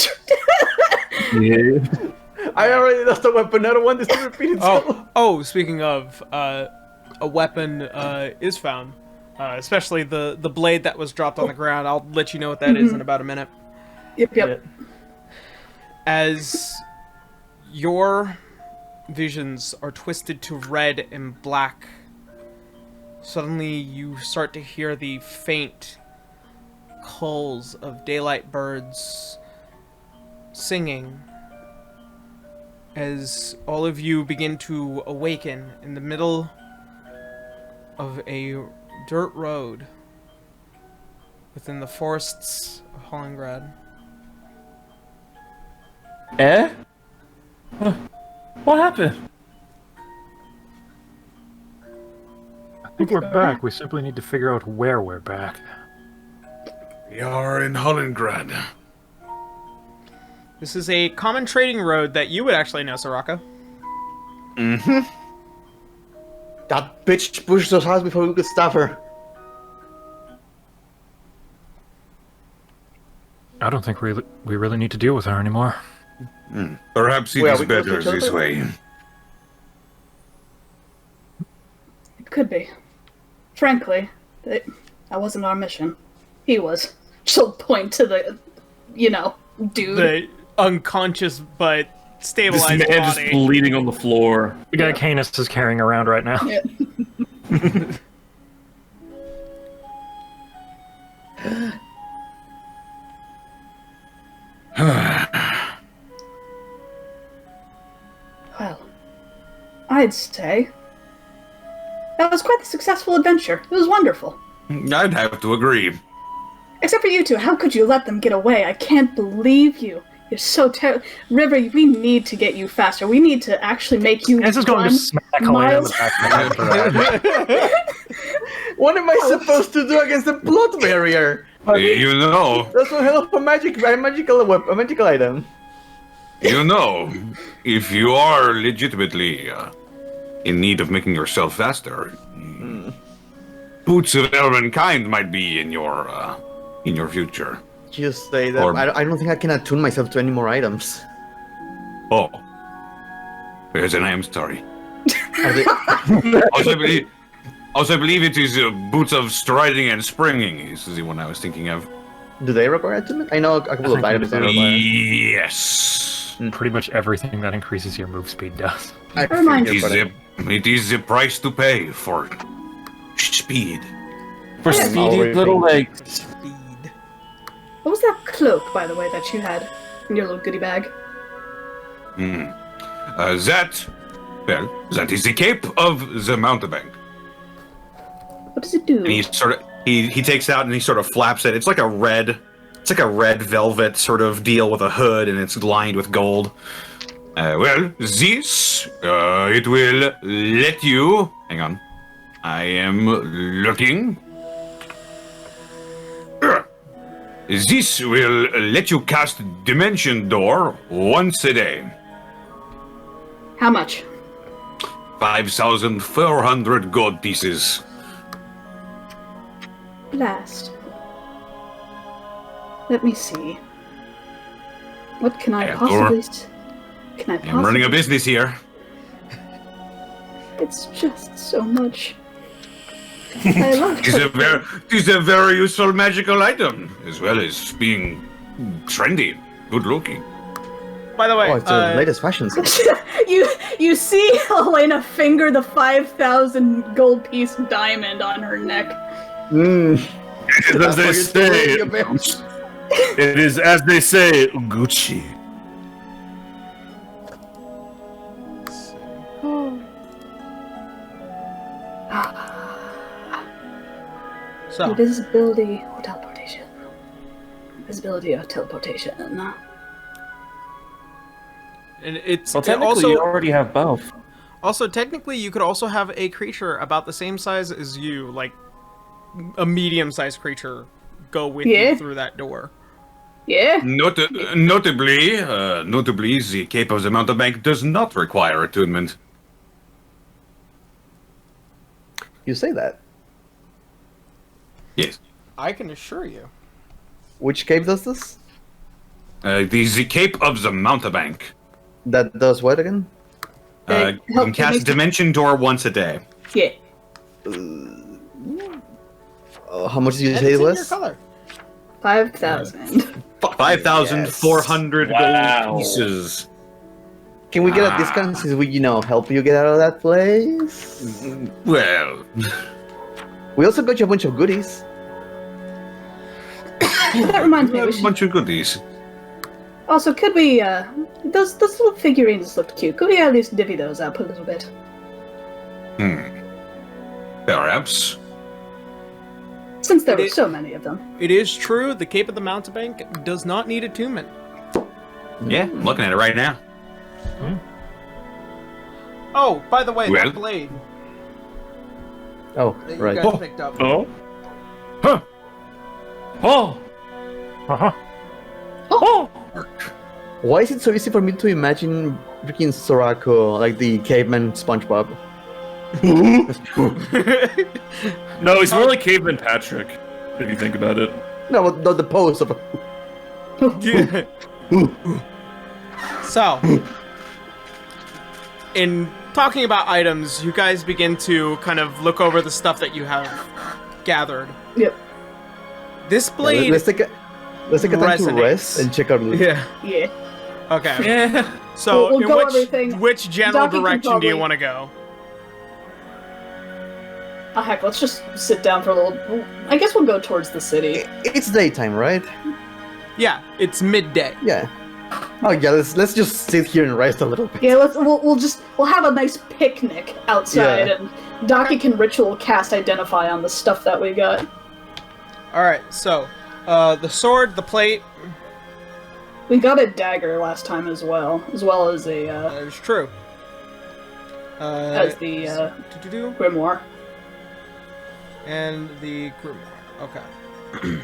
I already lost a weapon. I don't want this to repeat itself. Speaking of, a weapon is found. Especially the blade that was dropped on the ground. I'll let you know what that is in about a minute. Yep. As your visions are twisted to red and black, suddenly you start to hear the faint calls of daylight birds singing as all of you begin to awaken in the middle of a dirt road within the forests of Hollingrad. Eh? What happened? I think we're back. We simply need to figure out where we're back. We are in Hollingrad. This is a common trading road that you would actually know, Soraka. That bitch pushed us out before we could stop her. I don't think we really need to deal with her anymore. Perhaps it Wait, are is we close to better each other? this way. It could be. Frankly, that wasn't our mission. He was. She'll point to the, dude. The unconscious but This stabilized man just body. bleeding on the floor. The guy Canis is carrying around right now. Yeah. Well, I'd say that was quite a successful adventure. It was wonderful. I'd have to agree. Except for you two, how could you let them get away? I can't believe you. You're so terrible. River, we need to get you faster. We need to actually make you This is going to run smack Helena in the miles. back of the head for that. What am I supposed to do against the plot barrier? You know, That's one hell of a magical item. if you are legitimately in need of making yourself faster, Boots of Elvenkind might be in your future. Just say that. Or- I don't think I can attune myself to any more items. Oh. Then I am sorry. Are they- Also, I believe it is Boots of Striding and Springing is the one I was thinking of. do they require attunement? I know a couple of items that require. Yes. Pretty much everything that increases your move speed does. I Remind figured, It is the price to pay for speed. For Yeah. speedy little legs. What was that cloak, by the way, that you had in your little goodie bag? That is the cape of the mountebank. What does it do? And he takes it out and he sort of flaps it. It's like a red velvet sort of deal with a hood, and it's lined with gold. This it will let you. Hang on, I am looking. This will let you cast Dimension Door once a day. How much? 5,400 gold pieces. Blast. Let me see. What can I Yeah, possibly... I'm running a business here. It's just so much. I love It is a very useful magical item, as well as being trendy, good looking. By the way, Oh, it's the latest fashion sense. you see Helena finger the 5,000 gold piece diamond on her neck. As they say, it is as they say, Gucci. so Invisibility or teleportation. Visibility or teleportation. and it's Well, it technically, also you already have both. also technically you could also have a creature about the same size as you, like a medium-sized creature, go with Yeah. you through that door. Yeah? Notably, the Cape of the Mountebank does not require attunement. You say that. Yes. I can assure you. Which cave does this? The Cape of the Mountebank. That does what again? You can cast Dimension Door once a day. Yeah. How much did you And say it's it in your was? color. 5,000. 5,400 gold pieces. Can we get a discount since we, help you get out of that place? Well, We also got you a bunch of goodies. That reminds me, we a should... bunch of goodies. Also, could we, those little figurines looked cute. Could we at least divvy those up a little bit? Perhaps. Since there It were is- so many of them. It is true, the Cape of the Mountebank does not need attunement. Yeah, I'm looking at it right now. Oh, by the way, Well- that blade Oh, that you right. guys picked up. Oh? Huh? Oh! Uh-huh. Oh! Why is it so easy for me to imagine freaking Sorako, like the caveman SpongeBob? No, he's more like Caveman Patrick, if you think about it. No, but not the pose of. Yeah. So, in talking about items, you guys begin to kind of look over the stuff that you have gathered. Yep. This blade. Let's take a time to resonates. rest and check our loot. Yeah. Yeah. Okay. Yeah. So, We'll in go everything. which general Donkey can direction do you probably- want to go? Oh, heck, let's just sit down for a little... I guess we'll go towards the city. It's daytime, right? Yeah, it's midday. Yeah. Oh yeah, let's just sit here and rest a little bit. Yeah, we'll have a nice picnic outside, Yeah. and Daki can ritual cast identify on the stuff that we got. All right, so the sword, the plate. We got a dagger last time as well as a That is true. as the grimoire. And the grimoire. Okay.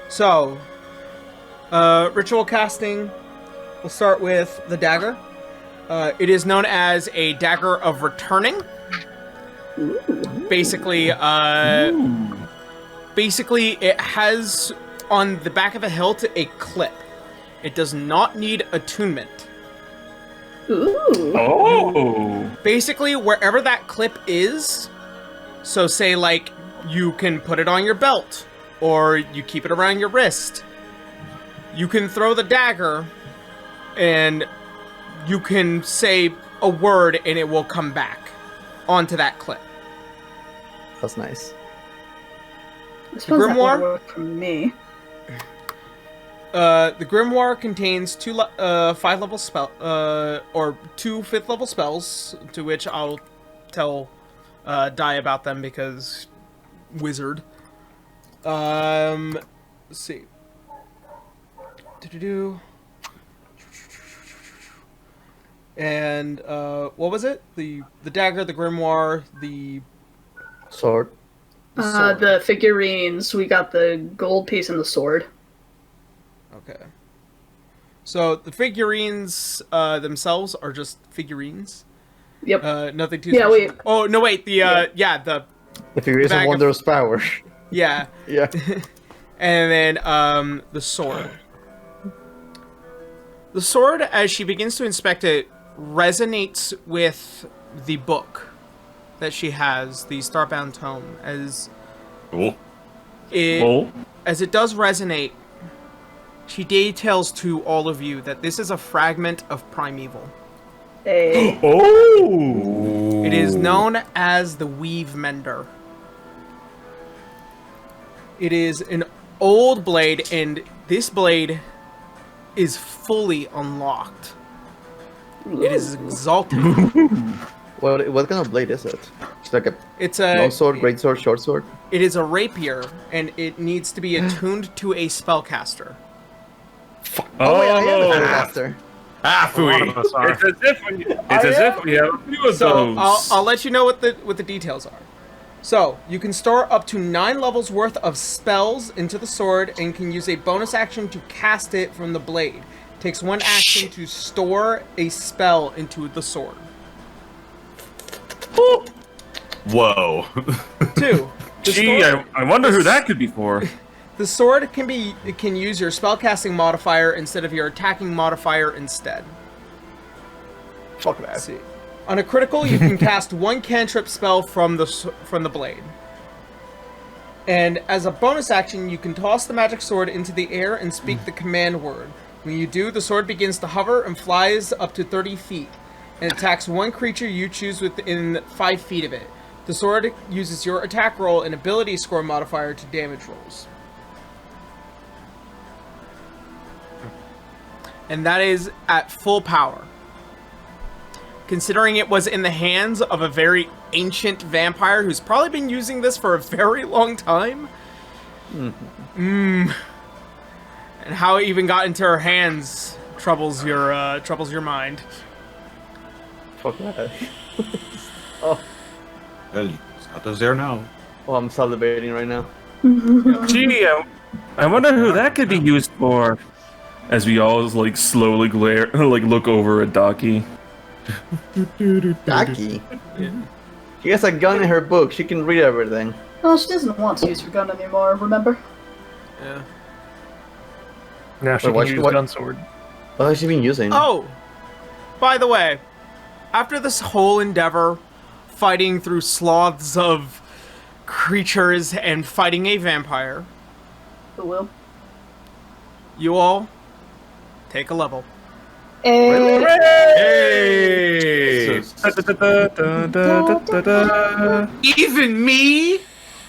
So, ritual casting. We'll start with the dagger. It is known as a dagger of returning. Basically, it has on the back of the hilt a clip. It does not need attunement. Ooh. Oh. Basically, wherever that clip is, so say like you can put it on your belt, or you keep it around your wrist, you can throw the dagger, and you can say a word, and it will come back onto that clip. That's nice. I suppose that would grimoire? work for me. The grimoire contains 5-level spell, or 2 5th-level spells, to which I'll tell Dai about them because wizard. Let's see. And what was it? The dagger, the grimoire, the Sword. sword. The figurines, we got the gold piece and the sword. Okay. So the figurines themselves are just figurines. Yep. Nothing too. Yeah, special. wait. Oh no! Wait. The The figures bag of of- wondrous power. yeah, Yeah. and then the sword. The sword, as she begins to inspect it, resonates with the book that she has, the Starbound Tome, as Cool. it Oh. as it does resonate. She details to all of you that this is a fragment of primeval. Hey. Oh. It is known as the Weave Mender. It is an old blade, and this blade is fully unlocked. It is exalted. What kind of blade is it? It's like a It's a long sword, great sword, short sword. It is a rapier, and it needs to be attuned to a spellcaster. Oh, wait, I am Oh. a master. Ah, A lot of phooey. us are. It's as if we have a few of So those. I'll let you know what the details are. So you can store up to 9 levels worth of spells into the sword, and can use a bonus action to cast it from the blade. Takes 1 action to store a spell into the sword. Whoa. 2. The Gee, sword- I wonder who that could be for. The sword can use your spellcasting modifier instead of your attacking modifier instead. Fuck Let's that. see. On a critical, you can cast 1 cantrip spell from the blade. And as a bonus action, you can toss the magic sword into the air and speak the command word. When you do, the sword begins to hover and flies up to 30 feet, and attacks 1 creature you choose within 5 feet of it. The sword uses your attack roll and ability score modifier to damage rolls. And that is at full power. Considering it was in the hands of a very ancient vampire who's probably been using this for a very long time. And how it even got into her hands troubles your mind. Fuck that. Well, Scott there now. Oh, I'm salivating right now. Gee, I wonder who that could be used for. As we all like slowly glare, like look over at Daki. Daki. She has a gun in her book. She can read everything. Well, she doesn't want to use her gun anymore, remember? Yeah. Now she Wait, can use what- gun sword. What has she been using? Oh, by the way, after this whole endeavor, fighting through swaths of creatures and fighting a vampire, Who will? you all take a level. Hey. Hey! Even me?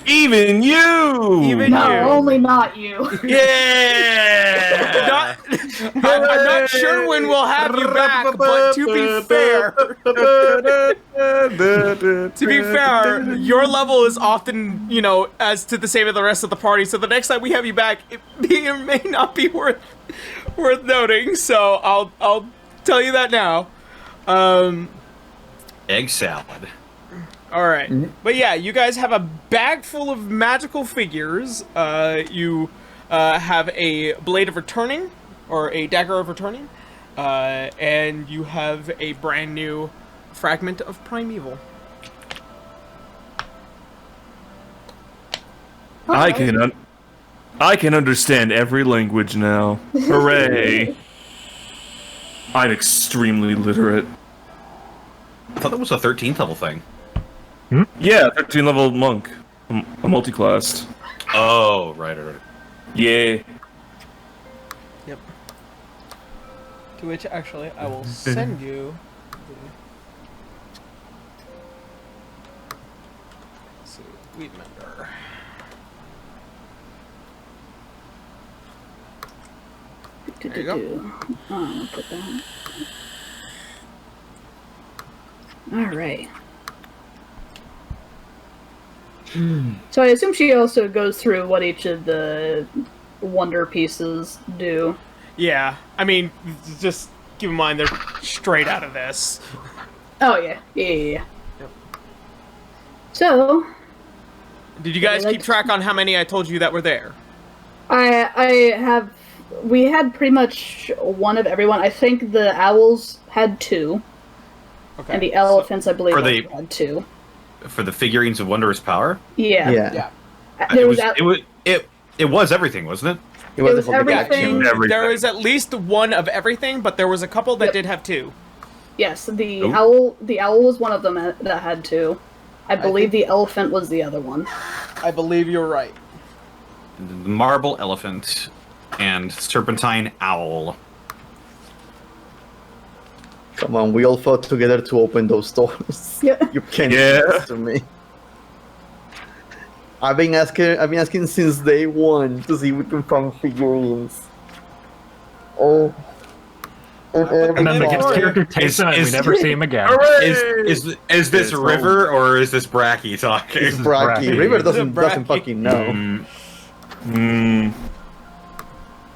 Even you! Even No, you. only not you. Yeah! I'm not sure when we'll have you back, but to be fair, your level is often, as to the same as the rest of the party. So the next time we have you back, it may or may not be worth noting. So I'll tell you that now. Egg salad. All right, but yeah, you guys have a bag full of magical figures. You have a blade of returning, or a dagger of returning, and you have a brand new fragment of primeval. I can understand every language now. Hooray! I'm extremely literate. I thought that was a 13th level thing. Yeah, 13 level monk. A multi-classed. Oh, right. Yeah. Yep. To which, actually, I will send you let's see, weed member. There you go. I'll put that. Alright. So I assume she also goes through what each of the wonder pieces do. Yeah, I mean, just keep in mind they're straight out of this. Oh yeah. Yep. So, did you guys keep track on how many I told you that were there? We had pretty much one of everyone. I think the owls had 2. Okay. And the elephants, I believe, For also had 2. For the figurines of wondrous power. Yeah. It was everything, wasn't it? It was was the whole everything. Everything. There was at least one of everything, but there was a couple that did have 2. Yes, the Ooh. owl was one of them that had 2. I believe the elephant was the other one. I believe you're right. The marble elephant and serpentine owl. Come on, we all fought together to open those doors. Yeah. You can't Yeah. do this to me. I've been asking since day one to see if we can find figurines. Oh. And then the guest character takes them and we never see him again. Is this It's River or is this Bracky talking? It's Bracky. Bracky. River It's a doesn't Bracky. fucking know. Hmm.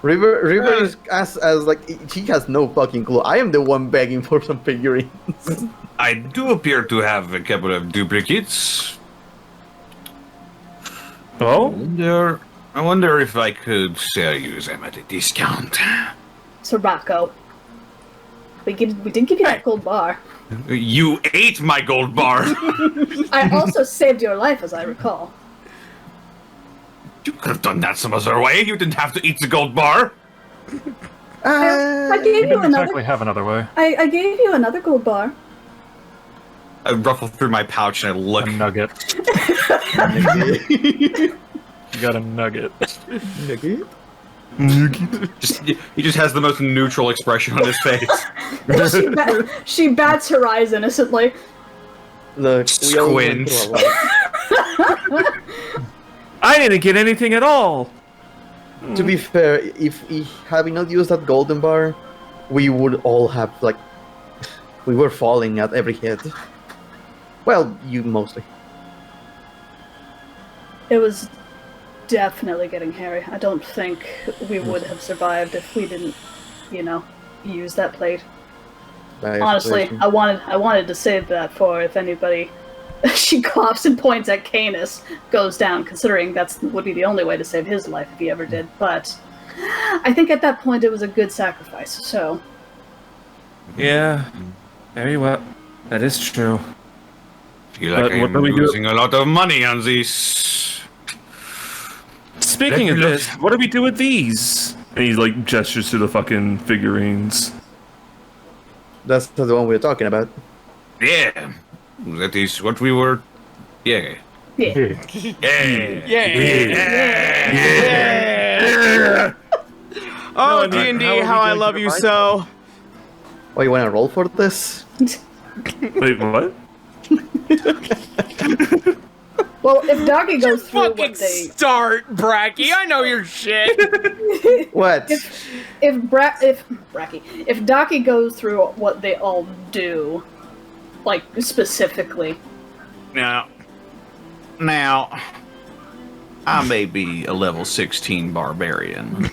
River is as like she has no fucking clue. I am the one begging for some figurines. I do appear to have a couple of duplicates. Oh? I wonder if I could sell you them at a discount. Sirocco. We did give you that gold bar. You ate my gold bar. I also saved your life, as I recall. You could have done that some other way. You didn't have to eat the gold bar. I gave We you didn't another. exactly have another way. I gave you another gold bar. I ruffle through my pouch and I look. A nugget. You got a nugget. He just has the most neutral expression on his face. She bats her eyes innocently. Look, we all went Squints. through a lot. I didn't get anything at all. To be fair, if we had not used that golden bar, we would all have we were falling at every hit. Well, you mostly. It was definitely getting hairy. I don't think we would have survived if we didn't, use that plate. Honestly, I wanted to save that for if anybody. She coughs and points at Canis, goes down, considering would be the only way to save his life if he ever did. But I think at that point it was a good sacrifice. So. Yeah. Very well. That is true. Feel like But what I'm do we do? losing a lot of money on this. Speaking of this, what do we do with these? And he gestures to the fucking figurines. That's the one we were talking about. Yeah, that is what we were. Yeah. Yeah. Yeah. Oh, D&D, how I love you so. Oh, you want to roll for this? Wait, what? Well, if Doggy goes through Fucking what they start, Bracky. I know your shit. What? if Doggy goes through what they all do, like specifically. Now, I may be a level 16 barbarian,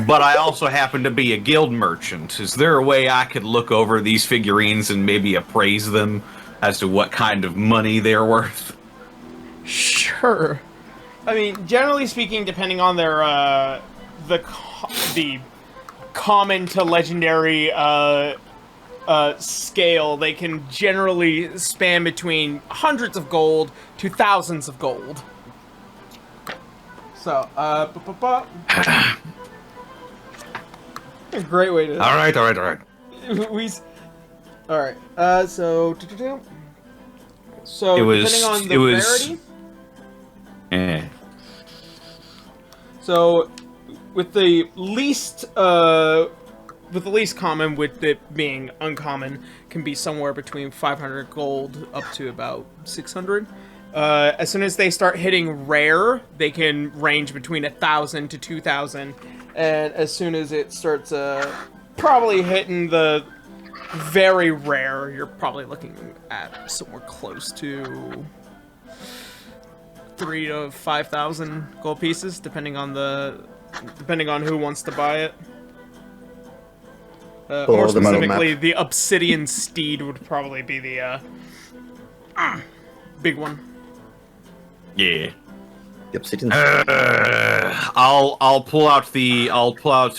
but I also happen to be a guild merchant. Is there a way I could look over these figurines and maybe appraise them as to what kind of money they're worth? Sure. I mean, generally speaking, depending on their the common to legendary scale, they can generally span between hundreds of gold to thousands of gold. So, a great way to. All right. Alright, so... So, It was- depending on the it was- rarity... Eh. So, with the least common, with it being uncommon, can be somewhere between 500 gold up to about 600. As soon as they start hitting rare, they can range between 1,000 to 2,000. And as soon as it starts probably hitting the very rare, you're probably looking at somewhere close to 3,000 to 5,000 gold pieces, depending on who wants to buy it. More the metal specifically, the Obsidian Steed would probably be the big one. Yeah. The obsidian. I'll pull out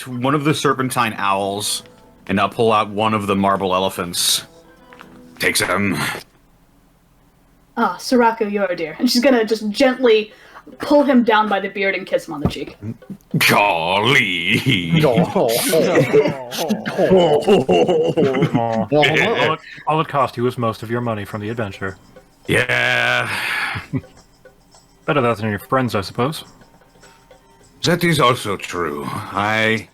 one of the serpentine owls, and I'll pull out one of the marble elephants. Take them. Ah, Sorako, you're dear. And she's gonna just gently pull him down by the beard and kiss him on the cheek. Golly. All it cost you was most of your money from the adventure. Yeah. Better that than your friends, I suppose. That is also true. I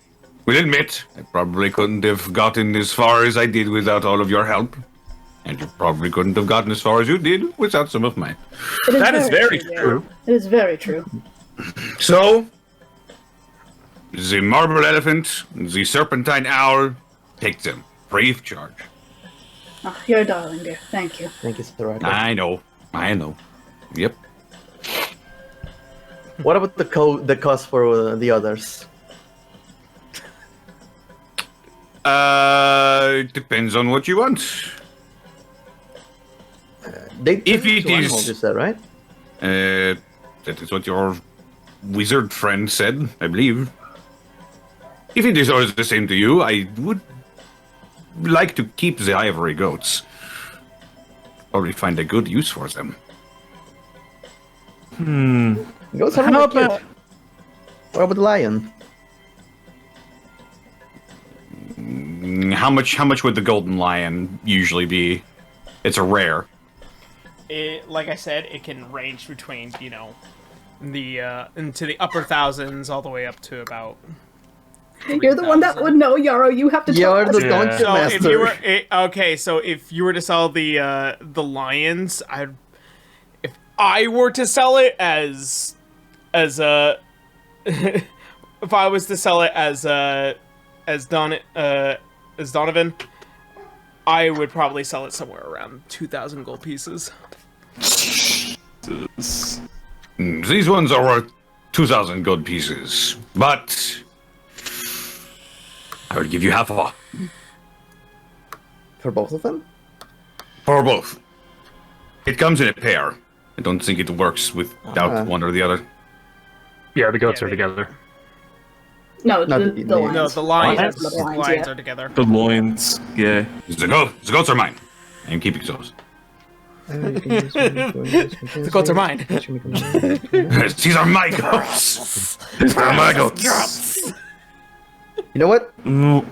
will admit, I probably couldn't have gotten as far as I did without all of your help. And you probably couldn't have gotten as far as you did without some of mine. That is very true. It is very true. So, the marble elephant, the serpentine owl, take them. Free of charge. Oh, you're a darling, dear. Thank you. Thank you, Soraka. I know. Yep. What about the cost for the others? It depends on what you want. They If turn it into animals, is- you said, right? That is what your wizard friend said, I believe. If it is always the same to you, I would like to keep the ivory goats. Probably find a good use for them. Goats are How really about- cute. What about the lion? How much would the golden lion usually be? It's a rare. Like I said, it can range between, the into the upper thousands all the way up to about. You're the one that would know, Yarrow. You have to tell You're us. the Yeah. dungeon So master. if you were so if you were to sell the lions, if I were to sell it as a if I was to sell it as Donovan, I would probably sell it somewhere around 2,000 gold pieces. These ones are worth 2,000 gold pieces, but I will give you half of all. For both of them? For both. It comes in a pair. I don't think it works without one or the other. Yeah, the goats Yeah, are they- together. No, No, the the- lions. No, the lions, Lions? the Lions, lions yeah. are together. The loins, yeah. The goats are mine. I am keeping those. The goats are mine. These are my goats. These are my goats. You know what? Mm,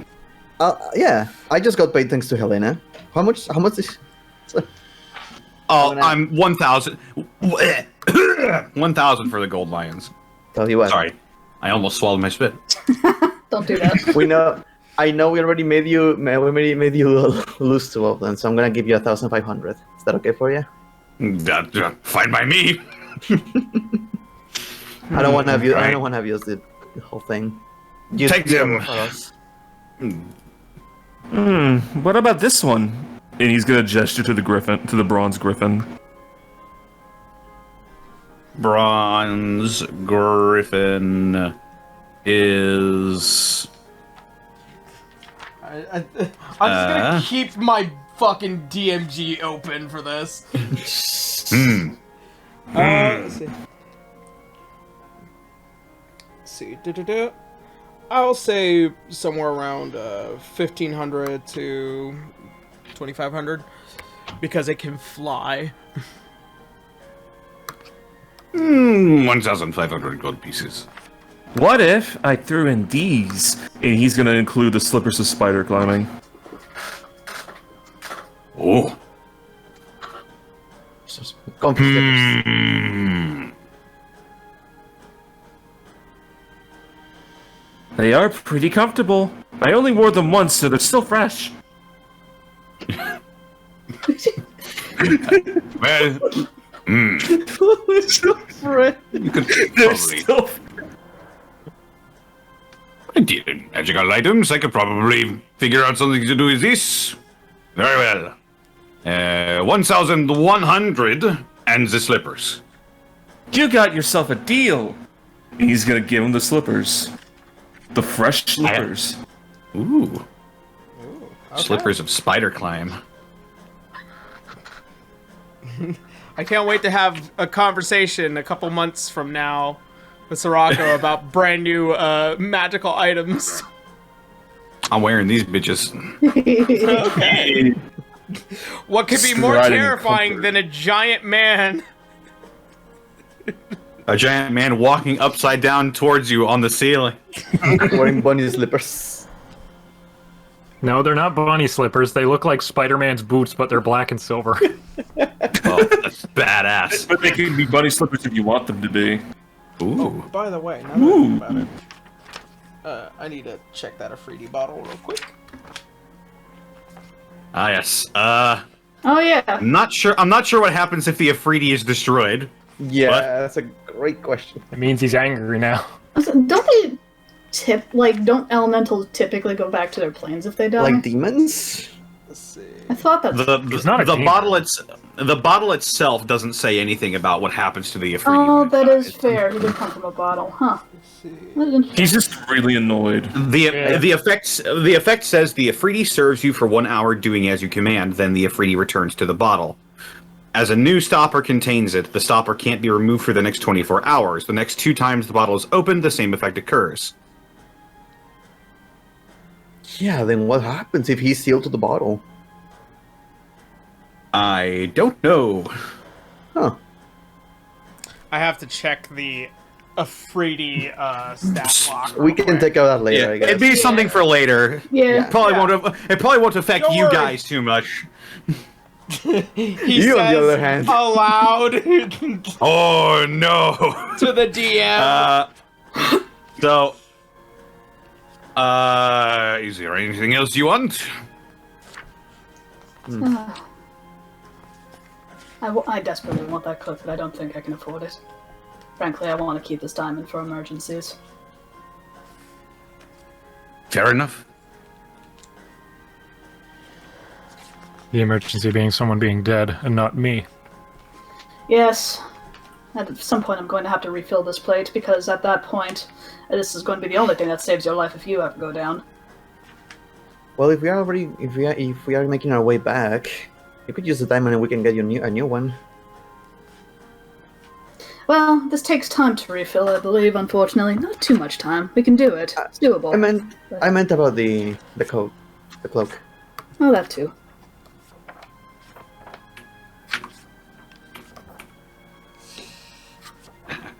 Yeah, I just got paid thanks to Helena. How much is... Oh, I'm 1,000. 1,000 for the gold lions. Tell you what. Sorry, I almost swallowed my spit. Don't do that. We know... I know we already made you lose 2 of them, so I'm gonna give you 1,500. Is that okay for you? Fine by me. I don't want to have you. I don't want to have used the whole thing. Just Take them. for us. What about this one? And he's gonna gesture to the griffin, to the bronze griffin. Bronze Griffin is. I'm just gonna keep my fucking DMG open for this. Let's see. I'll say somewhere around 1,500 to 2,500 because it can fly. 1,500 gold pieces. What if I threw in these? And he's gonna include the slippers of spider climbing. Oh. Comfy slippers. They are pretty comfortable. I only wore them once, so they're still fresh. Well, you could They're probably. still. I did magical items. I could probably figure out something to do with this. Very well. 1,100 and the slippers. You got yourself a deal. And he's gonna give him the slippers. The fresh slippers. Ooh. Slippers of spider climb. I can't wait to have a conversation a couple months from now with Sirocco about brand new magical items. I'm wearing these bitches. Okay. What could be more Striding terrifying comfort. than a giant man? A giant man walking upside down towards you on the ceiling. Wearing bunny slippers. No, they're not bunny slippers. They look like Spider-Man's boots, but they're black and silver. Oh, that's badass. But they can be bunny slippers if you want them to be. Ooh. By the way, now that I think about it, I need to check that Afridi bottle real quick. Ah, yes. Oh yeah. I'm not sure what happens if the Afridi is destroyed. Yeah, What? that's a great question. It means he's angry now. Don't they don't elementals typically go back to their planes if they die? Like demons? Let's see. I thought that's It's not a the demon. bottle itself doesn't say anything about what happens to the Afridi. Oh, when it that dies. is fair. He did come from a bottle, huh? That is interesting. He's just really annoyed. The effect says the Afridi serves you for 1 hour doing as you command, then the Afridi returns to the bottle. As a new stopper contains it, the stopper can't be removed for the next 24 hours. The next 2 times the bottle is opened, the same effect occurs. Yeah, then what happens if he's sealed to the bottle? I don't know. Huh. I have to check the Afridi stat block. We can take care of that later, Yeah, I guess. it'd be something for later. Yeah. It probably won't affect Don't you worry. guys too much. He You, on the says other hand. aloud Oh no. to the DM. So is there anything else you want? I desperately want that cook, but I don't think I can afford it. Frankly, I want to keep this diamond for emergencies. Fair enough. The emergency being someone being dead, and not me. Yes. At some point, I'm going to have to refill this plate because at that point, this is going to be the only thing that saves your life if you ever go down. Well, if we are making our way back, you could use the diamond and we can get you a new one. Well, this takes time to refill, I believe. Unfortunately, not too much time. We can do it. It's doable. I meant about the coat, the cloak. Oh, that too.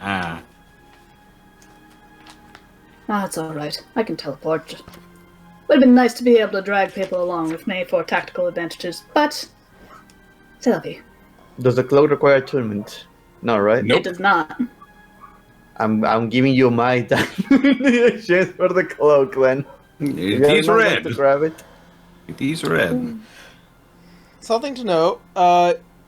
Ah. Ah, it's alright. I can teleport. Would have been nice to be able to drag people along with me for tactical advantages, but... C'est la vie. Does the cloak require attunement? No, right? It does not. I'm giving you my diamond chance for the cloak then. It You is have red. to grab it. It is red. Something to note,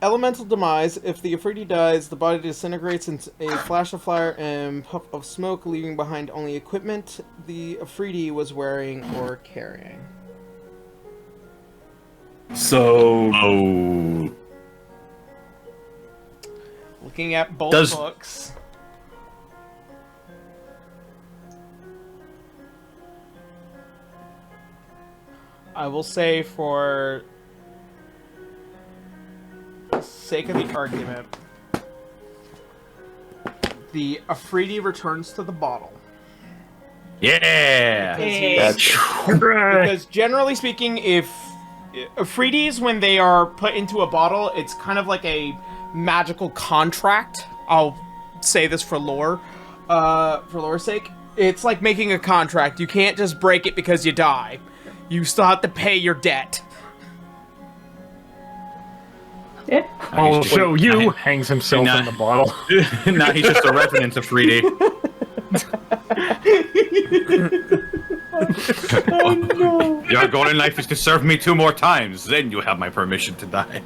elemental demise. If the Afridi dies, the body disintegrates into a flash of fire and puff of smoke, leaving behind only equipment the Afridi was wearing or carrying. So, Oh. Looking at both Does- books. I will say, for the sake of the argument, the Afridi returns to the bottle. Yeah. Because generally speaking, if Afridis, when they are put into a bottle, it's kind of like a magical contract. I'll say this for lore's sake. It's like making a contract. You can't just break it because you die. You still have to pay your debt. Yeah. I'll show you. Hangs himself Nah. in the bottle. Now he's just a revenant of 3D. Your goal in life is to serve me 2 more times. Then you have my permission to die.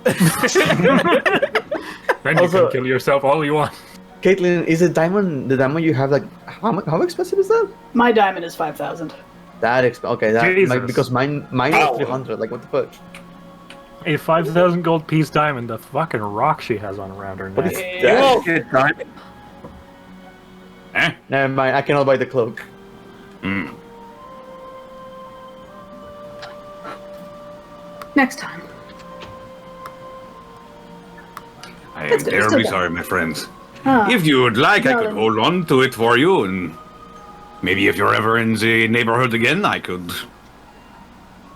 Then you Also- can kill yourself all you want. Caitlin, is the diamond you have like how expensive is that? My diamond is 5,000. Okay, that Jesus. because mine is 300. Like what the fuck? A 5,000 gold piece diamond, the fucking rock she has on around her What neck. is you that? all get diamond. Eh? Never mind. I cannot buy the cloak. Next time. I am That's good, terribly still sorry, my friends. Ah, If you would like, I No, could then- hold on to it for you, and maybe if you're ever in the neighborhood again, I could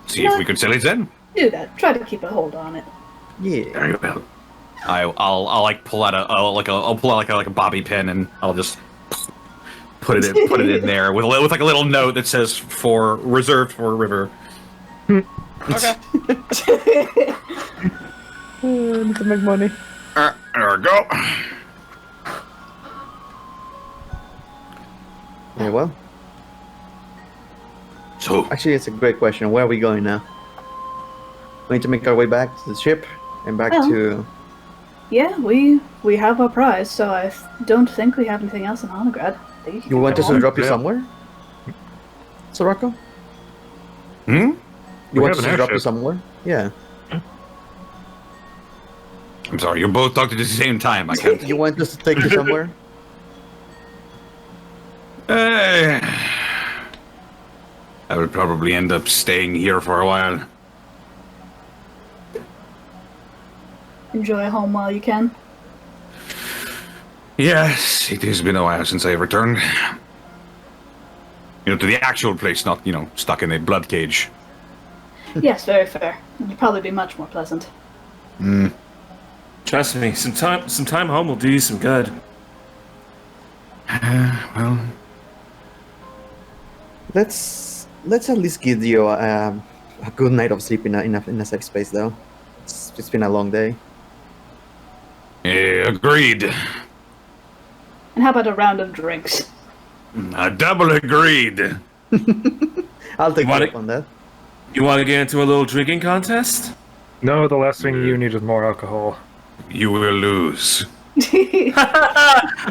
see if we could sell it then. do that. Try to keep a hold on it. Yeah. Very well. I'll like pull out I'll pull out like a bobby pin and I'll just put it in there with like a little note that says for reserved for river. Okay. I need to make money. There we go. Yeah, well, So, actually, it's a great question. Where are we going now? We need to make our way back to the ship and back Well. to. Yeah, we have our prize, so I don't think we have anything else in Honograd. I think You want us to drop you Yeah. somewhere, Sorako? hmm? You We want have us an to drop you airship. somewhere? Yeah. I'm sorry, you both talked at the same time. I can't. You want us to take you somewhere? I would probably end up staying here for a while. Enjoy home while you can. Yes, it has been a while since I returned. You know, to the actual place, not, stuck in a blood cage. Yes, very fair. It'd probably be much more pleasant. Trust me, some time home will do you some good. Well, Let's at least give you a good night of sleep in a safe space, though. It's been a long day. agreed. And how about a round of drinks? A double agreed. I'll take you Want up it? on that. You want to get into a little drinking contest? No, the last thing you need is more alcohol. You will lose.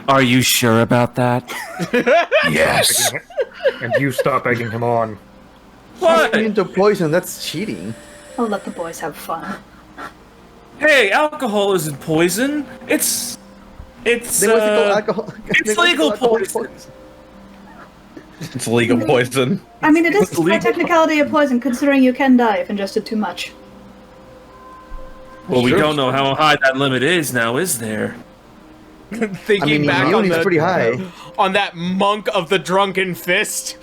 Are you sure about that? Yes. And you stop egging him on. What? Into poison, that's cheating. I'll let the boys have fun. Hey, alcohol isn't poison. It's They must call alcohol. it's they must legal call alcohol poison. It's legal poison. I mean, it is by legal. technicality a poison, considering you can die if ingested too much. Well, we Sure. don't know how high that limit is now, is there? Thinking I mean, back on, immune is pretty high. on that monk of the drunken fist.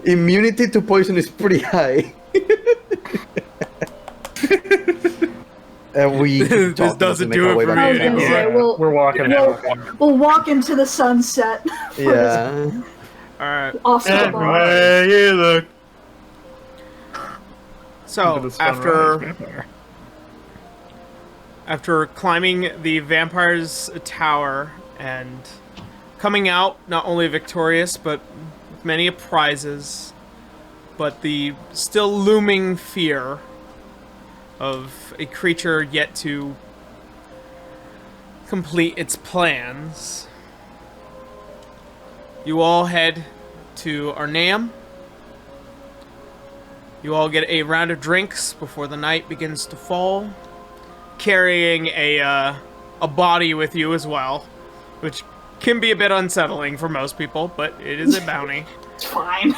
Immunity to poison is pretty high. We This doesn't do it for I was me gonna anymore. say, We're walking. we'll walk into the sunset. Yeah. Alright. Off to the bar. Hey, you look. So, after climbing the vampire's tower and coming out not only victorious, but with many prizes, but the still looming fear of a creature yet to complete its plans. You all head to Arnhem. You all get a round of drinks before the night begins to fall, carrying a body with you as well, which can be a bit unsettling for most people, but it is a bounty. It's fine.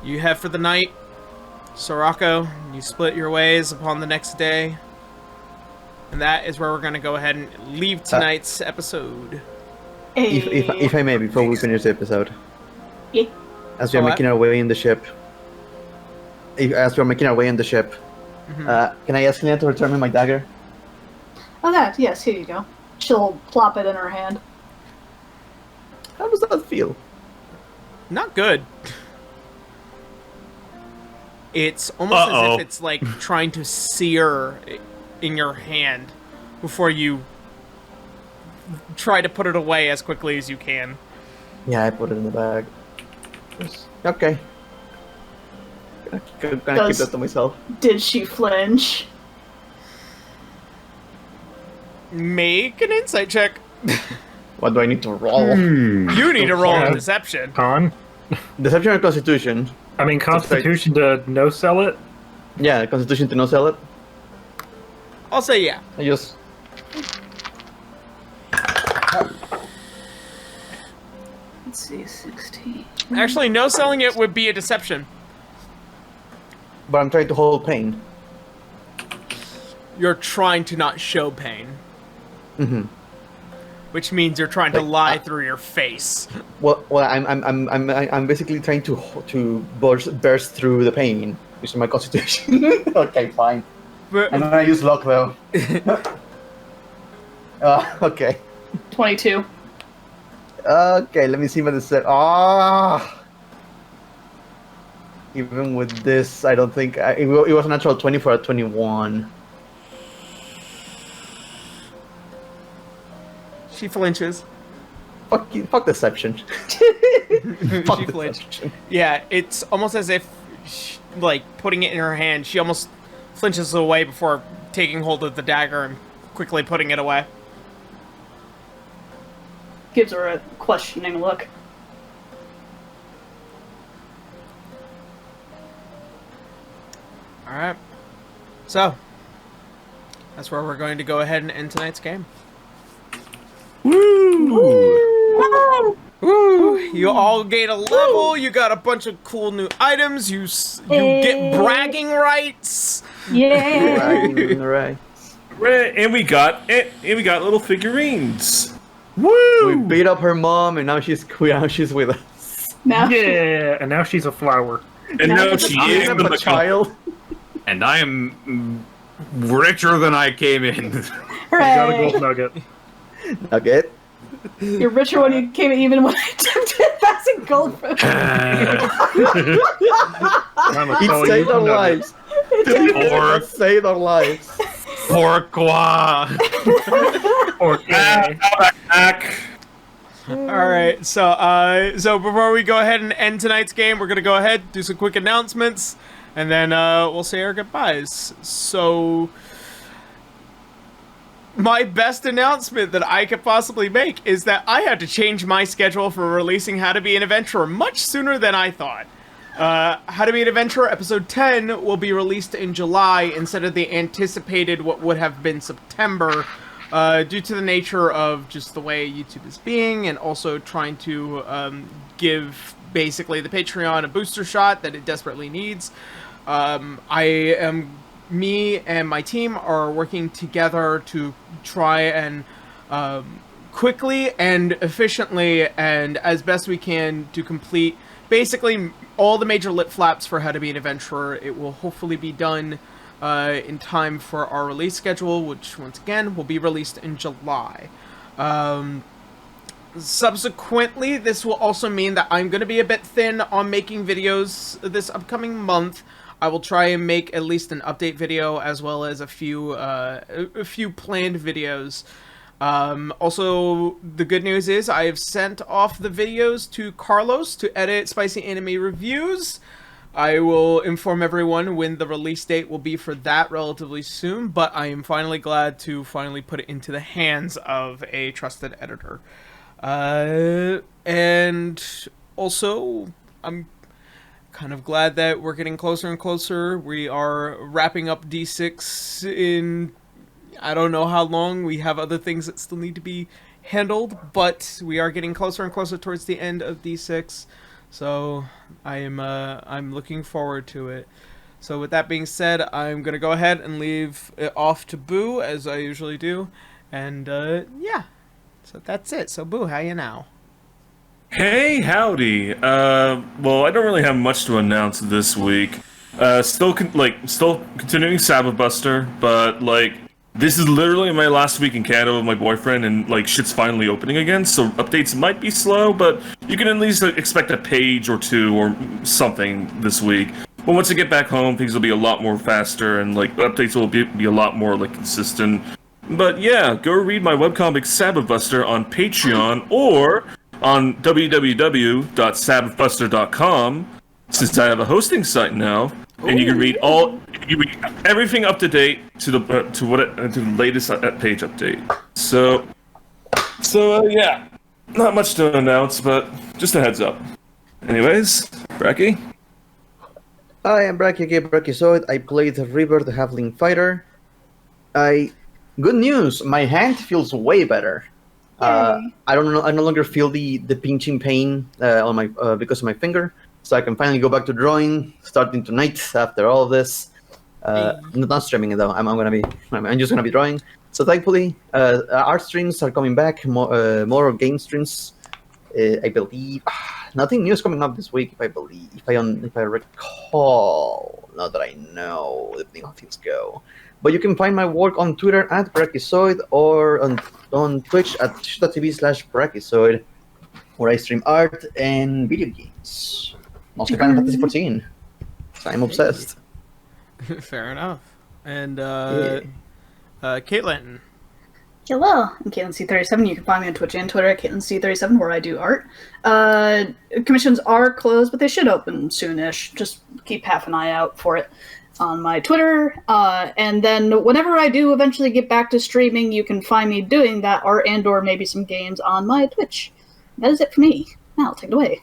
You head for the night. Sorako, you split your ways upon the next day. And that is where we're going to go ahead and leave tonight's episode. If I may, before we finish the episode. Yeah. As we are making our way in the ship. Can I ask Lena to return me my dagger? Oh, that, yes, here you go. She'll plop it in her hand. How does that feel? Not good. It's almost as if it's like trying to sear in your hand before you try to put it away as quickly as you can. Yeah, I put it in the bag. Okay. Gonna keep that to myself. Did she flinch? Make an insight check. What do I need to roll? You need to roll a deception. Con? Deception or Constitution? I mean, Constitution to no sell it? Yeah, Constitution to no sell it. I'll say yeah. I just... Let's see, 16. Actually, no selling it would be a deception. But I'm trying to hold pain. You're trying to not show pain. Mm-hmm. Which means you're trying to lie through your face. Well, I'm basically trying to burst through the pain, which is my Constitution. Okay, fine. But, I'm gonna use luck though. Okay. 22. Okay, let me see what this said. Even with this, I don't think it was a natural 20 for a 21. she flinches. Fuck deception. Fuck She flinched. deception. Yeah, it's almost as if, like, putting it in her hand, she almost flinches away before taking hold of the dagger and quickly putting it away. Gives her a questioning look. Alright. So, that's where we're going to go ahead and end tonight's game. Woo! You all gain a level, you got a bunch of cool new items, you get bragging rights. Yeah. Right. And we got little figurines. We beat up her mom, and now she's with us. Now Yeah, and now she's a flower. And now she is I'm a child. And I am richer than I came in. Got a Hooray! gold nugget. Okay. You're richer when you came even when I took 10,000 gold from you. I'm a It tell saved you our nugget. lives. It saved our lives. Pourquoi? Okay. back. Alright, so before we go ahead and end tonight's game, we're gonna go ahead, do some quick announcements, and then we'll say our goodbyes. So, my best announcement that I could possibly make is that I had to change my schedule for releasing How to Be an Adventurer much sooner than I thought. How to Be an Adventurer Episode 10 will be released in July instead of the anticipated what would have been September, due to the nature of just the way YouTube is being, and also trying to give basically the Patreon a booster shot that it desperately needs. Me and my team are working together to try and quickly and efficiently and as best we can to complete basically all the major lit flaps for How to Be an Adventurer. It will hopefully be done in time for our release schedule, which once again will be released in July. Subsequently, this will also mean that I'm going to be a bit thin on making videos this upcoming month. I will try and make at least an update video as well as a few planned videos. Also, the good news is I have sent off the videos to Carlos to edit Spicy Anime Reviews. I will inform everyone when the release date will be for that relatively soon, but I am finally glad to finally put it into the hands of a trusted editor. And also, I'm kind of glad that we're getting closer and closer. We are wrapping up D6 in I don't know how long. We have other things that still need to be handled, but we are getting closer and closer towards the end of D6. So I'm looking forward to it. So with that being said, I'm gonna go ahead and leave it off to Boo as I usually do, and yeah. So that's it. So Boo, how you now? Hey, howdy. Well, I don't really have much to announce this week. Still continuing Sabbath Buster, but like this is literally my last week in Canada with my boyfriend, and like shit's finally opening again. So updates might be slow, but you can at least expect a page or two or something this week. But once I get back home, things will be a lot more faster, and like updates will be a lot more like consistent. But yeah, go read my webcomic Sabbath Buster on Patreon or on www.sabbathbuster.com, since I have a hosting site now, and you can read everything up to date to the latest page update. So yeah, not much to announce, but just a heads up. Anyways, Bracky. I am Bracky, Brachyzoid. I played River the Halfling Fighter. Good news, my hand feels way better. I no longer feel the pinching pain on my because of my finger, so I can finally go back to drawing starting tonight after all of this. Not streaming it though. I'm just gonna be drawing. So thankfully, art streams are coming back. More game streams. I believe nothing new is coming up this week. If I recall, not that I know, depending on how things go. But you can find my work on Twitter at Brachyzoid or on Twitch at twitch.tv/Brachyzoid, where I stream art and video games. Mostly Final Fantasy 14. So I'm obsessed. Fair enough. And Caitlin. Hello, I'm Caitlin C37. You can find me on Twitch and Twitter at Caitlin C37, where I do art. Commissions are closed, but they should open soonish. Just keep half an eye out for it on my Twitter, and then whenever I do eventually get back to streaming, you can find me doing that art and/or maybe some games on my Twitch. That is it for me. Now, take it away.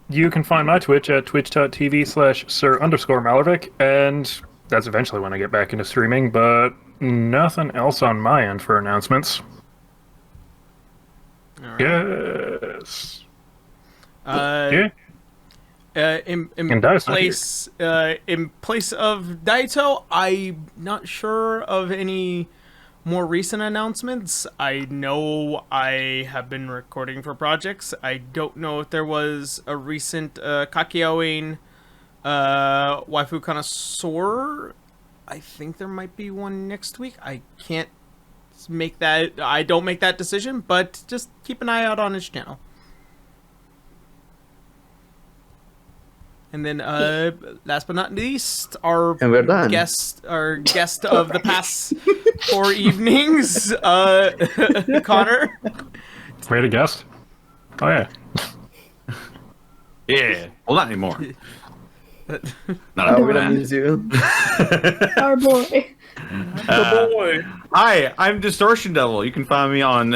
You can find my Twitch at twitch.tv/Sir_Malervik, and that's eventually when I get back into streaming, but nothing else on my end for announcements. Right. Yes. Yeah. In place of Daito, I'm not sure of any more recent announcements. I know I have been recording for projects. I don't know if there was a recent Kakyoin Waifu Connoisseur. I think there might be one next week. I can't make that. I don't make that decision, but just keep an eye out on his channel. And then, last but not least, our guest of the past 4 evenings, Connor. Way to guest. Oh yeah. Yeah. Well, not anymore. Not we don't miss you. Our boy. Hi, I'm Distortion Devil. You can find me on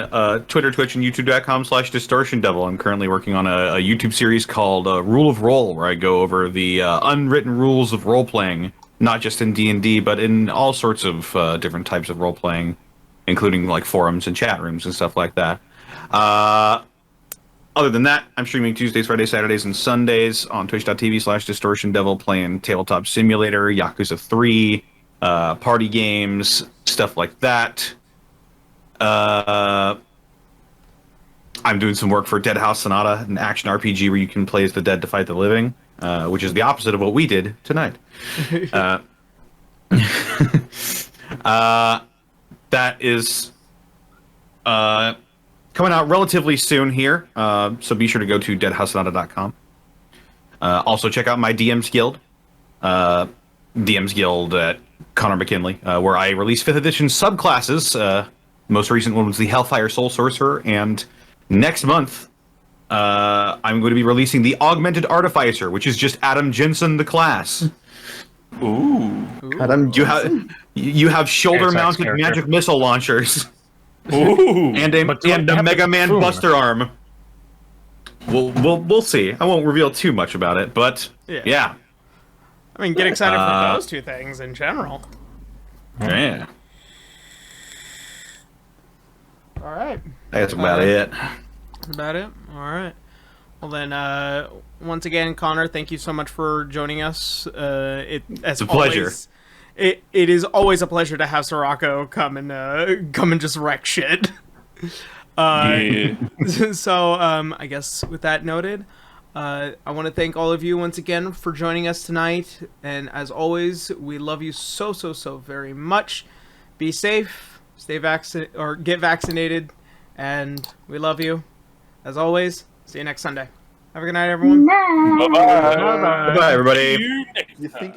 Twitter, Twitch, and YouTube.com/Distortion Devil. I'm currently working on a YouTube series called Rule of Role, where I go over the unwritten rules of role-playing, not just in D&D, but in all sorts of different types of role-playing, including like forums and chat rooms and stuff like that. Other than that, I'm streaming Tuesdays, Fridays, Saturdays, and Sundays on twitch.tv/Distortion Devil, playing Tabletop Simulator, Yakuza 3, party games, stuff like that. I'm doing some work for Dead House Sonata, an action RPG where you can play as the dead to fight the living, which is the opposite of what we did tonight. That is coming out relatively soon here, so be sure to go to deadhousesonata.com. Also check out my DM's Guild, DM's Guild at Connor McKinley, where I release 5th edition subclasses. Most recent one was the Hellfire Soul Sorcerer, and next month I'm going to be releasing the Augmented Artificer, which is just Adam Jensen the class. Ooh. Adam, You have shoulder-mounted character. magic missile launchers Ooh. and a But do I have Mega the Man boom? Buster Arm. We'll see. I won't reveal too much about it, but yeah. I mean, get excited for those two things in general. Yeah. All right. That's about it. That's about it. All right. Well then, once again, Connor, thank you so much for joining us. It's a pleasure. It is always a pleasure to have Sirocco come and just wreck shit. Yeah. So, I guess with that noted, I want to thank all of you once again for joining us tonight. And as always, we love you so very much. Be safe, get vaccinated, and we love you. As always, see you next Sunday. Have a good night, everyone. Bye-bye. Bye, everybody. you think